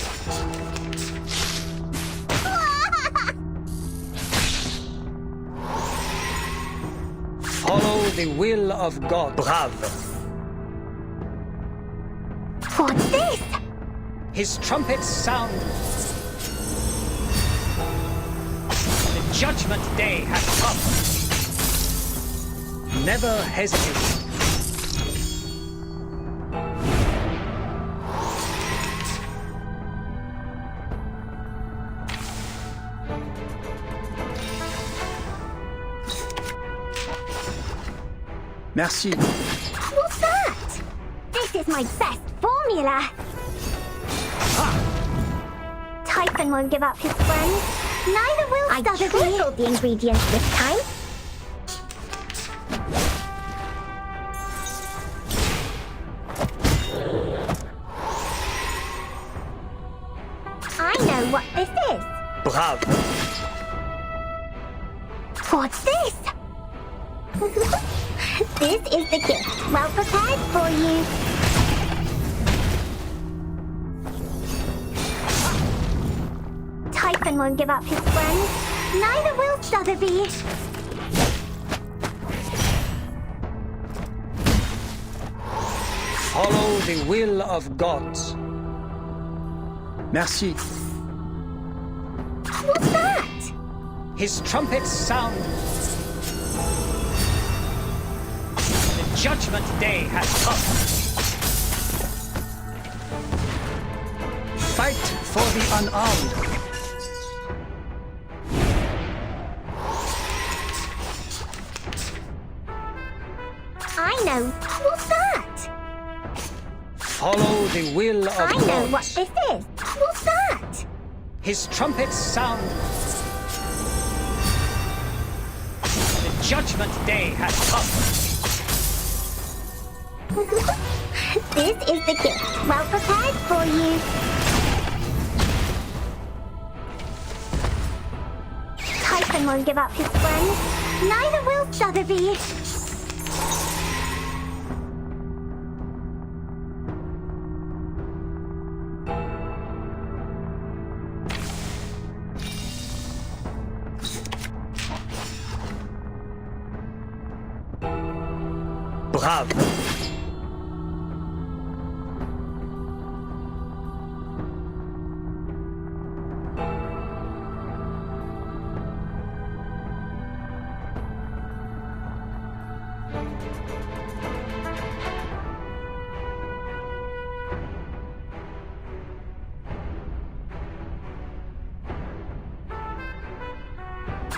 Follow the will of God. Brave. What's this? His trumpets sound. The judgment day has come. Never hesitate. Merci. What's that? This is my best formula. Typhon won't give up his friends. Neither will Sotheby. I tripled the ingredients this time. I know what this is. Brave. What's this? This is the gift. Well prepared for you. Typhon won't give up his friends. Neither will Sotheby. Follow the will of gods. Merci. What's that? His trumpets sound. The judgment day has come. Fight for the unarmed. I know. What's that? Follow the will of I know gods. what this is. What's that? His trumpets sound. The judgment day has come. This is the gift. Well prepared for you. Typhon won't give up his friends. Neither will Sotheby. Brave.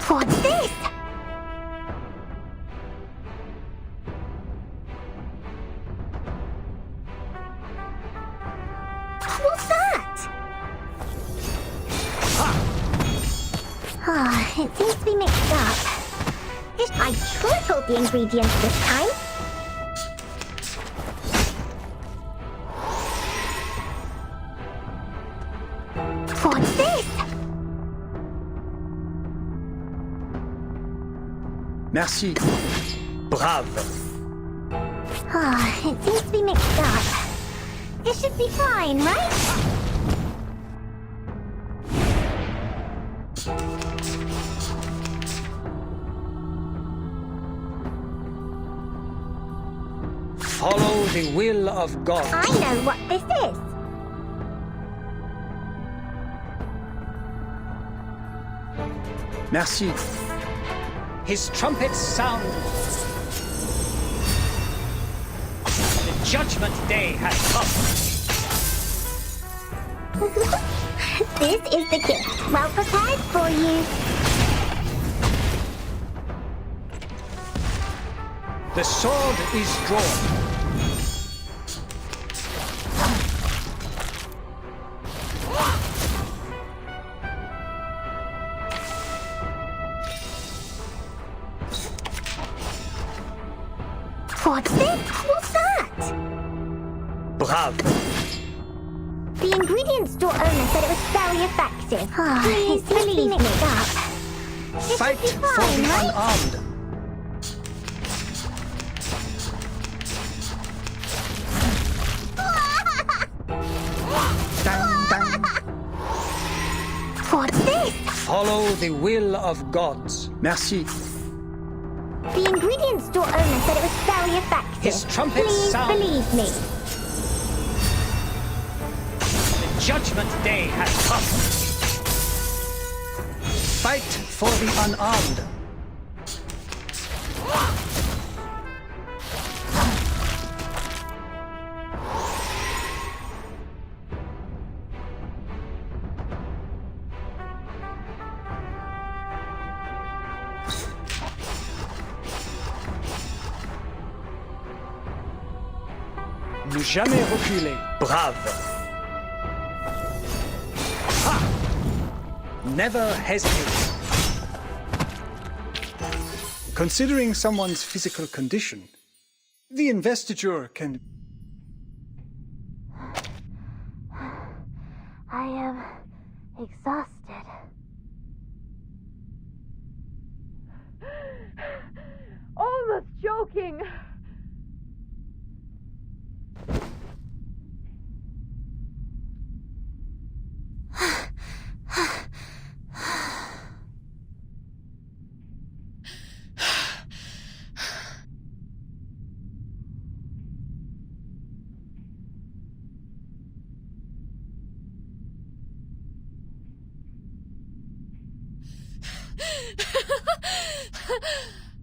What's this? What's that? It seems to be mixed up. I tripled the ingredients this time. What's this? Merci. Brave. It seems to be mixed up. It should be fine, right? Follow the will of God. I know what this is. Merci. His trumpets sound. The judgment day has come. This is the gift. Well prepared for you. The sword is drawn. What's this? What's that? Brave. The ingredients store owner said it was very effective. Please believe me. Fight for the unarmed. What's this? Follow the will of gods. Merci. The ingredients store owner said it was very effective. His trumpets Please sound. believe me. The judgment day has come. Fight for the unarmed. Ne jamais reculer. Brave. Ha! Never hesitate. Considering someone's physical condition, the investiture can... I am exhausted. Almost joking.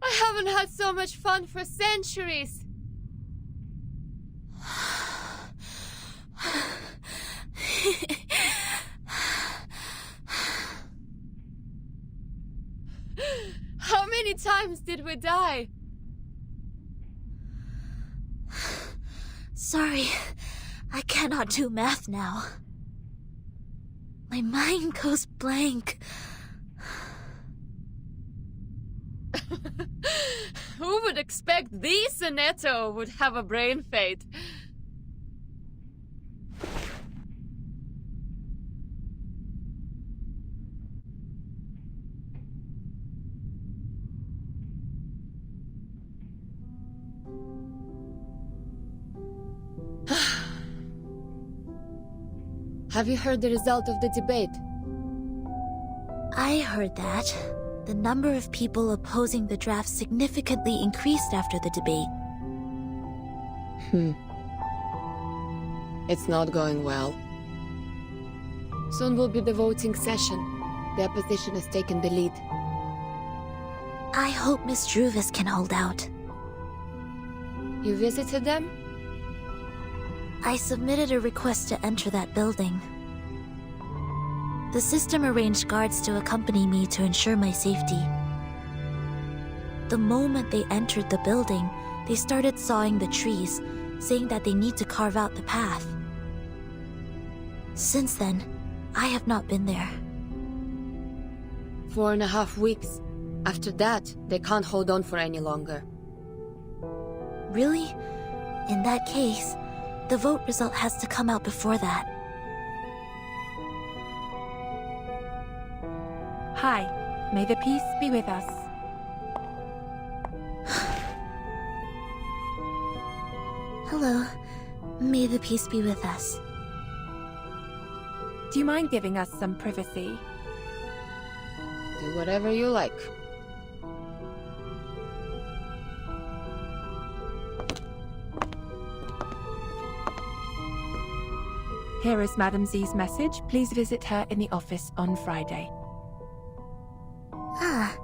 I haven't had so much fun for centuries. How many times did we die? Sorry, I cannot do math now. My mind goes blank. Who would expect the Sonetto would have a brain fade? Have you heard the result of the debate? I heard that. The number of people opposing the draft significantly increased after the debate. It's not going well. Soon will be the voting session. The opposition has taken the lead. I hope Miss Druvis can hold out. You visited them? I submitted a request to enter that building. The system arranged guards to accompany me to ensure my safety. The moment they entered the building, they started sawing the trees, saying that they need to carve out the path. Since then, I have not been there. 4.5 weeks. After that, they can't hold on for any longer. Really? In that case, the vote result has to come out before that. Hi, may the peace be with us. Hello, may the peace be with us. Do you mind giving us some privacy? Do whatever you like. Here is Madame Z's message. Please visit her in the office on Friday. Ah,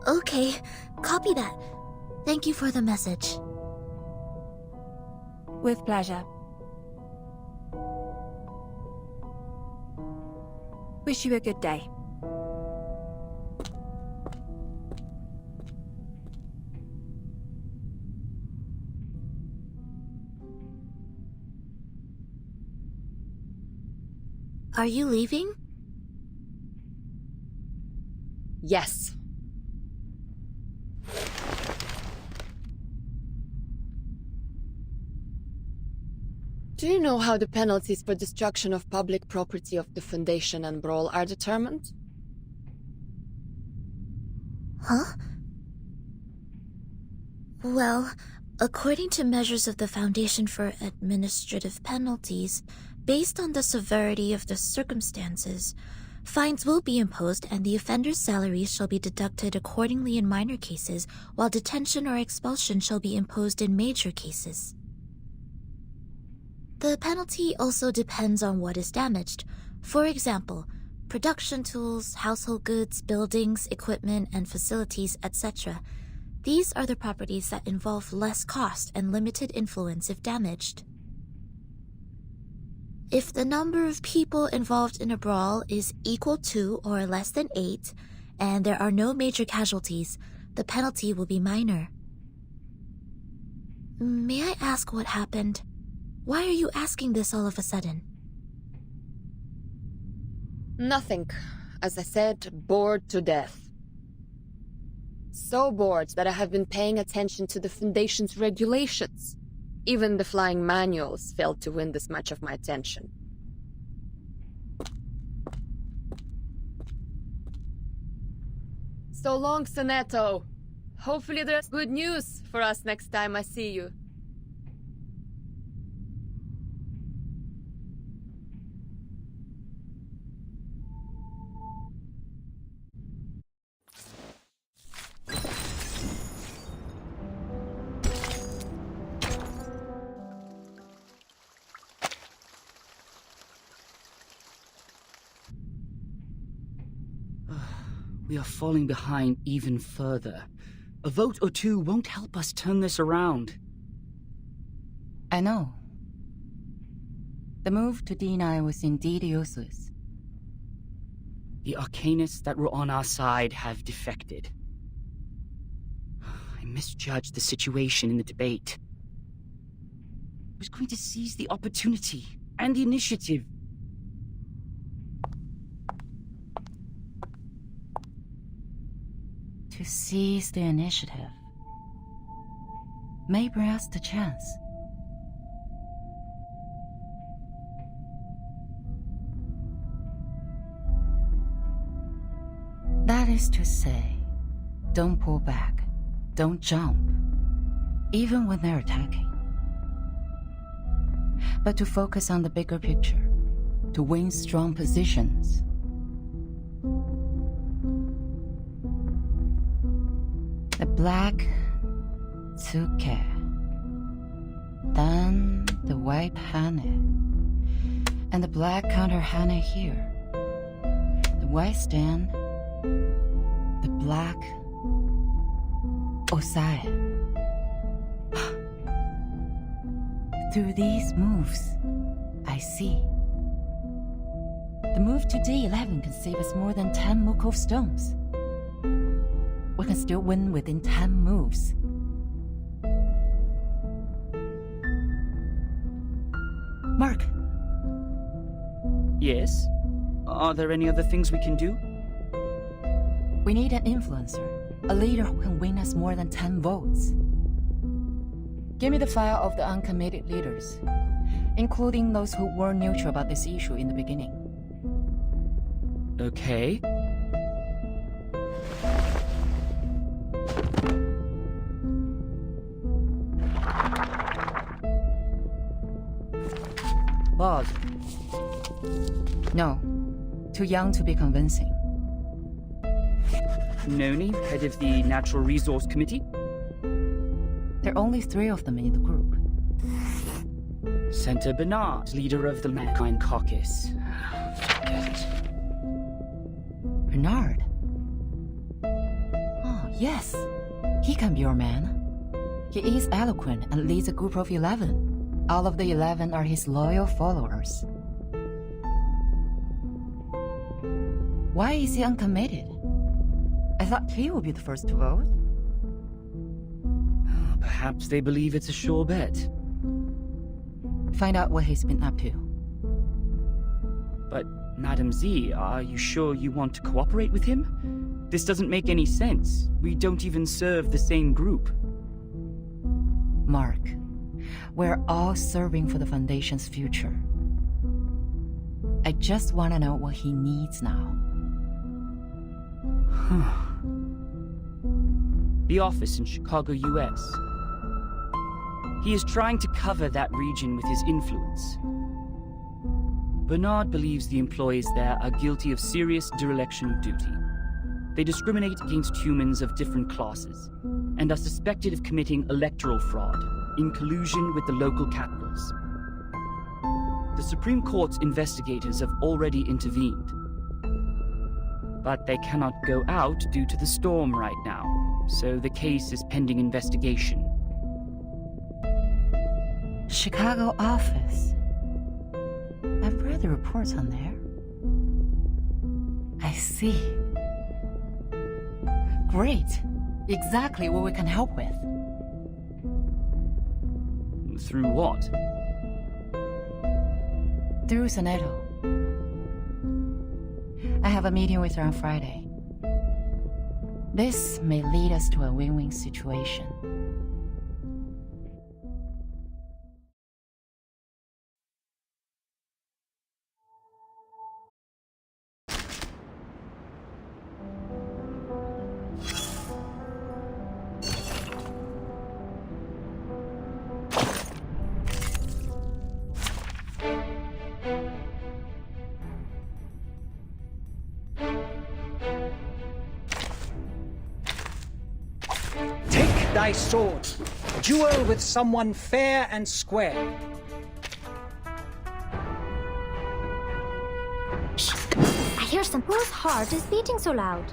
okay. Copy that. Thank you for the message. With pleasure. Wish you a good day. Are you leaving? Yes. Do you know how the penalties for destruction of public property of the Foundation and Brawl are determined? Huh? Well, according to measures of the Foundation for Administrative Penalties, based on the severity of the circumstances, fines will be imposed and the offender's salaries shall be deducted accordingly in minor cases, while detention or expulsion shall be imposed in major cases. The penalty also depends on what is damaged. For example, production tools, household goods, buildings, equipment, and facilities, etc. These are the properties that involve less cost and limited influence if damaged. If the number of people involved in a brawl is equal to or less than 8, and there are no major casualties, the penalty will be minor. May I ask what happened? Why are you asking this all of a sudden? Nothing. As I said, bored to death. So bored that I have been paying attention to the Foundation's regulations. Even the flying manuals failed to win this much of my attention. So long, Sonetto. Hopefully there's good news for us next time I see you. We are falling behind even further. A vote or two won't help us turn this around. I know. The move to deny was indeed useless. The Arcanists that were on our side have defected. I misjudged the situation in the debate. I was going to seize the opportunity and the initiative. To seize the initiative may bring us the chance. That is to say, don't pull back, don't jump, even when they're attacking. But to focus on the bigger picture, to win strong positions. The black tsuke, then the white hane, and the black counter hane here. The white stand, the black osae. Through these moves, I see. The move to D11 can save us more than 10 Mukov stones. We can can still win within 10 moves. Mark. Yes? Are there any other things we can do? We need an influencer, a leader who can win us more than 10 votes. Give me the file of the uncommitted leaders, including those who were neutral about this issue in the beginning. Okay. Boss. No. Too young to be convincing. Noni, head of the Natural Resource Committee? There are only 3 of them in the group. Senator Bernard, leader of the Mankind Caucus. Forget it. Bernard? Oh, yes. He can be your man. He is eloquent and leads a group of 11. All of the 11 are his loyal followers. Why is he uncommitted? I thought he would be the first to vote. Perhaps they believe it's a sure bet. Find out what he's been up to. But, Madam Z, are you sure you want to cooperate with him? This doesn't make any sense. We don't even serve the same group. Mark, we're all serving for the Foundation's future. I just want to know what he needs now. The office in Chicago, US. He is trying to cover that region with his influence. Bernard believes the employees there are guilty of serious dereliction of duty. They discriminate against humans of different classes, and are suspected of committing electoral fraud in collusion with the local capitals. The Supreme Court's investigators have already intervened, but they cannot go out due to the storm right now, so the case is pending investigation. Chicago office. I've read the reports on there. I see. Great. Exactly what we can help with. Through what? Through Soneto. I have a meeting with her on Friday. This may lead us to a win-win situation. Thy sword. Duel with someone fair and square. I hear some. Whose heart is beating so loud?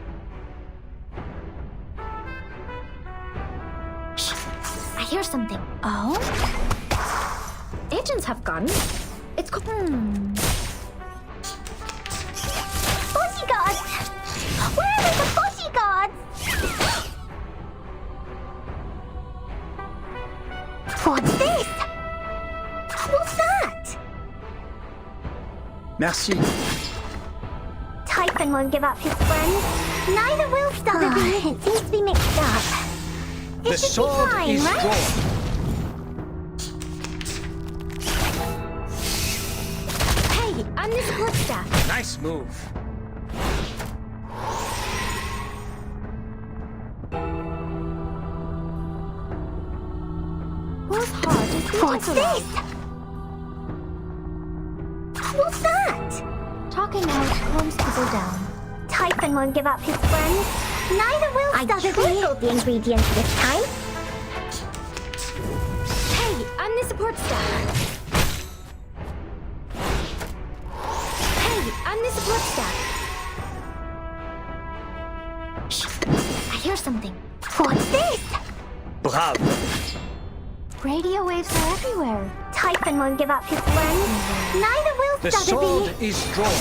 I hear something. Oh? Agents have guns. It's bodyguards! Where are the bodyguards? What's this? What's that? Merci. Typhon won't give up his friends. Neither will Sotheby. It seems to be mixed up. The sword fine, is right? drawn. Hey, I'm the support staff. Nice move. Whose heart is beating What's so loud? What's that? Talking out calms people down. Typhon won't give up his friends. Neither will Sotheby. I trickled the ingredients this time. Hey, I'm the support staff. Hey, I'm the support staff. I hear something. What's this? Bravo. Radio waves are everywhere. Typhon won't give up his friends. Neither will The Sotheby. sword is drawn.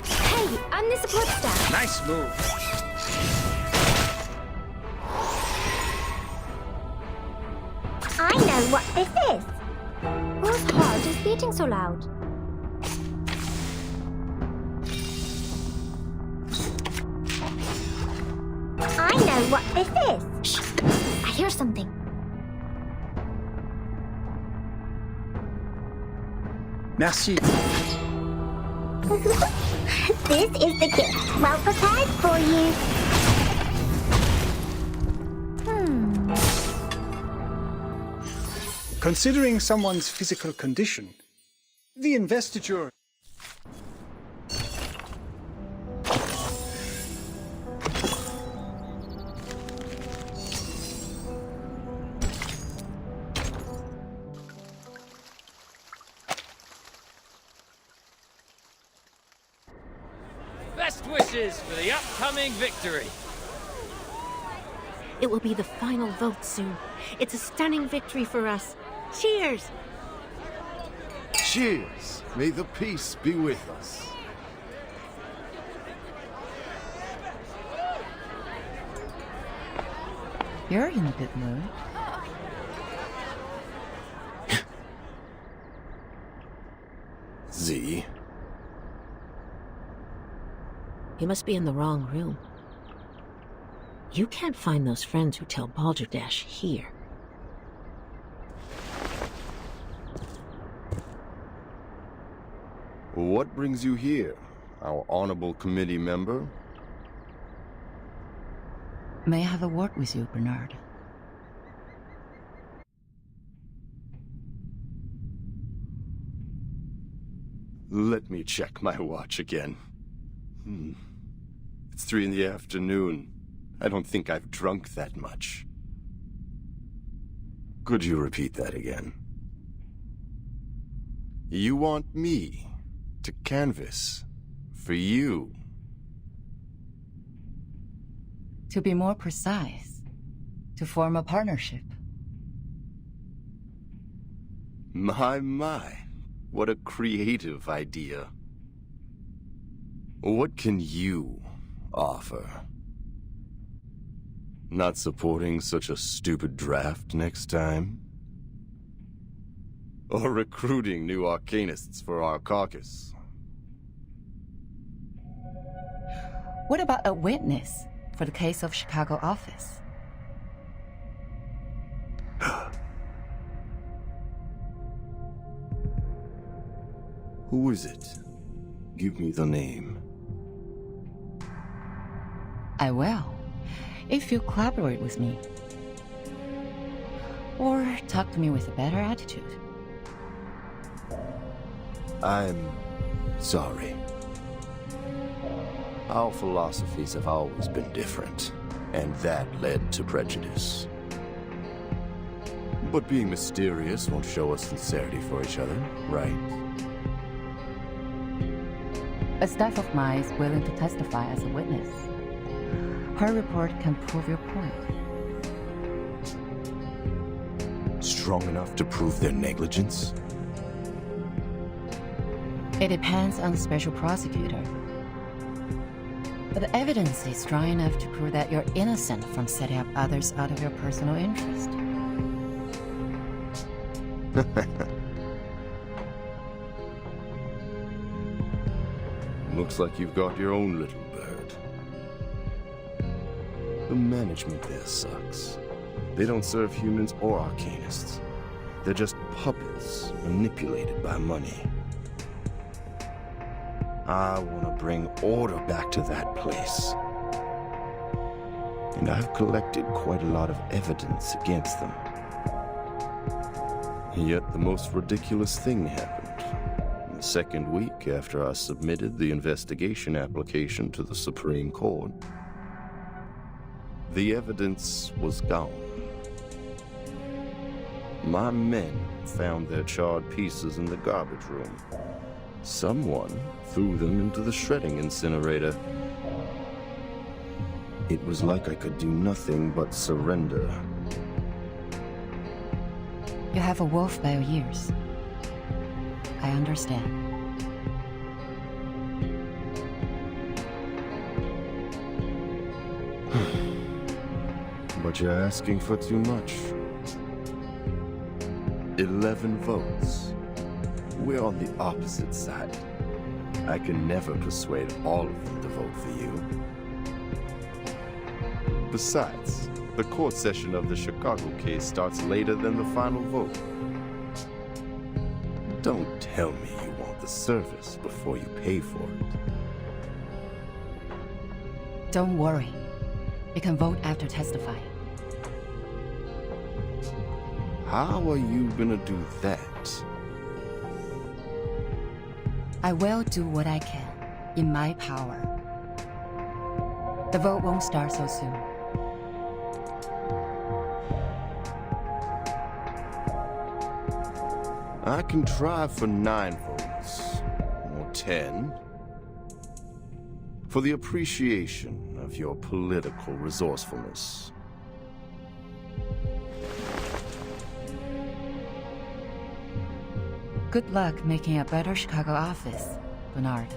Hey, you. I'm the support staff. Nice move. I know what this is. Whose heart is beating so loud? I know what this is. Shh. I hear something. Merci. This is the gift. Well prepared for you. Considering someone's physical condition, the investiture... Best wishes for the upcoming victory. It will be the final vote soon. It's a stunning victory for us. Cheers! Cheers! May the peace be with us. You're in a good mood. Z. You must be in the wrong room. You can't find those friends who tell Balderdash here. What brings you here, our honorable committee member? May I have a word with you, Bernard? Let me check my watch again. It's 3 in the afternoon. I don't think I've drunk that much. Could you repeat that again? You want me to canvass for you? To be more precise, to form a partnership. My, what a creative idea. What can you offer? Not supporting such a stupid draft next time? Or recruiting new arcanists for our caucus? What about a witness for the case of Chicago office? Who is it? Give me the name. I will, if you collaborate with me. Or talk to me with a better attitude. I'm sorry. Our philosophies have always been different, and that led to prejudice. But being mysterious won't show us sincerity for each other, right? A staff of mine is willing to testify as a witness. Her report can prove your point. Strong enough to prove their negligence? It depends on the special prosecutor. But the evidence is strong enough to prove that you're innocent from setting up others out of your personal interest. Looks like you've got your own little bird. The management there sucks. They don't serve humans or arcanists. They're just puppets manipulated by money. I want to bring order back to that place. And I've collected quite a lot of evidence against them. Yet the most ridiculous thing happened. The second week after I submitted the investigation application to the Supreme Court. The evidence was gone. My men found their charred pieces in the garbage room. Someone threw them into the shredding incinerator. It was like I could do nothing but surrender. You have a wolf by your ears. I understand. But you're asking for too much. 11 votes. We're on the opposite side. I can never persuade all of them to vote for you. Besides, the court session of the Chicago case starts later than the final vote. Don't tell me you want the service before you pay for it. Don't worry. You can vote after testifying. How are you gonna do that? I will do what I can, in my power. The vote won't start so soon. I can try for 9 votes, or 10, for the appreciation of your political resourcefulness. Good luck making a better Chicago office, Bernard.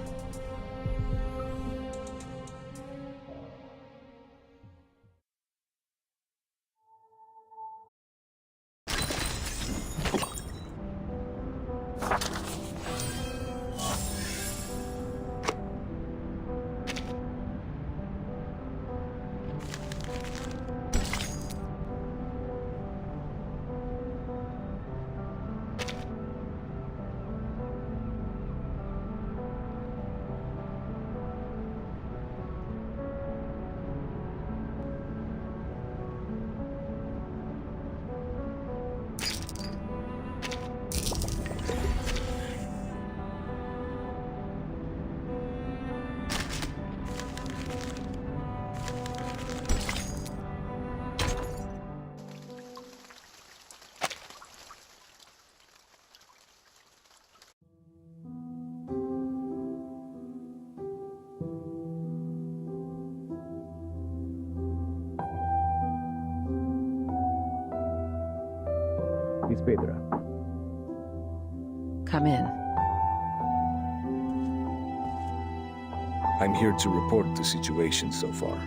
Miss Pedro. Come in. I'm here to report the situation so far.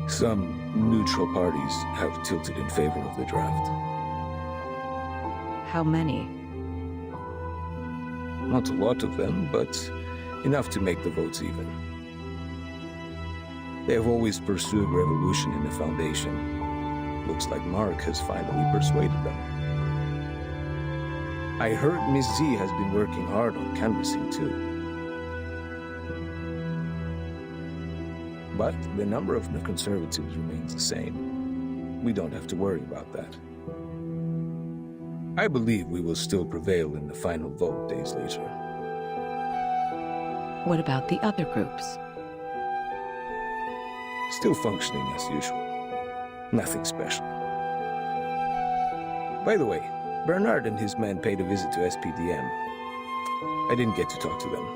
Some neutral parties have tilted in favor of the draft. How many? Not a lot of them, but enough to make the votes even. They have always pursued revolution in the Foundation. Looks like Mark has finally persuaded them. I heard Miss Z has been working hard on canvassing too. But the number of the conservatives remains the same. We don't have to worry about that. I believe we will still prevail in the final vote days later. What about the other groups? Still functioning as usual. Nothing special. By the way, Bernard and his men paid a visit to SPDM. I didn't get to talk to them.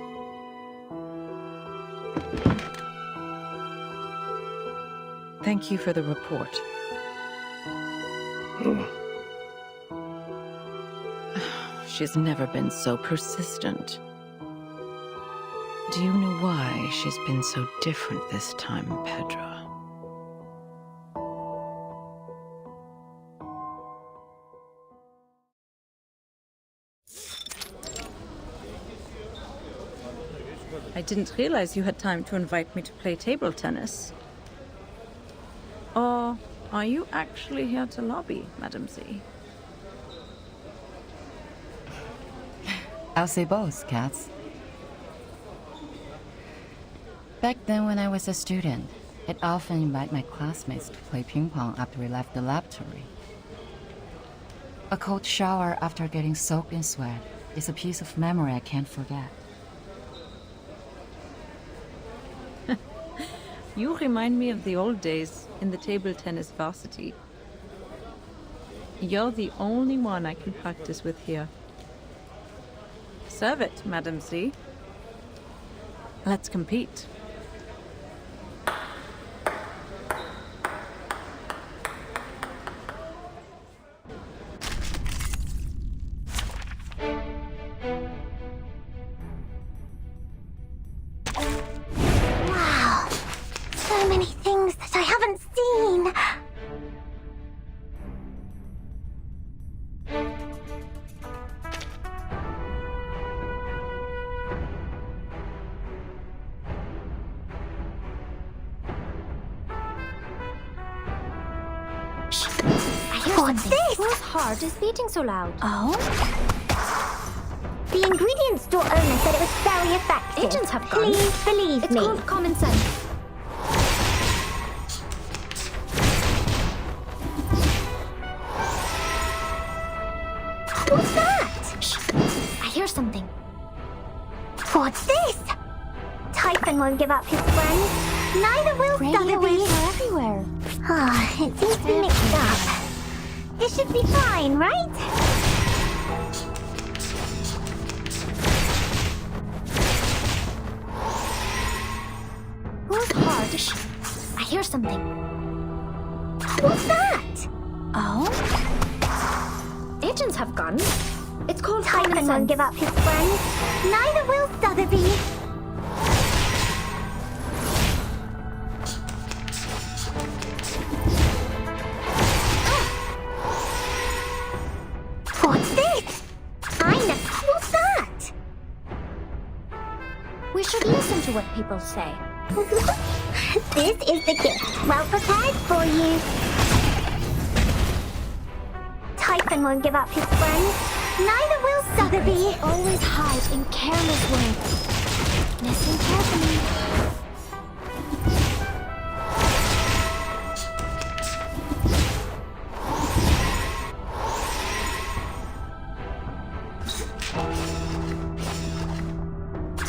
Thank you for the report. She's never been so persistent. Do you know why she's been so different this time, Pedro? I didn't realize you had time to invite me to play table tennis. Or are you actually here to lobby, Madam Z? I'll say both, Katz. Back then when I was a student, I'd often invite my classmates to play ping pong after we left the laboratory. A cold shower after getting soaked in sweat is a piece of memory I can't forget. You remind me of the old days in the table tennis varsity. You're the only one I can practice with here. Serve it, Madam Z. Let's compete. Wow. So many things that I haven't I hear What's something. this? Whose heart is beating so loud? Oh? The ingredient store owner said it was very effective. Agents have gone. Please believe It's me. called common sense. What's that? I hear something. What's this? Typhon won't give up his friends. Neither will Radio Sotheby. waves are everywhere. Ah, it seems to be mixed up. It should be fine, right? Whose heart is... I hear something. What's that? Oh? Agents have gone. It's called Typhon common won't sense. give up his friends. Neither will Sotheby. What's this? I know. What's that? We should listen to what people say. This is the gift. Well prepared for you. Typhon won't give up his friends. Neither will Sotheby. Always hide in careless words. Listen carefully.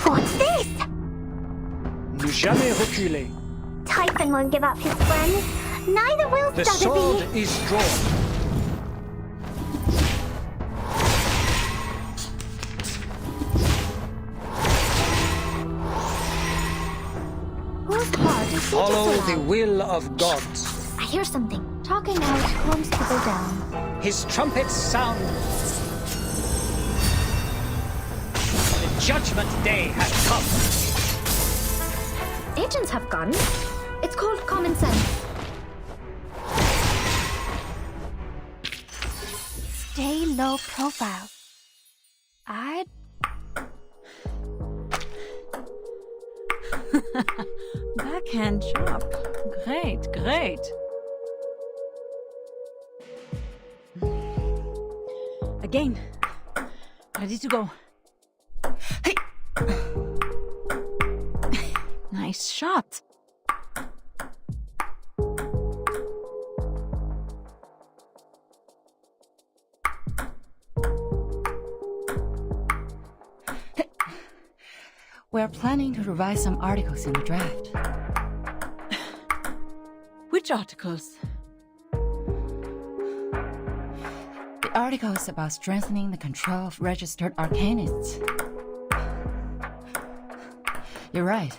What's this? Ne jamais reculer. Typhon won't give up his friends. Neither will The Sotheby. sword is drawn. Whose heart is beating so Follow loud? the will of gods. I hear something. Talking out calms people down. His trumpets sound. The judgment day has come. Agents have gone. It's called common sense. Stay low profile. I'd... Backhand chop. Great, great. Again. Ready to go. Hey. Nice shot. We're planning to revise some articles in the draft. Which articles? The articles about strengthening the control of registered arcanists. You're right.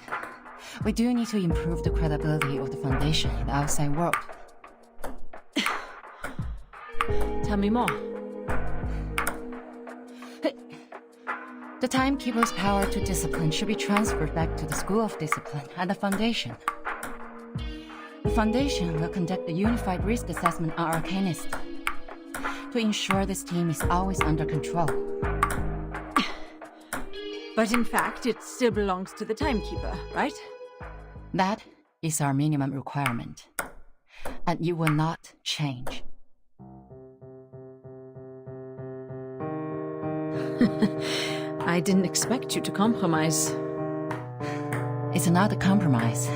We do need to improve the credibility of the Foundation in the outside world. Tell me more. The Timekeeper's power to discipline should be transferred back to the School of Discipline and the Foundation. The Foundation will conduct a unified risk assessment on Arcanists to ensure this team is always under control. But in fact, it still belongs to the Timekeeper, right? That is our minimum requirement, and you will not change. I didn't expect you to compromise. It's not a compromise.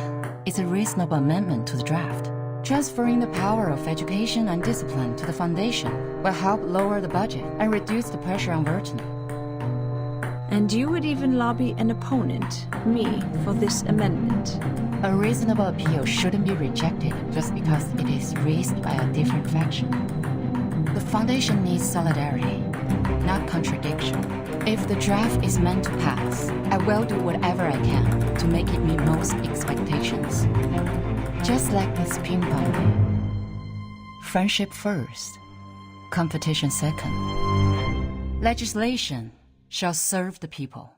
It's a reasonable amendment to the draft. Transferring the power of education and discipline to the Foundation will help lower the budget and reduce the pressure on Verton. And you would even lobby an opponent, me, for this amendment. A reasonable appeal shouldn't be rejected just because it is raised by a different faction. The Foundation needs solidarity, not contradiction. If the draft is meant to pass, I will do whatever I can to make it meet most expectations. Just like this ping pong game. Friendship first, competition second. Legislation shall serve the people.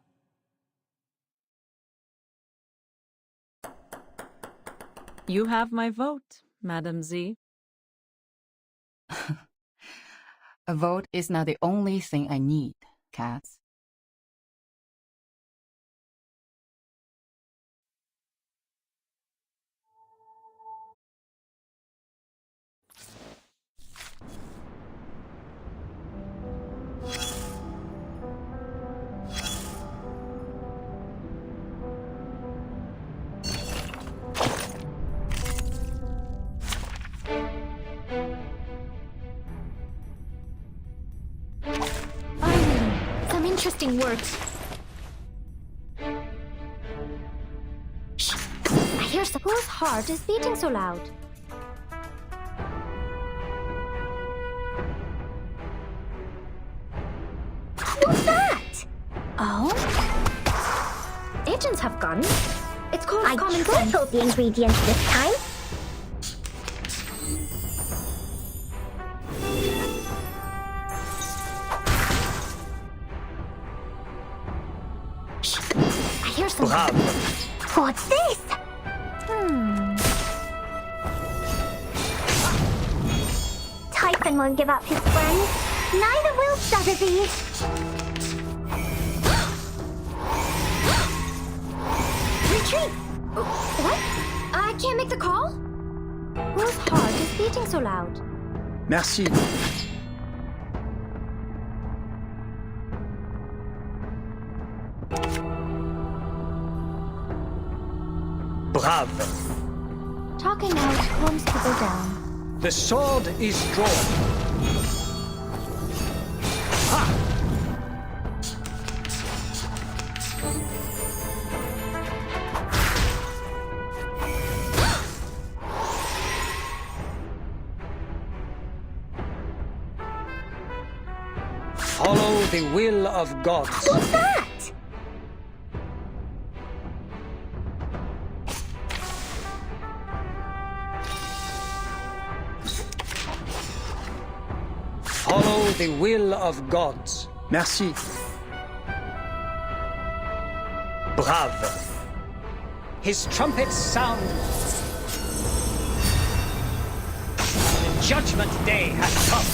You have my vote, Madam Z. A vote is not the only thing I need, Cats. interesting words. Shh. I hear whose heart is beating so loud. What's that? Oh? Agents have guns. It's called common sense. I tripled the ingredients this time. Shh. I hear something. Bravo. What's this? Typhon won't give up his friends. Neither will Sotheby. Retreat! What? I can't make the call? Whose heart is beating so loud? Merci. Bravo. Talking out calms people down. The sword is drawn. Ha! Follow the will of gods. What's that? Follow the will of gods. Merci. Bravo. His trumpets sound. The judgment day has come.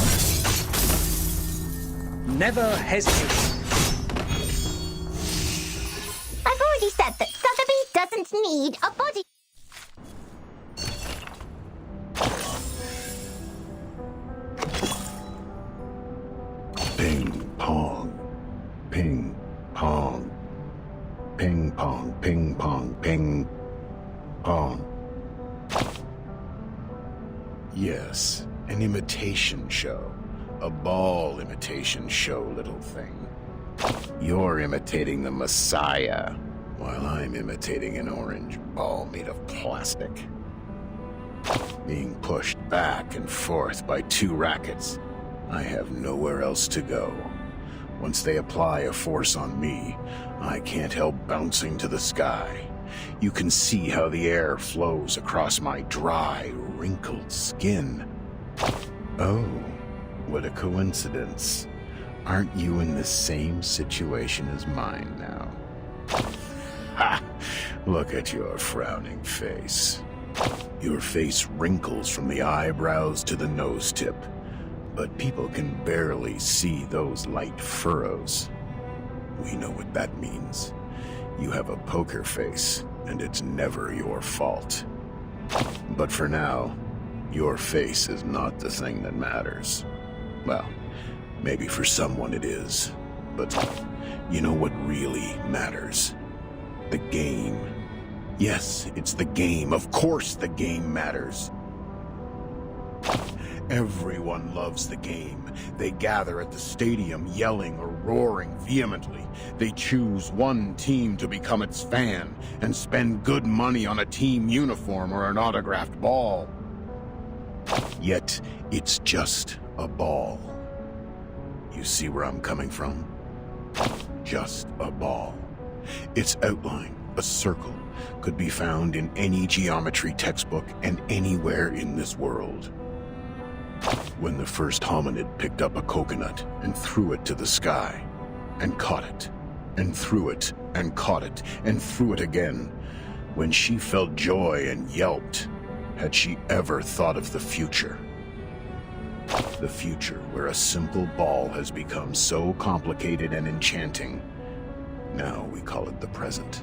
Never hesitate. I've already said that Sotheby doesn't need a body. Ping pong. Ping pong. Ping pong, ping pong, ping pong. Yes, an imitation show. A ball imitation show, little thing. You're imitating the Messiah, while I'm imitating an orange ball made of plastic. Being pushed back and forth by two rackets, I have nowhere else to go. Once they apply a force on me, I can't help bouncing to the sky. You can see how the air flows across my dry, wrinkled skin. Oh, what a coincidence. Aren't you in the same situation as mine now? Ha! Look at your frowning face. Your face wrinkles from the eyebrows to the nose tip, but people can barely see those light furrows. We know what that means. You have a poker face, and it's never your fault. But for now, your face is not the thing that matters. Well, maybe for someone it is, but you know what really matters? The game. Yes, it's the game. Of course the game matters. Everyone loves the game. They gather at the stadium yelling or roaring vehemently. They choose one team to become its fan and spend good money on a team uniform or an autographed ball. Yet, it's just a ball. You see where I'm coming from? Just a ball. Its outline, a circle, could be found in any geometry textbook and anywhere in this world. When the first hominid picked up a coconut and threw it to the sky, and caught it, and threw it, and caught it, and threw it again, when she felt joy and yelped, had she ever thought of the future? The future where a simple ball has become so complicated and enchanting. Now we call it the present.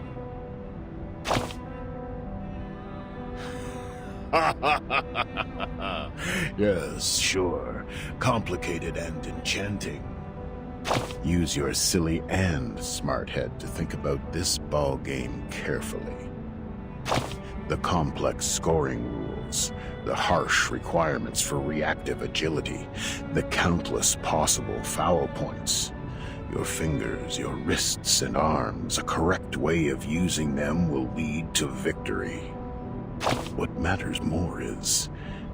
Yes, sure. Complicated and enchanting. Use your silly and smart head to think about this ball game carefully. The complex scoring rules, the harsh requirements for reactive agility, the countless possible foul points. Your fingers, your wrists and arms, a correct way of using them will lead to victory. What matters more is,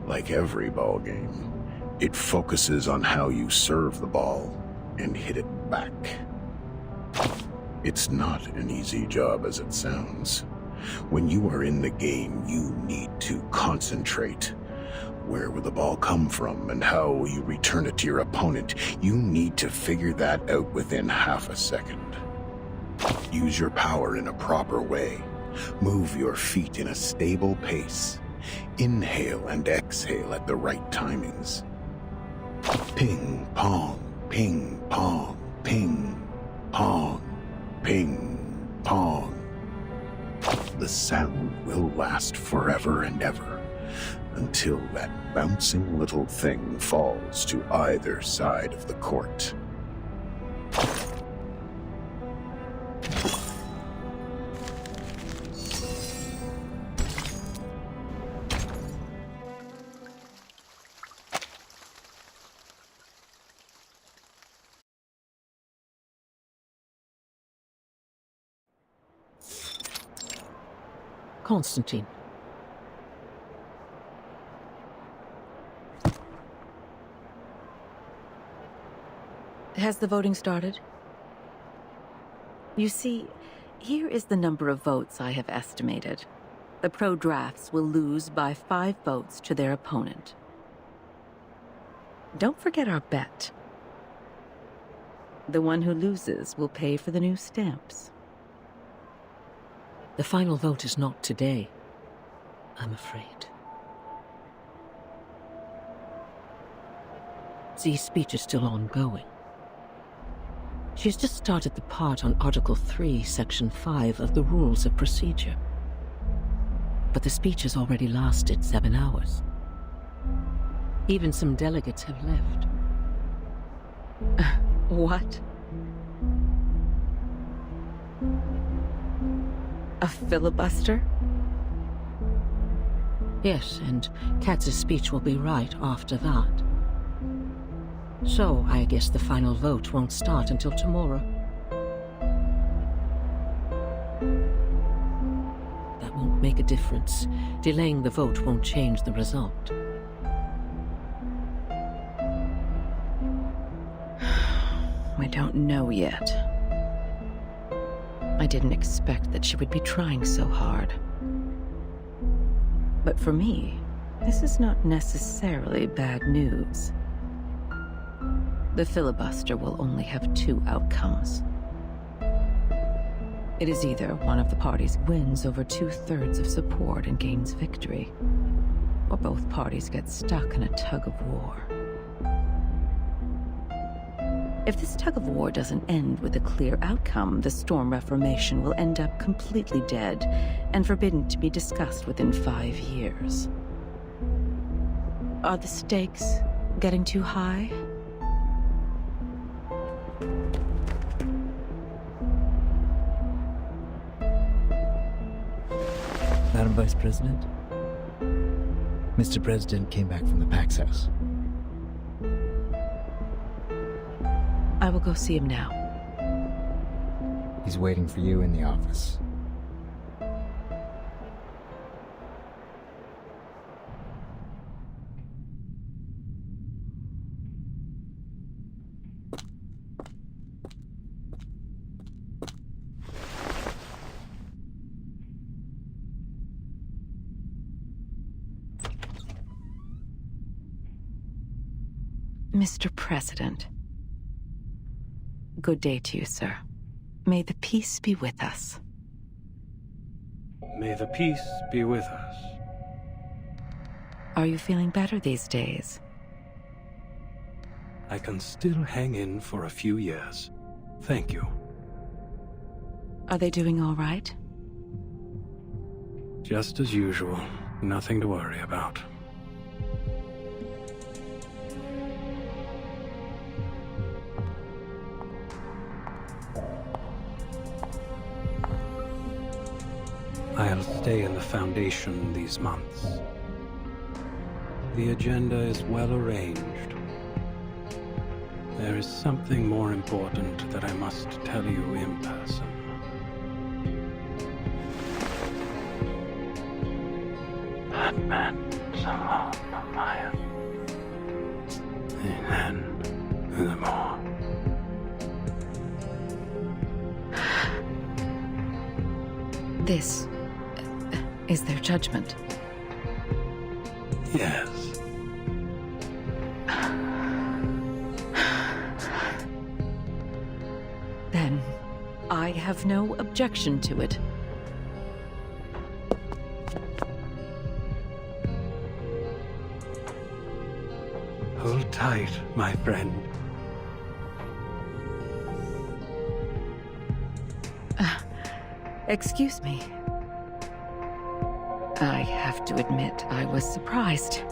like every ball game, it focuses on how you serve the ball and hit it back. It's not an easy job as it sounds. When you are in the game, you need to concentrate. Where will the ball come from and how will you return it to your opponent? You need to figure that out within half a second. Use your power in a proper way. Move your feet in a stable pace. Inhale and exhale at the right timings. Ping, pong, ping, pong, ping, pong, ping, pong. The sound will last forever and ever, until that bouncing little thing falls to either side of the court. Constantine. Has the voting started? You see, here is the number of votes I have estimated. The pro drafts will lose by 5 votes to their opponent. Don't forget our bet. The one who loses will pay for the new stamps. The final vote is not today, I'm afraid. Z's speech is still ongoing. She has just started the part on Article 3, Section 5 of the Rules of Procedure. But the speech has already lasted 7 hours. Even some delegates have left. What? A filibuster? Yes, and Katz's speech will be right after that. So, I guess the final vote won't start until tomorrow. That won't make a difference. Delaying the vote won't change the result. I don't know yet. I didn't expect that she would be trying so hard. But for me, this is not necessarily bad news. The filibuster will only have 2 outcomes. It is either one of the parties wins over 2/3 of support and gains victory, or both parties get stuck in a tug of war. If this tug of war doesn't end with a clear outcome, the Storm Reformation will end up completely dead and forbidden to be discussed within 5 years. Are the stakes getting too high? Madam Vice President, Mr. President came back from the Pax House. I will go see him now. He's waiting for you in the office. Mr. President. Good day to you, sir. May the peace be with us. May the peace be with us. Are you feeling better these days? I can still hang in for a few years. Thank you. Are they doing all right? Just as usual. Nothing to worry about. I'll stay in the Foundation these months. The agenda is well arranged. There is something more important that I must tell you in person. Batman, Salon, Maya. Amen. The more. This is their judgment. Yes. Then I have no objection to it. Hold tight, my friend. Excuse me. I have to admit, I was surprised.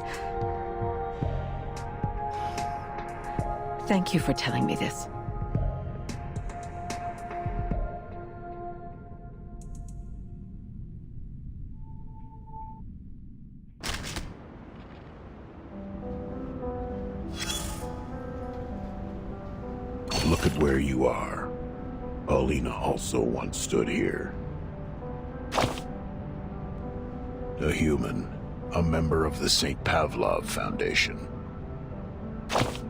Thank you for telling me this. Look at where you are. Paulina also once stood here. A human, a member of the St. Pavlov Foundation.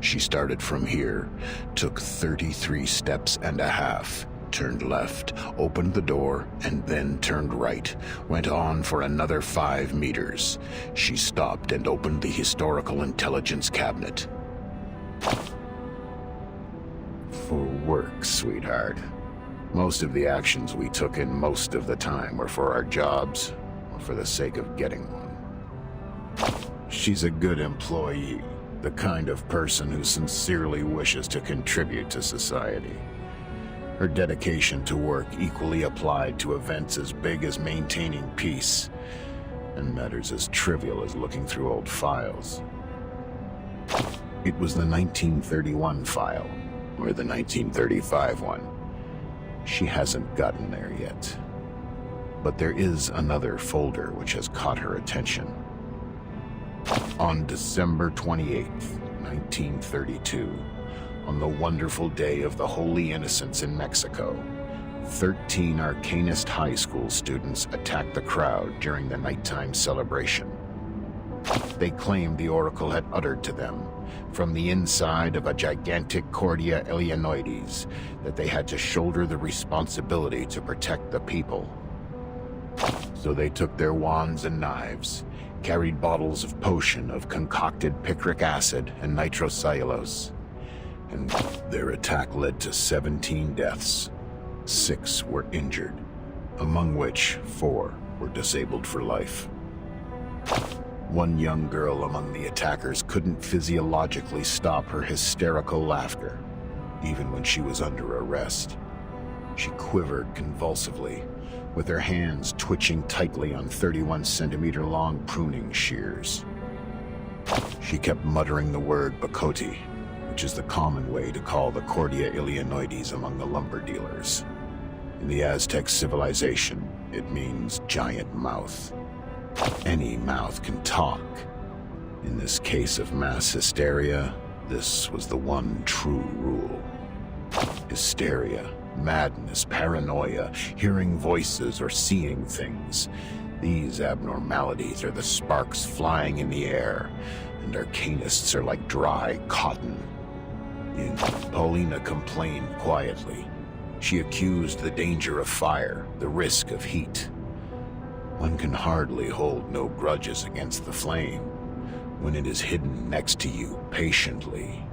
She started from here, took 33 steps and a half, turned left, opened the door, and then turned right, went on for another 5 meters. She stopped and opened the historical intelligence cabinet. For work, sweetheart. Most of the actions we took in most of the time were for our jobs, or for the sake of getting one. She's a good employee, the kind of person who sincerely wishes to contribute to society. Her dedication to work equally applied to events as big as maintaining peace, and matters as trivial as looking through old files. It was the 1931 file, or the 1935 one. She hasn't gotten there yet. But there is another folder which has caught her attention. On December 28th, 1932, on the wonderful day of the Holy Innocents in Mexico, 13 Arcanist High School students attacked the crowd during the nighttime celebration. They claimed the Oracle had uttered to them, from the inside of a gigantic Cordia Eleanoides, that they had to shoulder the responsibility to protect the people. So they took their wands and knives, carried bottles of potion of concocted picric acid and nitrocellulose, and their attack led to 17 deaths. 6 were injured, among which 4 were disabled for life. One young girl among the attackers couldn't physiologically stop her hysterical laughter, even when she was under arrest. She quivered convulsively, with her hands twitching tightly on 31-centimeter-long pruning shears. She kept muttering the word Bakoti, which is the common way to call the Cordia Eleanoides among the lumber dealers. In the Aztec civilization, it means giant mouth. Any mouth can talk. In this case of mass hysteria, this was the one true rule. Hysteria, madness, paranoia, hearing voices or seeing things. These abnormalities are the sparks flying in the air, and Arcanists are like dry cotton. Paulina complained quietly. She accused the danger of fire, the risk of heat. One can hardly hold no grudges against the flame when it is hidden next to you patiently,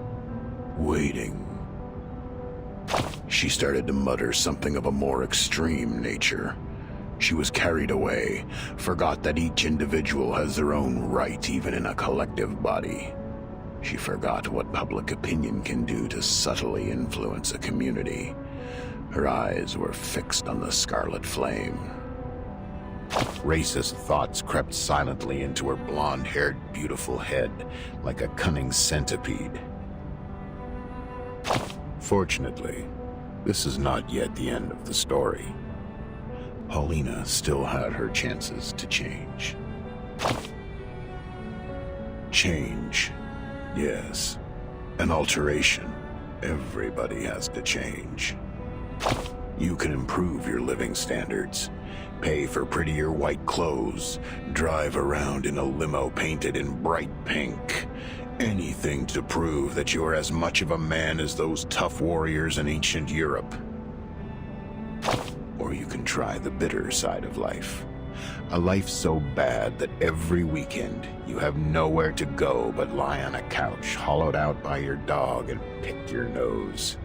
waiting. She started to mutter something of a more extreme nature. She was carried away, forgot that each individual has their own right even in a collective body. She forgot what public opinion can do to subtly influence a community. Her eyes were fixed on the scarlet flame. Racist thoughts crept silently into her blonde-haired, beautiful head like a cunning centipede. Fortunately, this is not yet the end of the story. Paulina still had her chances to change. Change, yes. An alteration. Everybody has to change. You can improve your living standards, pay for prettier white clothes, drive around in a limo painted in bright pink. Anything to prove that you're as much of a man as those tough warriors in ancient Europe. Or you can try the bitter side of life. A life so bad that every weekend you have nowhere to go but lie on a couch hollowed out by your dog and pick your nose.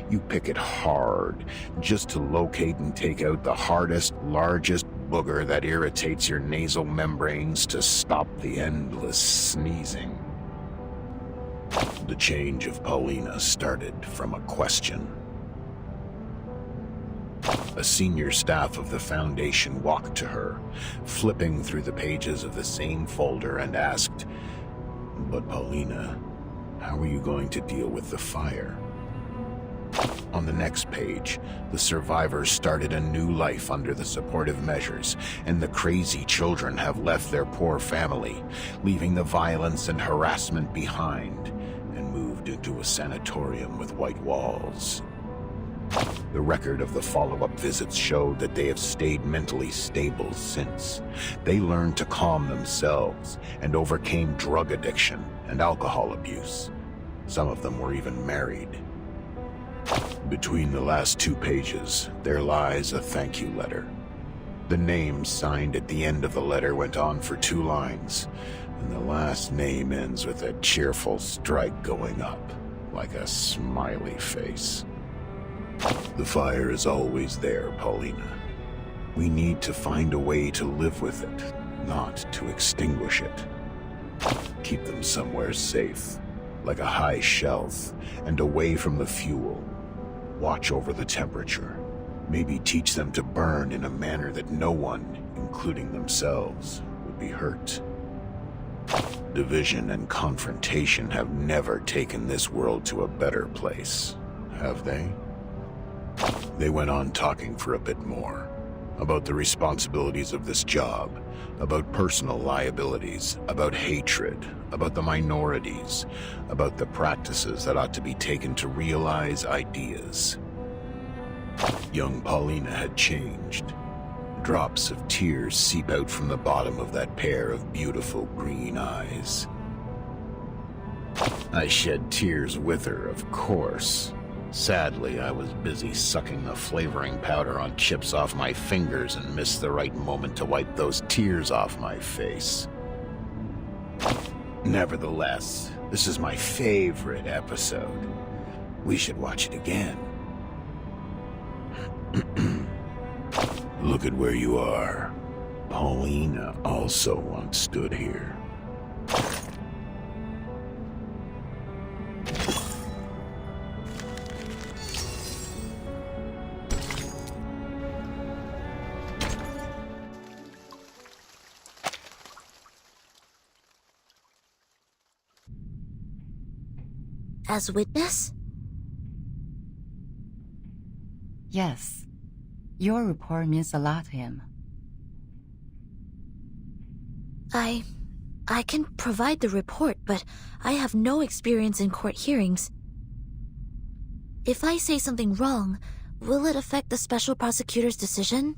You pick it hard just to locate and take out the hardest, largest booger that irritates your nasal membranes to stop the endless sneezing. The change of Paulina started from a question. A senior staff of the Foundation walked to her, flipping through the pages of the same folder and asked, "But Paulina, how are you going to deal with the fire?" On the next page, the survivors started a new life under the supportive measures, and the crazy children have left their poor family, leaving the violence and harassment behind, and moved into a sanatorium with white walls. The record of the follow-up visits showed that they have stayed mentally stable since. They learned to calm themselves and overcame drug addiction and alcohol abuse. Some of them were even married. Between the last 2 pages, there lies a thank you letter. The name signed at the end of the letter went on for 2 lines, and the last name ends with a cheerful strike going up, like a smiley face. The fire is always there, Paulina. We need to find a way to live with it, not to extinguish it. Keep them somewhere safe, like a high shelf, and away from the fuel. Watch over the temperature. Maybe teach them to burn in a manner that no one, including themselves, would be hurt. Division and confrontation have never taken this world to a better place, have they? They went on talking for a bit more, about the responsibilities of this job, about personal liabilities, about hatred, about the minorities, about the practices that ought to be taken to realize ideas. Young Paulina had changed. Drops of tears seep out from the bottom of that pair of beautiful green eyes. I shed tears with her, of course. Sadly, I was busy sucking the flavoring powder on chips off my fingers and missed the right moment to wipe those tears off my face. Nevertheless, this is my favorite episode. We should watch it again. Look at where you are. Paulina also once stood here. As witness? Yes. Your report means a lot to him. I can provide the report, but I have no experience in court hearings. If I say something wrong, will it affect the special prosecutor's decision?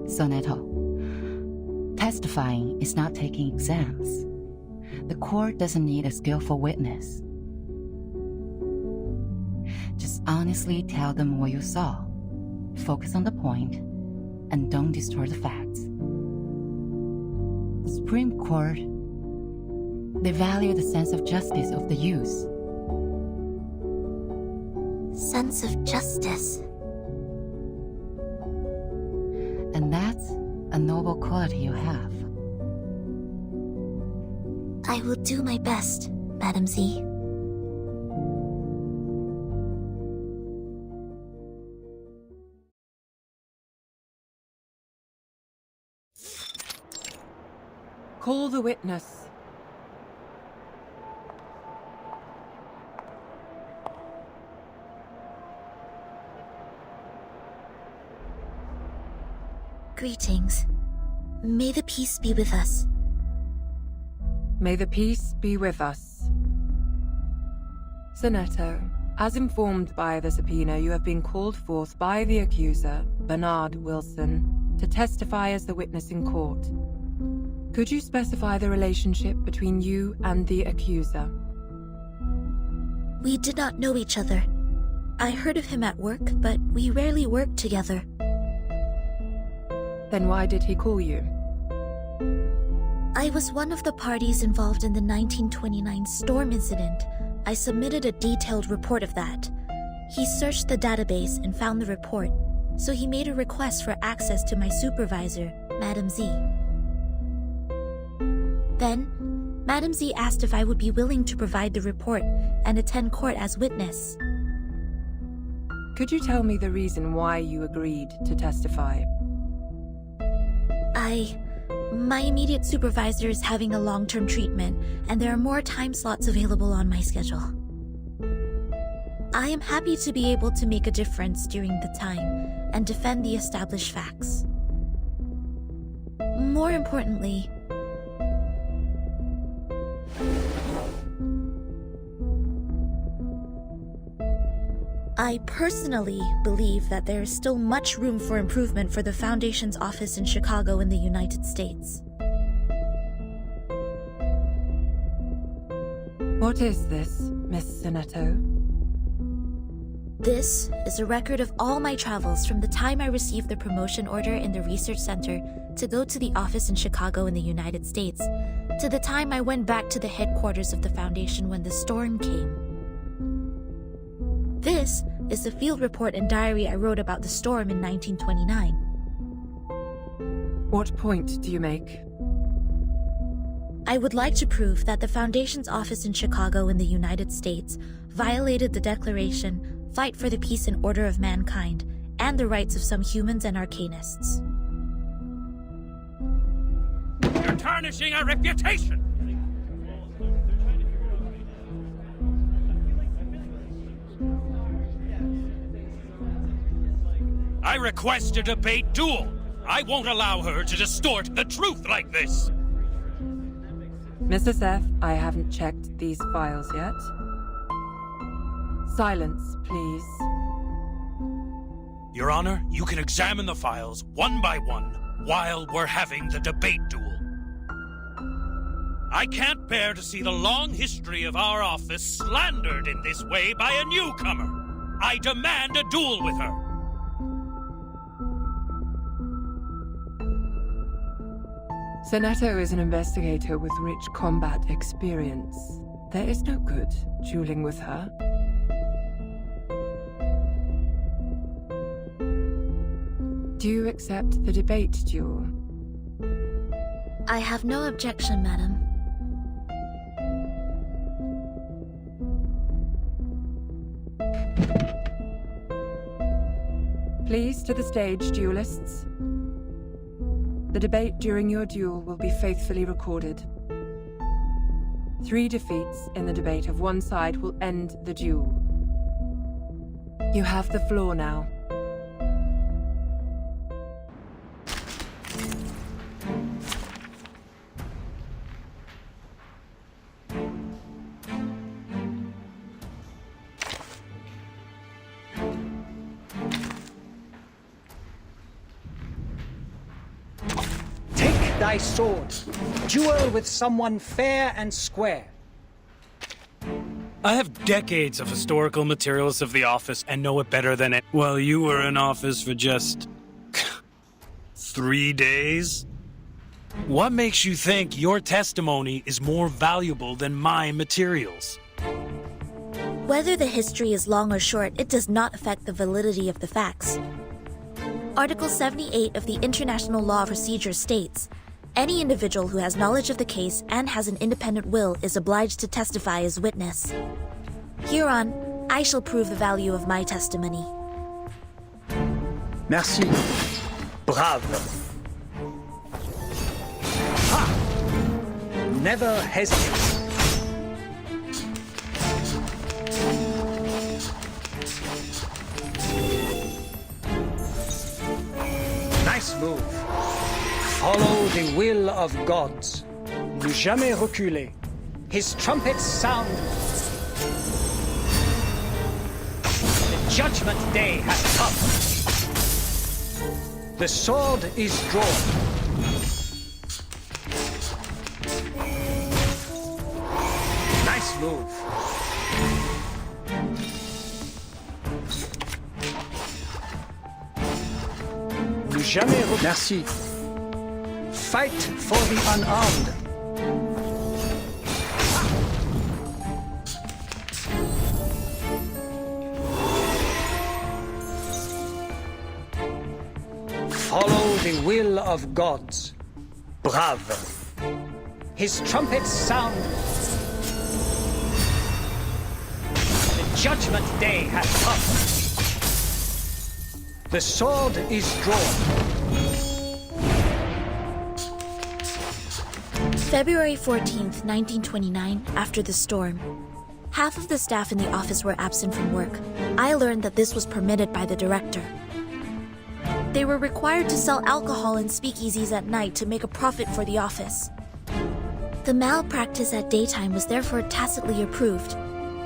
Soneto, testifying is not taking exams. The court doesn't need a skillful witness. Just honestly tell them what you saw. Focus on the point, and don't distort the facts. The Supreme Court, they value the sense of justice of the youth. Sense of justice. And that's a noble quality you have. I will do my best, Madam Z. Call the witness. Greetings, May the peace be with us. May the peace be with us. Sonetto, as informed by the subpoena, you have been called forth by the accuser, Bernard Wilson, to testify as the witness in court. Could you specify the relationship between you and the accuser? We did not know each other. I heard of him at work, but we rarely worked together. Then why did he call you? I was one of the parties involved in the 1929 storm incident. I submitted a detailed report of that. He searched the database and found the report, so he made a request for access to my supervisor, Madam Z. Then, Madam Z asked if I would be willing to provide the report and attend court as witness. Could you tell me the reason why you agreed to testify? My immediate supervisor is having a long-term treatment, and there are more time slots available on my schedule. I am happy to be able to make a difference during the time and defend the established facts. More importantly, I personally believe that there is still much room for improvement for the Foundation's office in Chicago in the United States. What is this, Miss Sonetto? This is a record of all my travels from the time I received the promotion order in the research center to go to the office in Chicago in the United States, to the time I went back to the headquarters of the Foundation when the storm came. This is the field report and diary I wrote about the storm in 1929. What point do you make? I would like to prove that the Foundation's office in Chicago in the United States violated the Declaration, Fight for the Peace and Order of Mankind, and the rights of some humans and arcanists. You're tarnishing our reputation! I request a debate duel. I won't allow her to distort the truth like this. Mrs. F., I haven't checked these files yet. Silence, please. Your Honor, you can examine the files one by one while we're having the debate duel. I can't bear to see the long history of our office slandered in this way by a newcomer. I demand a duel with her. Sonetto is an investigator with rich combat experience. There is no good dueling with her. Do you accept the debate duel? I have no objection, madam. Please to the stage, duelists. The debate during your duel will be faithfully recorded. 3 defeats in the debate of one side will end the duel. You have the floor now. Thy sword. Duel with someone fair and square. I have decades of historical materials of the office and know it better than it. Well, you were in office for just 3 days? What makes you think your testimony is more valuable than my materials? Whether the history is long or short, it does not affect the validity of the facts. Article 78 of the International Law of Procedure states, any individual who has knowledge of the case and has an independent will is obliged to testify as witness. Hereon, I shall prove the value of my testimony. Merci. Brave. Ha! Never hesitate. Nice move. Follow the will of gods. Ne jamais reculer. His trumpets sound. The judgment day has come. The sword is drawn. Nice move. Ne jamais reculer. Merci. Fight for the unarmed. Follow the will of gods. Brave. His trumpets sound. The judgment day has come. The sword is drawn. February 14th, 1929, after the storm. Half of the staff in the office were absent from work. I learned that this was permitted by the director. They were required to sell alcohol in speakeasies at night to make a profit for the office. The malpractice at daytime was therefore tacitly approved.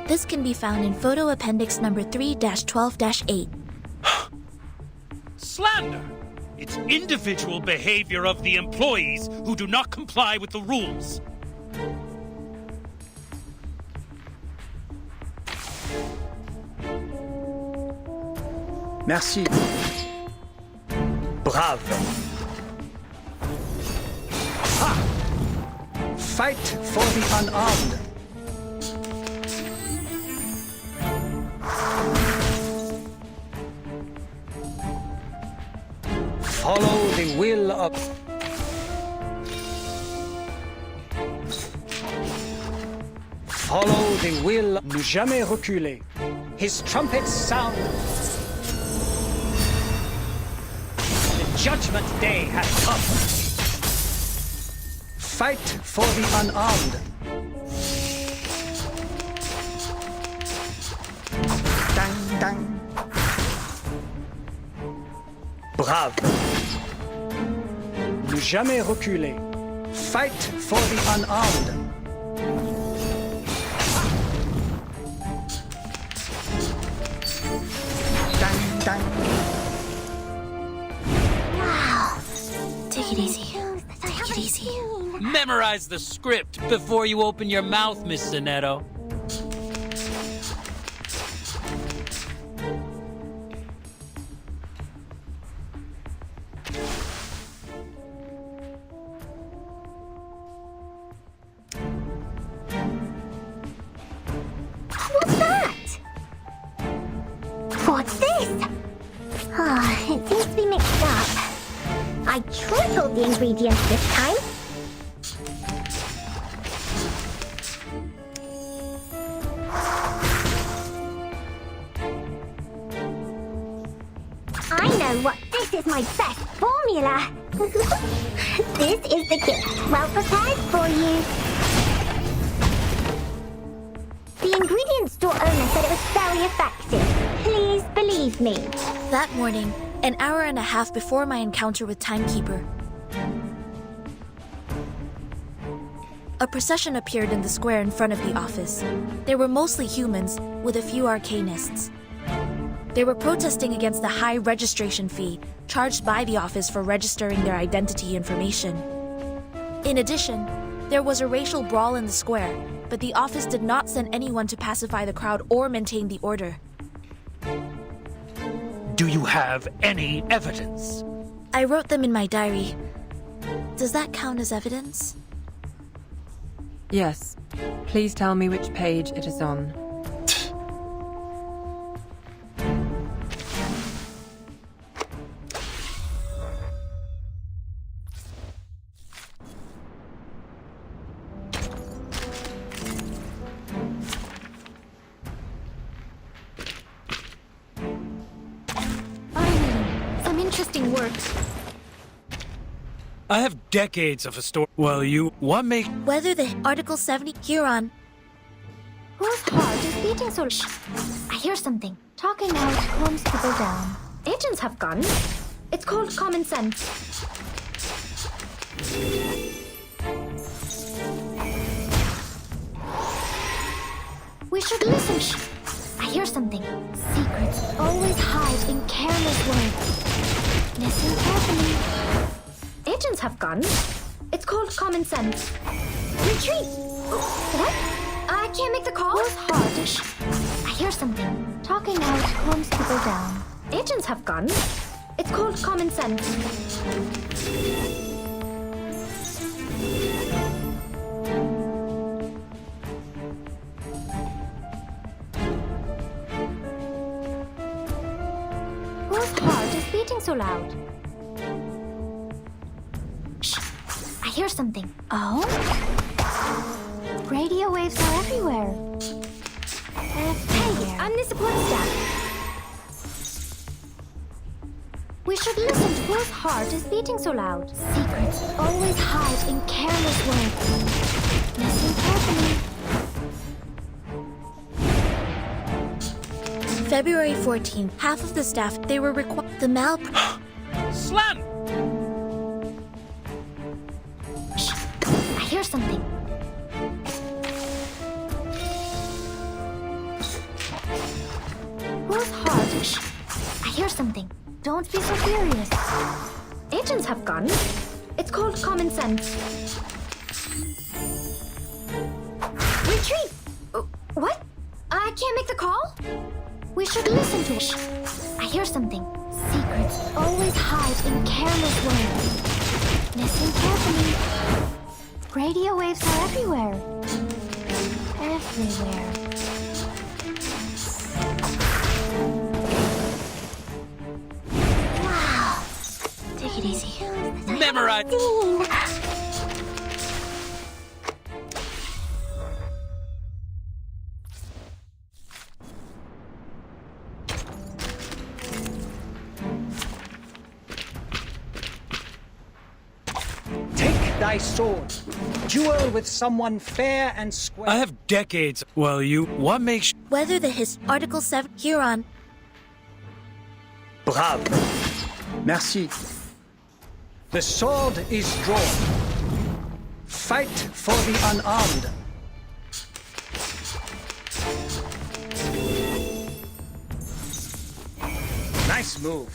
This can be found in photo appendix number 3-12-8. Slander! It's individual behavior of the employees who do not comply with the rules. Merci. Brave. Ha! Fight for the unarmed. Follow the will of... Follow the will... Ne jamais reculer. His trumpets sound. The judgment day has come. Fight for the unarmed. Dang, dang. Brave. Ne jamais reculer. Fight for the unarmed. Dang, dang. Wow. Take it easy. Take it easy. Memorize the script before you open your mouth, Miss Zanetto. What's that? What's this? It seems to be mixed up. I tripled the ingredients this time. I know what this is my best formula. This is the gift, well prepared for you. The ingredients store owner said it was very effective. Please believe me. That morning, an hour and a half before my encounter with Timekeeper, a procession appeared in the square in front of the office. They were mostly humans, with a few arcanists. They were protesting against the high registration fee charged by the office for registering their identity information. In addition, there was a racial brawl in the square, but the office did not send anyone to pacify the crowd or maintain the order. Do you have any evidence? I wrote them in my diary. Does that count as evidence? Yes. Please tell me which page it is on. Some interesting work. I have decades of history. Well, what make... Whether the Article 70 Huron... Whose heart is beating so... Shh. I hear something. Talking out calms people down. Agents have guns. It's called common sense. We should listen. Shh. I hear something. Secrets always hide in careless words. Listen carefully. Agents have guns. It's called common sense. Retreat! What? I can't make the call? Who's hard? Shh. I hear something. Talking out calms people down. Agents have guns. It's called common sense. Whose heart is beating so loud? Shh. I hear something. Oh? Radio waves are everywhere. Hey, I'm the support staff. We should listen to whose heart is beating so loud. Secrets always hide in careless words. Listen carefully. February 14th, half of the staff, they were required. The Slam! Shh. I hear something. Whose heart? Shh. I hear something. Don't be so furious. Agents have guns. It's called common sense. Retreat! What? I can't make the call? We should listen to it. Shh. I hear something. Secrets always hide in careless words. Listen carefully. Radio waves are everywhere. Everywhere. Wow. Take it easy. Memorize. Thy sword. Duel with someone fair and square. I have decades. Well, what makes... Whether the Article 7 Huron. Bravo. Merci. The sword is drawn. Fight for the unarmed. Nice move.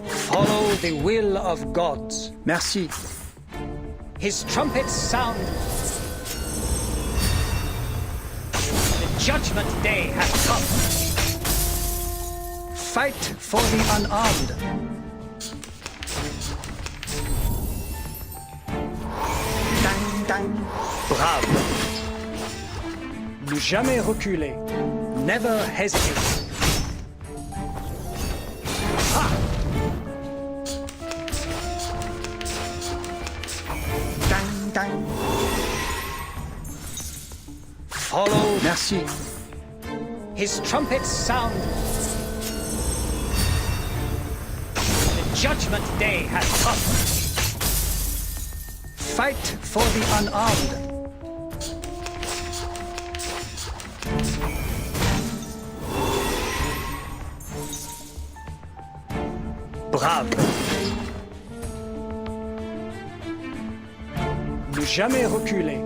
Follow the will of gods. Merci. His trumpets sound. The judgment day has come. Fight for the unarmed. Dang, dang. Bravo. Ne jamais reculer. Never hesitate. Follow. Merci. His trumpets sound. The judgment day has come. Fight for the unarmed. Bravo. Ne jamais reculer.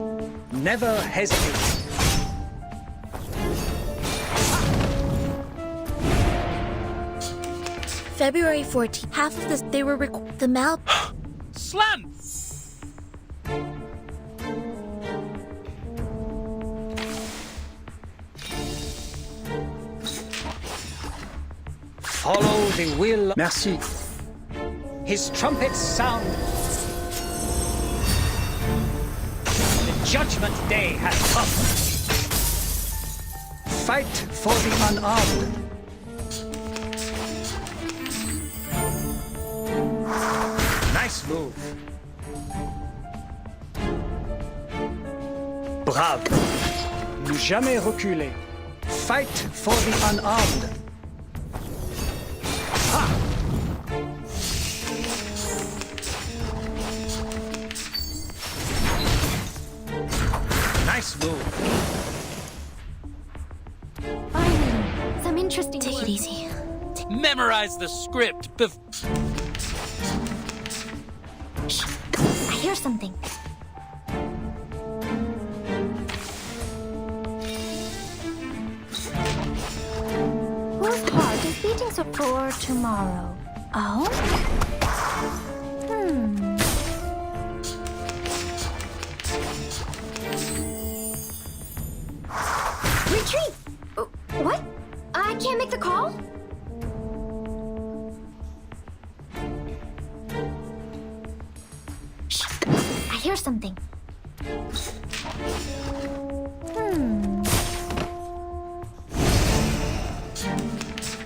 Never hesitate. February 14th, half of this, they were the Slam! Follow the will. Merci. His trumpets sound. The judgment day has come. Fight for the unarmed. Nice move. Bravo. Ne jamais reculer. Fight for the unarmed. Nice move. Finally, some interesting Take work. it easy. Memorize the script hear something. Whose heart is beating so for tomorrow? Oh? Retreat! What? I can't make the call? Shh! I hear something.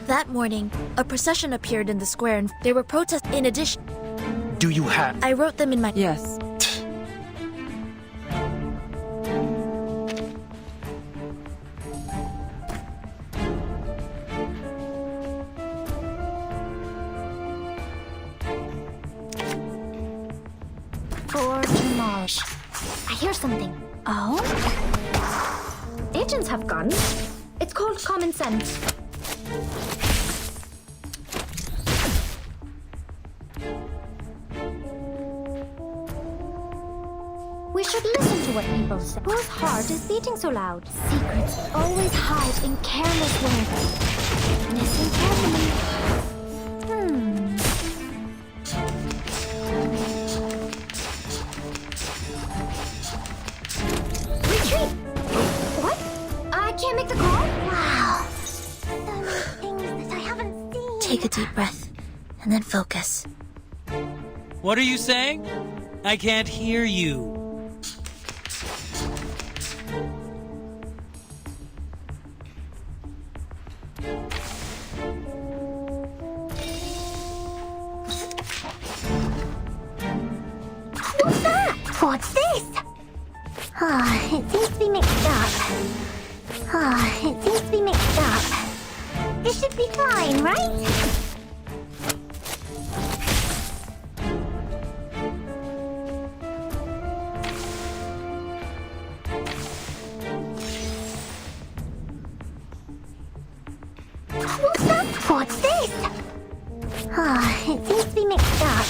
That morning, a procession appeared in the square and there were protests in addition. Do you have... I wrote them in my... Yes. For tomorrow. Shh. I hear something. Oh? Agents have guns. It's called common sense. We should listen to what people say. Whose heart is beating so loud? Secrets always hide in careless words. Listen carefully. Retreat! What? I can't make the call? Wow. So many things that I haven't seen. Take a deep breath and then focus. What are you saying? I can't hear you. What's that? What's this? It seems to be mixed up. It seems to be mixed up. It should be fine, right? What's that? What's this? It seems to be mixed up.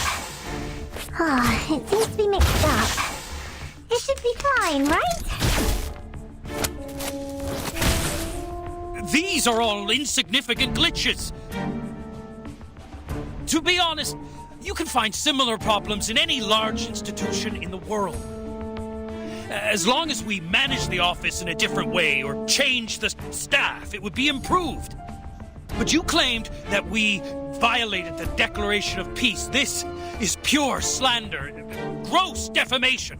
It seems to be mixed up. It should be fine, right? These are all insignificant glitches. To be honest, you can find similar problems in any large institution in the world. As long as we manage the office in a different way or change the staff, it would be improved. But you claimed that we violated the Declaration of Peace. This is pure slander, gross defamation.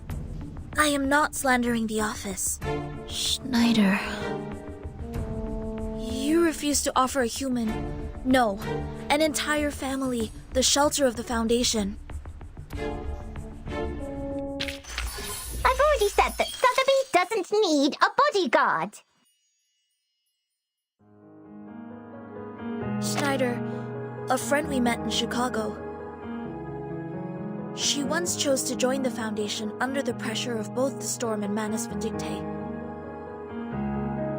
I am not slandering the office. Schneider. You refuse to offer a human, no, an entire family, the shelter of the Foundation. I've already said that Sotheby doesn't need a bodyguard. Schneider, a friend we met in Chicago. She once chose to join the Foundation under the pressure of both the Storm and Manus Vindictae.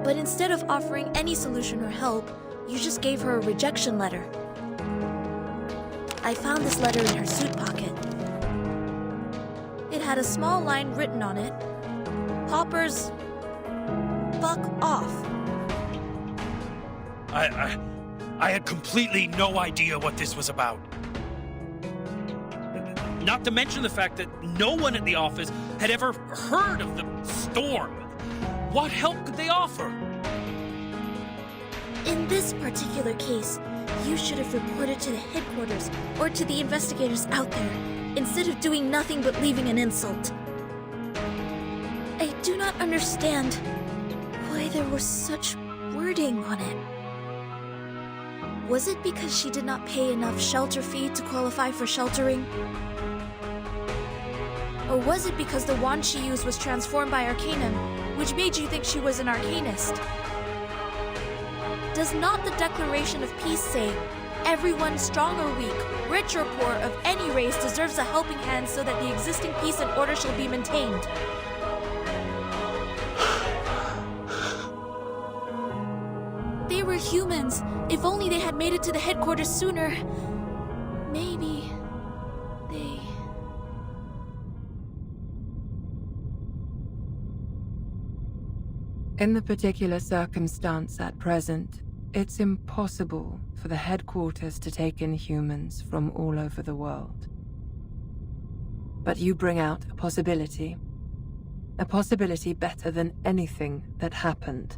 But instead of offering any solution or help, you just gave her a rejection letter. I found this letter in her suit pocket. It had a small line written on it. Poppers, fuck off. I had completely no idea what this was about. Not to mention the fact that no one at the office had ever heard of the Storm. What help could they offer? In this particular case, you should have reported to the headquarters or to the investigators out there, instead of doing nothing but leaving an insult. I do not understand why there was such wording on it. Was it because she did not pay enough shelter fee to qualify for sheltering? Or was it because the wand she used was transformed by Arcanum, which made you think she was an Arcanist? Does not the Declaration of Peace say, everyone, strong or weak, rich or poor, of any race deserves a helping hand so that the existing peace and order shall be maintained? They were humans. If only they had made it to the headquarters sooner. Maybe they... In the particular circumstance at present, it's impossible for the headquarters to take in humans from all over the world. But you bring out a possibility better than anything that happened.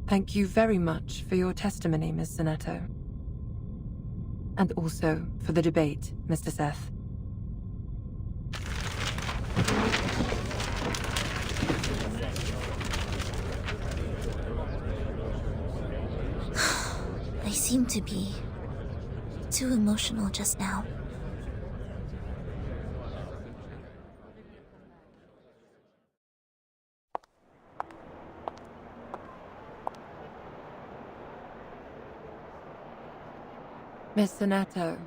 Thank you very much for your testimony, Miss Zanetto. And also for the debate, Mr. Seth. I seem to be too emotional just now. Miss Zanetto,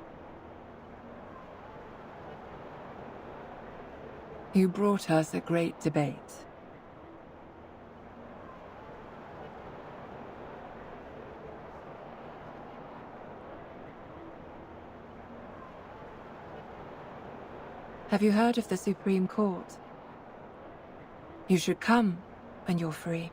you brought us a great debate. Have you heard of the Supreme Court? You should come when you're free.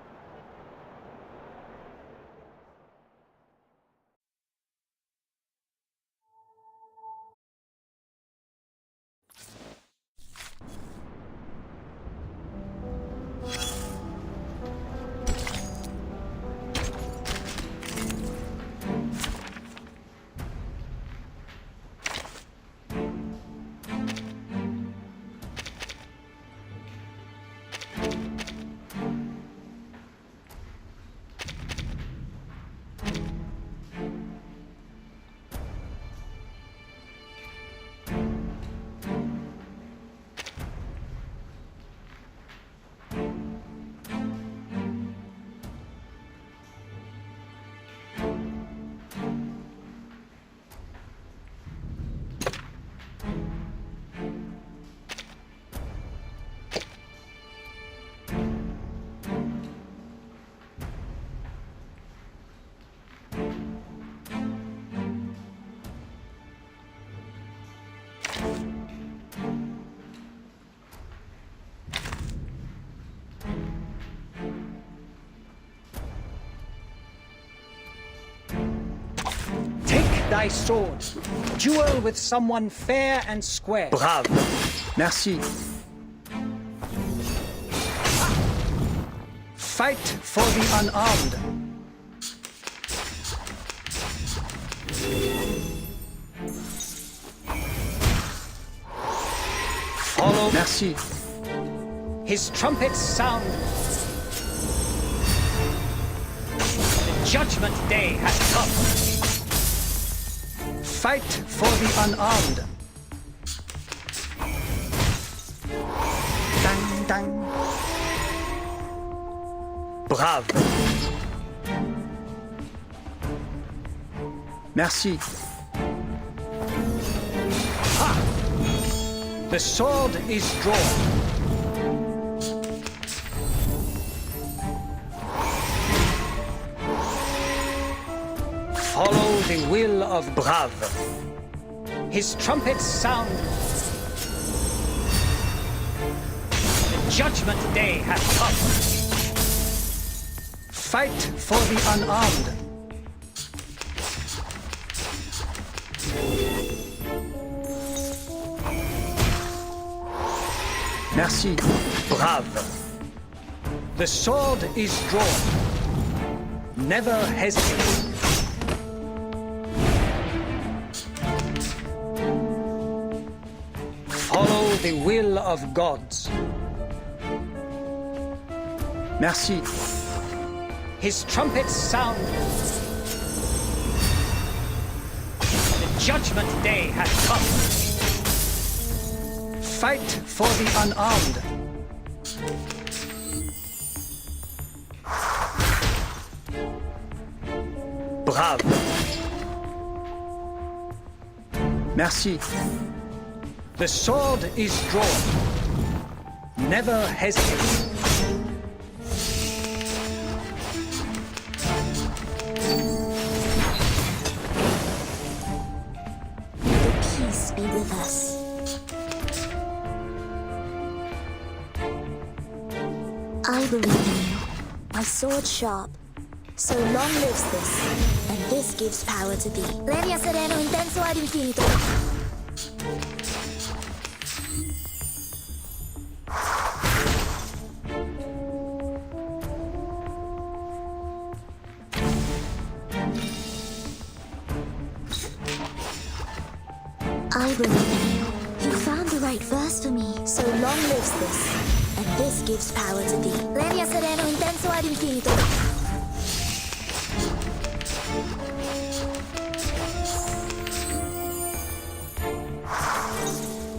Thy sword. Duel with someone fair and square. Brave. Merci. Fight for the unarmed. Follow. Merci. His trumpets sound. The judgment day has come. Fight for the unarmed. Dang, dang. Brave. Merci. Ha! The sword is drawn. Follow the will of Brave. His trumpets sound. The judgment day has come. Fight for the unarmed. Merci. Brave. The sword is drawn. Never hesitate. Follow the will of gods. Merci. His trumpets sound. The judgment day has come. Fight for the unarmed. Brave. Merci. The sword is drawn. Never hesitate. May peace be with us. I believe in you. My sword sharp. So long lives this, and this gives power to thee. Legna sereno intenso ad infinito. I believe in you. You found the right verse for me. So long lives this, and this gives power to thee. Legna sereno intenso ad infinito.